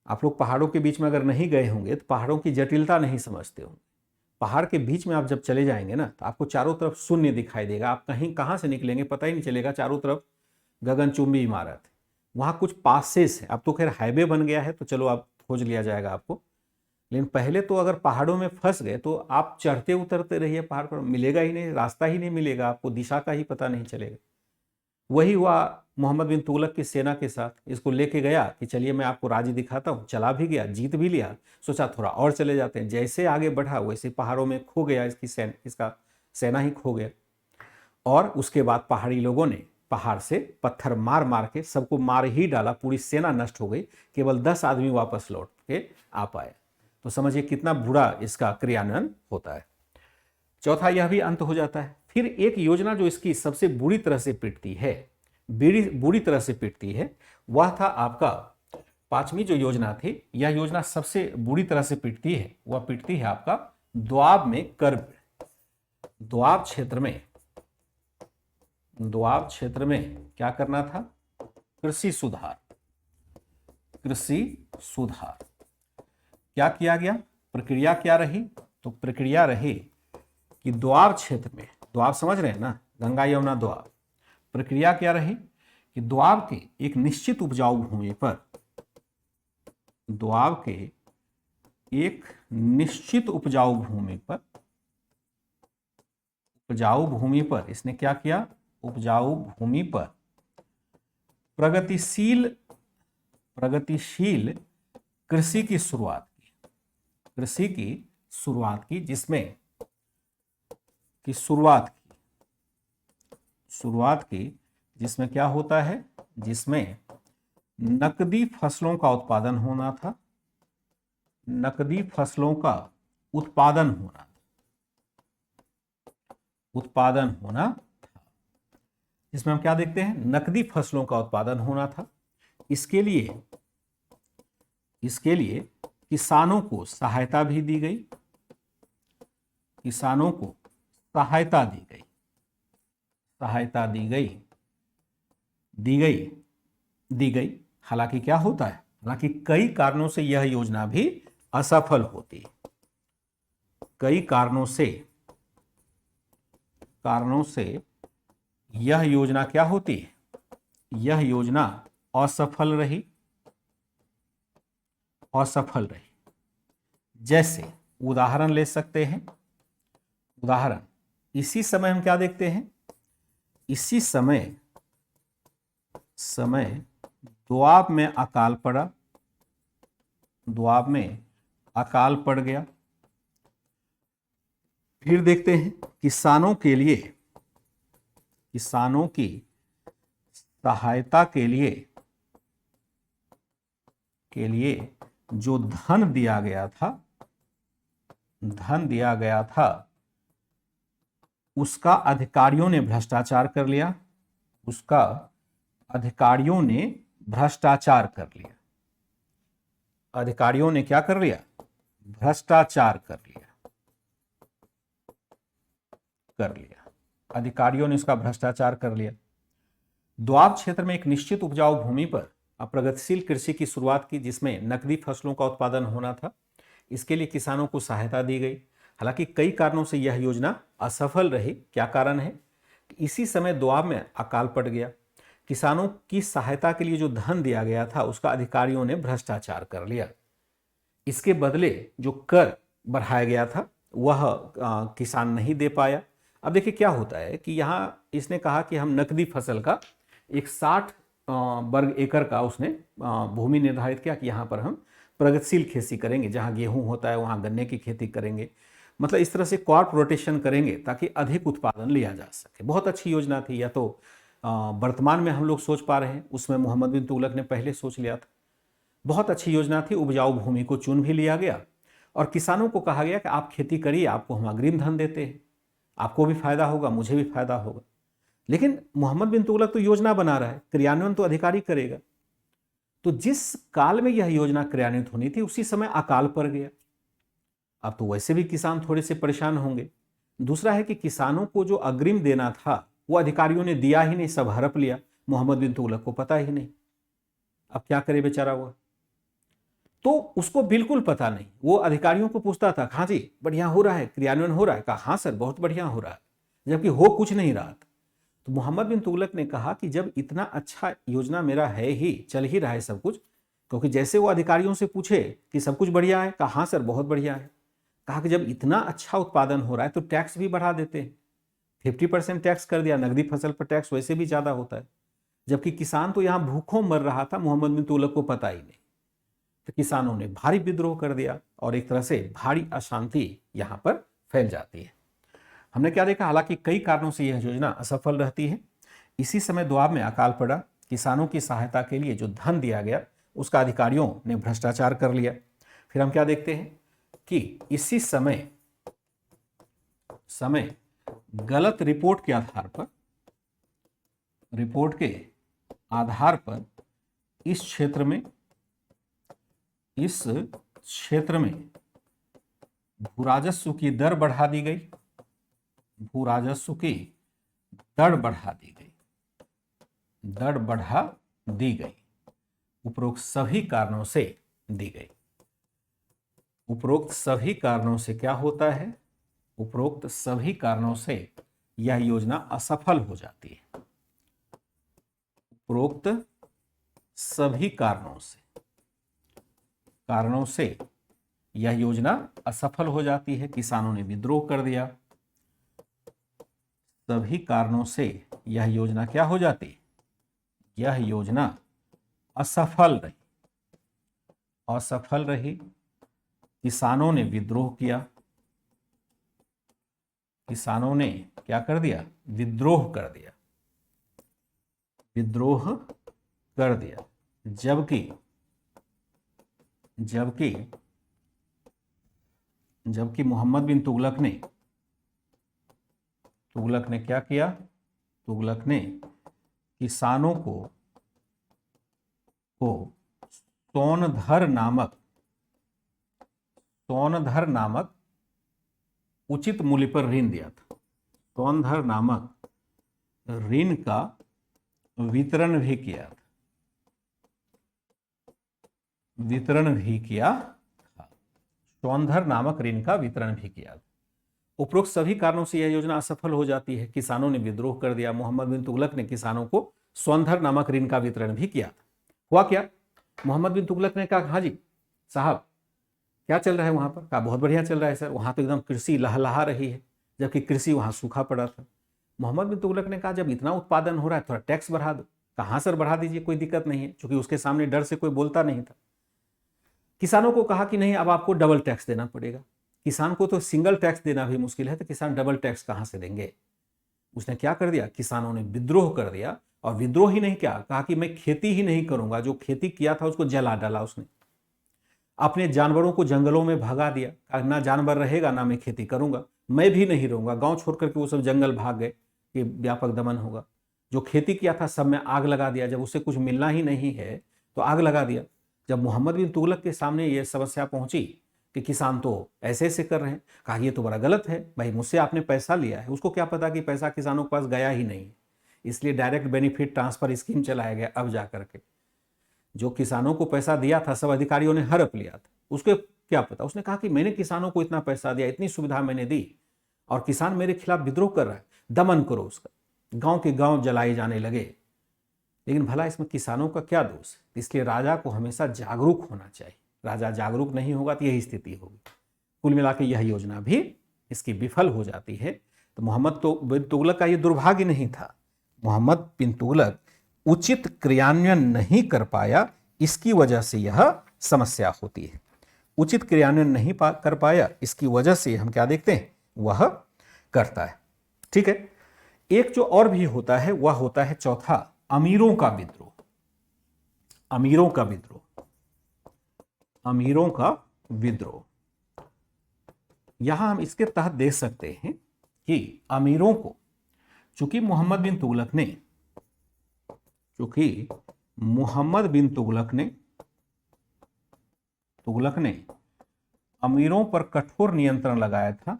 Speaker 1: आप लोग पहाड़ों के बीच में अगर नहीं गए होंगे तो पहाड़ों की जटिलता नहीं समझते होंगे। पहाड़ के बीच में आप जब चले जाएंगे ना तो आपको चारों तरफ शून्य दिखाई देगा, आप कहीं कहाँ से निकलेंगे पता ही नहीं चलेगा, चारों तरफ गगनचुंबी इमारत है। वहाँ कुछ पासेस है, अब तो खैर हाईवे बन गया है तो चलो आप खोज लिया जाएगा आपको, लेकिन पहले तो अगर पहाड़ों में फंस गए तो आप चढ़ते उतरते रहिए, पहाड़ पर मिलेगा ही नहीं, रास्ता ही नहीं मिलेगा आपको, दिशा का ही पता नहीं चलेगा। वही हुआ मोहम्मद बिन तुगलक की सेना के साथ। इसको लेके गया कि चलिए मैं आपको राज्य दिखाता हूँ, चला भी गया, जीत भी लिया, सोचा थोड़ा और चले जाते हैं। जैसे आगे बढ़ा वैसे पहाड़ों में खो गया, इसका सेना ही खो गया। और उसके बाद पहाड़ी लोगों ने पहाड़ से पत्थर मार मार के सबको मार ही डाला, पूरी सेना नष्ट हो गई, केवल 10 आदमी वापस लौट के आ पाए। तो समझिए कितना बुरा इसका क्रियान्वयन होता है। चौथा, यह भी अंत हो जाता है। फिर एक योजना जो इसकी सबसे बुरी तरह से पिटती है, बुरी तरह से पिटती है, वह था आपका 5वीं जो योजना थी। यह योजना सबसे बुरी तरह से पिटती है, वह पिटती है आपका दोआब में कर। दोआब क्षेत्र में क्या करना था, कृषि सुधार। क्या किया गया, प्रक्रिया क्या रही, तो प्रक्रिया रही कि दोआब क्षेत्र में, दोआब समझ रहे हैं ना, गंगा यमुना दोआब, प्रक्रिया क्या रही कि दोआब के एक निश्चित उपजाऊ भूमि पर, दोआब के एक निश्चित उपजाऊ भूमि पर इसने क्या किया, उपजाऊ भूमि पर प्रगतिशील कृषि की शुरुआत की, जिसमें क्या होता है, जिसमें नकदी फसलों का उत्पादन होना था, जिसमें हम क्या देखते हैं, नकदी फसलों का उत्पादन होना था। इसके लिए किसानों को सहायता भी दी गई, दी गई। हालांकि क्या होता है, हालांकि कई कारणों से यह योजना भी असफल होती है। कई कारणों से यह योजना क्या होती है, यह योजना असफल रही। जैसे उदाहरण ले सकते हैं, इसी समय हम क्या देखते हैं, इसी समय दोआब में अकाल पड़ गया। फिर देखते हैं किसानों की सहायता के लिए जो धन दिया गया था उसका अधिकारियों ने भ्रष्टाचार कर लिया। अधिकारियों ने क्या कर लिया, भ्रष्टाचार कर लिया। अधिकारियों ने इसका भ्रष्टाचार कर लिया। दोआब क्षेत्र में एक निश्चित उपजाऊ भूमि पर प्रगतिशील कृषि की शुरुआत की, जिसमें नकदी फसलों का उत्पादन होना था। इसके लिए किसानों को सहायता दी गई। हालांकि कई कारणों से यह योजना असफल रही। क्या कारण है, इसी समय दोआब में अकाल पड़ गया। किसानों की सहायता के लिए जो धन दिया गया था उसका अधिकारियों ने भ्रष्टाचार कर लिया। इसके बदले जो कर बढ़ाया गया था वह किसान नहीं दे पाया। अब देखिए क्या होता है कि यहाँ इसने कहा कि हम नकदी फसल का एक 60 वर्ग एकड़ का उसने भूमि निर्धारित किया कि यहाँ पर हम प्रगतिशील खेती करेंगे, जहाँ गेहूं होता है वहाँ गन्ने की खेती करेंगे, मतलब इस तरह से क्रॉप रोटेशन करेंगे ताकि अधिक उत्पादन लिया जा सके। बहुत अच्छी योजना थी। या तो वर्तमान में हम लोग सोच पा रहे हैं, उसमें मोहम्मद बिन तुगलक ने पहले सोच लिया था। बहुत अच्छी योजना थी। उपजाऊ भूमि को चुन भी लिया गया और किसानों को कहा गया कि आप खेती करिए, आपको हम अग्रिम धन देते हैं, आपको भी फायदा होगा, मुझे भी फायदा होगा। लेकिन मोहम्मद बिन तुगलक तो योजना बना रहा है, क्रियान्वयन तो अधिकारी करेगा। तो जिस काल में यह योजना क्रियान्वित होनी थी उसी समय अकाल पड़ गया। अब तो वैसे भी किसान थोड़े से परेशान होंगे। दूसरा है कि किसानों को जो अग्रिम देना था वो अधिकारियों ने दिया ही नहीं, सब हड़प लिया, मोहम्मद बिन तुगलक को पता ही नहीं। अब क्या करे बेचारा वो, तो उसको बिल्कुल पता नहीं। वो अधिकारियों को पूछता था, हाँ जी बढ़िया हो रहा है, क्रियान्वयन हो रहा है? कहा हाँ सर बहुत बढ़िया हो रहा है, जबकि हो कुछ नहीं रहा था। तो मोहम्मद बिन तुगलक ने कहा कि जब इतना अच्छा योजना मेरा है ही, चल ही रहा है सब कुछ, क्योंकि जैसे वो अधिकारियों से पूछे कि सब कुछ बढ़िया है, कहा हाँ सर बहुत बढ़िया है। कहा कि जब इतना अच्छा उत्पादन हो रहा है तो टैक्स भी बढ़ा देते हैं। 50% टैक्स कर दिया। नकदी फसल पर टैक्स वैसे भी ज़्यादा होता है, जबकि किसान तो यहाँ भूखों मर रहा था, मोहम्मद बिन तुगलक को पता ही नहीं। तो किसानों ने भारी विद्रोह कर दिया और एक तरह से भारी अशांति यहाँ पर फैल जाती है। हमने क्या देखा, हालांकि कई कारणों से यह योजना असफल रहती है। इसी समय द्वाब में अकाल पड़ा। किसानों की सहायता के लिए जो धन दिया गया उसका अधिकारियों ने भ्रष्टाचार कर लिया। फिर हम क्या देखते हैं कि इसी समय गलत रिपोर्ट के आधार पर इस क्षेत्र में भूराजस्व की दर बढ़ा दी गई। दर बढ़ा दी गई। उपरोक्त सभी कारणों से दी गई। उपरोक्त सभी कारणों से क्या होता है? उपरोक्त सभी कारणों से यह योजना असफल हो जाती है। उपरोक्त सभी कारणों से यह योजना असफल हो जाती है। किसानों ने विद्रोह कर दिया। सभी कारणों से यह योजना क्या हो जाती? यह योजना असफल रही। किसानों ने विद्रोह किया। किसानों ने क्या कर दिया? विद्रोह कर दिया। जबकि मोहम्मद बिन तुगलक ने क्या किया? तुगलक ने किसानों को सोनधर नामक उचित मूल्य पर ऋण दिया था। सोनधर नामक ऋण का वितरण भी किया था। सोनधर नामक ऋण का वितरण भी किया था। उपरोक्त सभी कारणों से यह योजना असफल हो जाती है। किसानों ने विद्रोह कर दिया। मोहम्मद बिन तुगलक ने किसानों को सोनधर नामक ऋण का वितरण भी किया था। हुआ क्या? मोहम्मद बिन तुगलक ने कहा, हाँ जी साहब क्या चल रहा है वहां पर? कहा बहुत बढ़िया चल रहा है सर, वहां तो एकदम कृषि लहलहा रही है, जबकि कृषि वहां सूखा पड़ा था। मोहम्मद बिन तुगलक ने कहा जब इतना उत्पादन हो रहा है थोड़ा टैक्स बढ़ा दो। कहाँ सर बढ़ा दीजिए, कोई दिक्कत नहीं है, क्योंकि उसके सामने डर से कोई बोलता नहीं था। किसानों को कहा कि नहीं अब आपको डबल टैक्स देना पड़ेगा। किसान को तो सिंगल टैक्स देना भी मुश्किल है, तो किसान डबल टैक्स कहाँ से देंगे? उसने क्या कर दिया? किसानों ने विद्रोह कर दिया। और विद्रोह ही नहीं, क्या कहा कि मैं खेती ही नहीं करूंगा। जो खेती किया था उसको जला डाला उसने। अपने जानवरों को जंगलों में भगा दिया। कहा ना जानवर रहेगा ना मैं खेती करूंगा, मैं भी नहीं रहूंगा। गांव छोड़ करके वो सब जंगल भाग गए कि व्यापक दमन होगा। जो खेती किया था सब में आग लगा दिया। जब उसे कुछ मिलना ही नहीं है तो आग लगा दिया। जब मोहम्मद बिन तुगलक के सामने ये समस्या पहुंची कि किसान तो ऐसे ऐसे कर रहे हैं, कहा ये तो बड़ा गलत है भाई, मुझसे आपने पैसा लिया है। उसको क्या पता कि पैसा किसानों के पास गया ही नहीं, इसलिए डायरेक्ट बेनिफिट ट्रांसफर स्कीम चलाया गया। अब जा करके जो किसानों को पैसा दिया था सब अधिकारियों ने हड़प लिया था। उसको क्या पता? उसने कहा कि मैंने किसानों को इतना पैसा दिया, इतनी सुविधा मैंने दी, और किसान मेरे खिलाफ विद्रोह कर रहा है, दमन करो उसका। गांव के गांव जलाए जाने लगे। लेकिन भला इसमें किसानों का क्या दोष है? इसलिए राजा को हमेशा जागरूक होना चाहिए। राजा जागरूक नहीं होगा तो यही स्थिति होगी। कुल मिला के यह योजना भी इसकी विफल हो जाती है तो मोहम्मद बिन तुगलक का ये दुर्भाग्य नहीं था, मोहम्मद बिन तुगलक उचित क्रियान्वयन नहीं कर पाया, इसकी वजह से यह समस्या होती है। उचित क्रियान्वयन नहीं कर पाया, इसकी वजह से हम क्या देखते हैं, वह करता है। ठीक है, एक जो और भी होता है वह होता है चौथा, अमीरों का विद्रोह। अमीरों का विद्रोह, अमीरों का विद्रोह। यहां हम इसके तहत देख सकते हैं कि अमीरों को, चूंकि मोहम्मद बिन तुगलक ने अमीरों पर कठोर नियंत्रण लगाया था,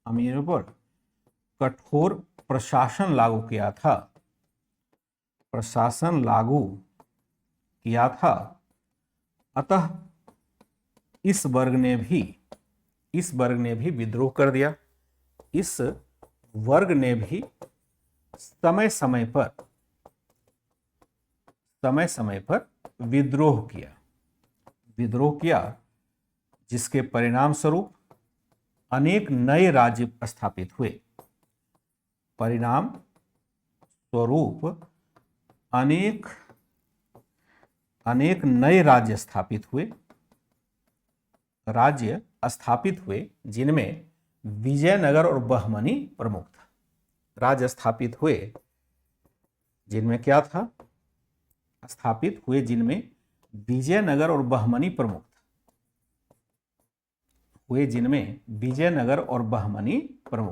Speaker 1: अमीरों पर कठोर प्रशासन लागू किया था, अतः इस वर्ग ने भी विद्रोह कर दिया। इस वर्ग ने भी समय समय पर विद्रोह किया, जिसके परिणाम स्वरूप अनेक नए राज्य स्थापित हुए। अनेक नए राज्य स्थापित हुए, जिनमें विजयनगर और बहमनी प्रमुख था। राज्य स्थापित हुए जिनमें क्या था, जिनमें विजयनगर और बहमनी प्रमुख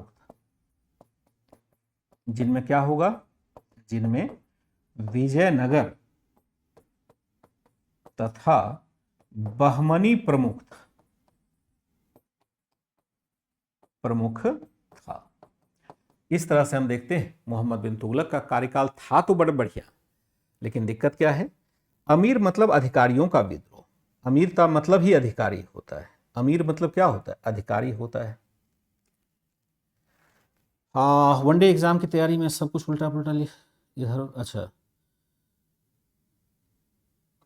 Speaker 1: था, जिनमें क्या होगा, जिनमें विजयनगर तथा बहमनी प्रमुख था। इस तरह से हम देखते हैं मोहम्मद बिन तुगलक का कार्यकाल था तो बड़ा बढ़िया, लेकिन दिक्कत क्या है, अमीर मतलब अधिकारियों का विद्रोह। अमीर का मतलब ही अधिकारी होता है। अमीर मतलब क्या होता है, अधिकारी होता है। वनडे एग्जाम की तैयारी में सब कुछ उल्टा पुल्टा इधर, अच्छा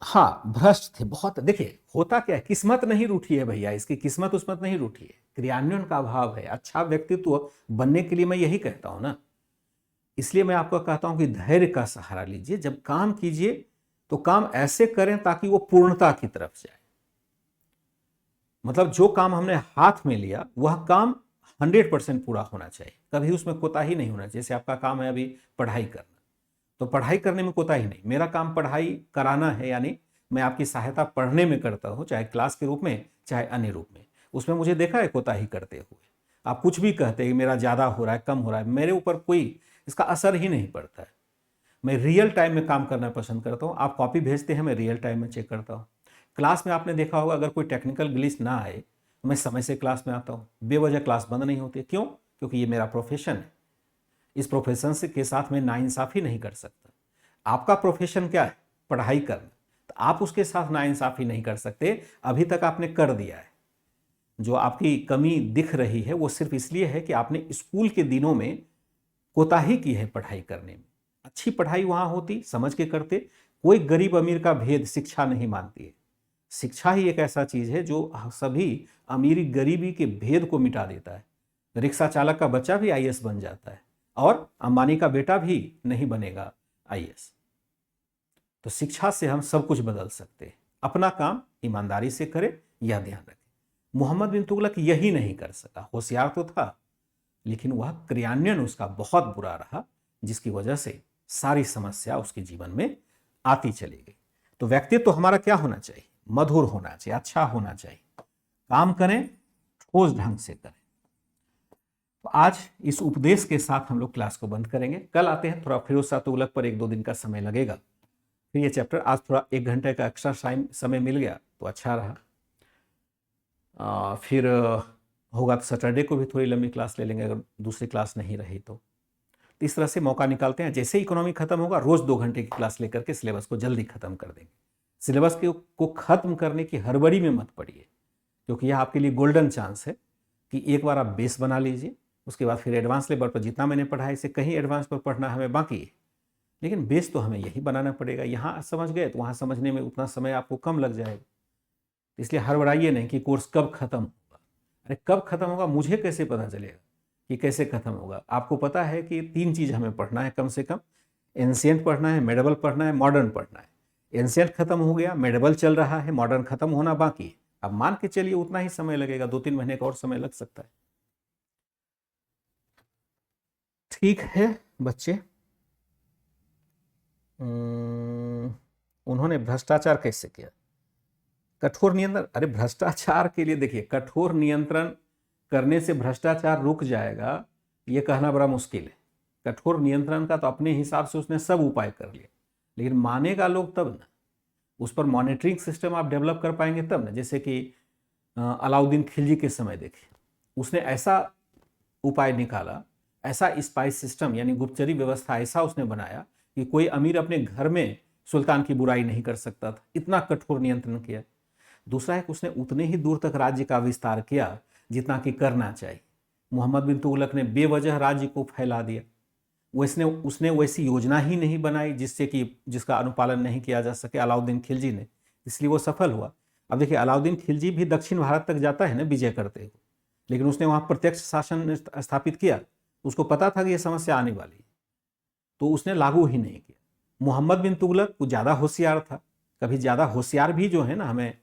Speaker 1: हाँ, भ्रष्ट थे बहुत। देखिए होता क्या है, किस्मत नहीं रूठी है भैया, इसकी किस्मत उस्मत नहीं रूठी है, क्रियान्वयन का अभाव है। अच्छा व्यक्तित्व बनने के लिए मैं यही कहता हूं ना, इसलिए मैं आपको कहता हूं कि धैर्य का सहारा लीजिए। जब काम कीजिए तो काम ऐसे करें ताकि वो पूर्णता की तरफ जाए। मतलब जो काम हमने हाथ में लिया वह काम 100% पूरा होना चाहिए, कभी उसमें कोताही नहीं होना चाहिए। जैसे आपका काम है अभी पढ़ाई करना, तो पढ़ाई करने में कोताही नहीं। मेरा काम पढ़ाई कराना है, यानी मैं आपकी सहायता पढ़ने में करता हूं, चाहे क्लास के रूप में चाहे अन्य रूप में। उसमें मुझे देखा है कोताही करते हुए। आप कुछ भी कहते हैं मेरा ज़्यादा हो रहा है, कम हो रहा है, मेरे ऊपर कोई इसका असर ही नहीं पड़ता है। मैं रियल टाइम में काम करना पसंद करता हूँ। आप कॉपी भेजते हैं, मैं रियल टाइम में चेक करता हूँ। क्लास में आपने देखा होगा, अगर कोई टेक्निकल ग्लिच ना आए तो मैं समय से क्लास में आता हूँ। बेवजह क्लास बंद नहीं होती। क्यों? क्योंकि ये मेरा प्रोफेशन है। इस प्रोफेशन के साथ मैं नाइंसाफ़ी नहीं कर सकता। आपका प्रोफेशन क्या है? पढ़ाई करना। तो आप उसके साथ नाइंसाफ़ी नहीं कर सकते। अभी तक आपने कर दिया है। जो आपकी कमी दिख रही है वो सिर्फ इसलिए है कि आपने स्कूल के दिनों में कोताही की है पढ़ाई करने में। अच्छी पढ़ाई वहाँ होती, समझ के करते। कोई गरीब अमीर का भेद शिक्षा नहीं मानती है। शिक्षा ही एक ऐसा चीज़ है जो सभी अमीरी गरीबी के भेद को मिटा देता है। रिक्शा चालक का बच्चा भी आईएएस बन जाता है और अंबानी का बेटा भी नहीं बनेगा आईएएस। तो शिक्षा से हम सब कुछ बदल सकते हैं। अपना काम ईमानदारी से करें, यह ध्यान रखें। मोहम्मद बिन तुगलक यही नहीं कर सका। होशियार तो था, लेकिन वह क्रियान्वयन उसका बहुत बुरा रहा, जिसकी वजह से सारी समस्या उसके जीवन में आती चली गई। तो व्यक्तित्व तो हमारा क्या होना चाहिए? मधुर होना चाहिए, अच्छा होना चाहिए। काम करें, ठोस ढंग से करें। तो आज इस उपदेश के साथ हम लोग क्लास को बंद करेंगे। कल आते हैं, थोड़ा फिरोज शाह तुगलक पर 1-2 दिन का समय लगेगा। फिर ये चैप्टर, आज थोड़ा 1 घंटे का एक्स्ट्रा समय मिल गया तो अच्छा रहा। फिर होगा तो सैटरडे को भी थोड़ी लंबी क्लास ले लेंगे, अगर दूसरी क्लास नहीं रही तो। इस तरह से मौका निकालते हैं। जैसे ही इकोनॉमी खत्म होगा, रोज 2 घंटे की क्लास लेकर के सिलेबस को जल्दी खत्म कर देंगे। सिलेबस को खत्म करने की हड़बड़ी में मत पड़िए, क्योंकि यह आपके लिए गोल्डन चांस है कि एक बार आप बेस बना लीजिए, उसके बाद फिर एडवांस लेवल पर जितना मैंने पढ़ा है इससे कहीं एडवांस पर पढ़ना हमें बाकी है, लेकिन बेस तो हमें यही बनाना पड़ेगा। यहाँ समझ गए तो वहाँ समझने में उतना समय आपको कम लग जाएगा। इसलिए हड़बड़ाइए नहीं कि कोर्स कब खत्म होगा। अरे कब खत्म होगा, मुझे कैसे पता चलेगा कि कैसे खत्म होगा? आपको पता है कि 3 चीज हमें पढ़ना है कम से कम, एंशियंट पढ़ना है, मेडिवल पढ़ना है, मॉडर्न पढ़ना है। एंशियंट खत्म हो गया, मेडिवल चल रहा है, मॉडर्न खत्म होना बाकी है। अब मान के चलिए उतना ही समय लगेगा, 2-3 महीने का और समय लग सकता है। ठीक है बच्चे, उन्होंने भ्रष्टाचार कैसे किया? कठोर नियंत्रण, अरे भ्रष्टाचार के लिए देखिए, कठोर नियंत्रण करने से भ्रष्टाचार रुक जाएगा ये कहना बड़ा मुश्किल है। कठोर नियंत्रण का तो अपने हिसाब से उसने सब उपाय कर लिए, लेकिन मानेगा लोग तब ना, उस पर मॉनिटरिंग सिस्टम आप डेवलप कर पाएंगे तब ना। जैसे कि अलाउद्दीन खिलजी के समय देखिए, उसने ऐसा उपाय निकाला, ऐसा स्पाइस सिस्टम यानी गुप्तचरी व्यवस्था ऐसा उसने बनाया कि कोई अमीर अपने घर में सुल्तान की बुराई नहीं कर सकता था, इतना कठोर नियंत्रण किया। दूसरा है कि उसने उतने ही दूर तक राज्य का विस्तार किया जितना कि करना चाहिए। मोहम्मद बिन तुगलक ने बेवजह राज्य को फैला दिया, उसने वैसी योजना ही नहीं बनाई जिससे कि जिसका अनुपालन नहीं किया जा सके अलाउद्दीन खिलजी ने, इसलिए वो सफल हुआ। अब देखिए अलाउद्दीन खिलजी भी दक्षिण भारत तक जाता है ना विजय करते हुए, लेकिन उसने वहां प्रत्यक्ष शासन स्थापित किया, उसको पता था कि ये समस्या आने वाली है, तो उसने लागू ही नहीं किया। मोहम्मद बिन तुगलक वो ज़्यादा होशियार था, कभी ज़्यादा होशियार भी जो है ना हमें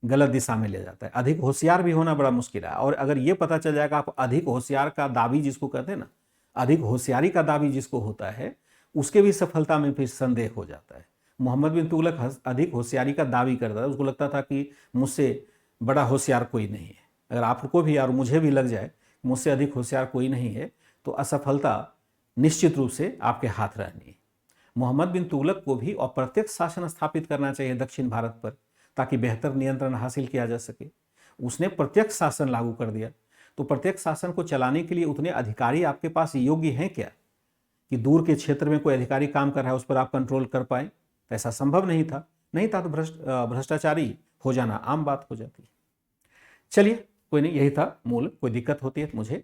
Speaker 1: गलत दिशा में ले जाता है, अधिक होशियार भी होना बड़ा मुश्किल है। और अगर ये पता चल जाएगा आप अधिक होशियार का दावी जिसको कहते हैं ना, अधिक होशियारी का दावी जिसको होता है, उसके भी सफलता में फिर संदेह हो जाता है। मोहम्मद बिन तुगलक अधिक होशियारी का दावी करता था, उसको लगता था कि मुझसे बड़ा होशियार कोई नहीं है। अगर आपको भी और मुझे भी लग जाए मुझसे अधिक होशियार कोई नहीं है तो असफलता निश्चित रूप से आपके हाथ रहनी है। मोहम्मद बिन तुगलक को भी अप्रत्यक्ष शासन स्थापित करना चाहिए दक्षिण भारत पर, ताकि बेहतर नियंत्रण हासिल किया जा सके। उसने प्रत्यक्ष शासन लागू कर दिया। तो प्रत्यक्ष शासन को चलाने के लिए उतने अधिकारी आपके पास योग्य हैं क्या कि दूर के क्षेत्र में कोई अधिकारी काम कर रहा है उस पर आप कंट्रोल कर पाए? तो ऐसा संभव नहीं था। नहीं था तो भ्रष्टाचारी हो जाना आम बात हो जाती है। चलिए कोई नहीं, यही था मूल। कोई दिक्कत होती है तो मुझे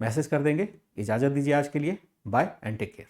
Speaker 1: मैसेज कर देंगे। इजाज़त दीजिए आज के लिए, बाय एंड टेक केयर।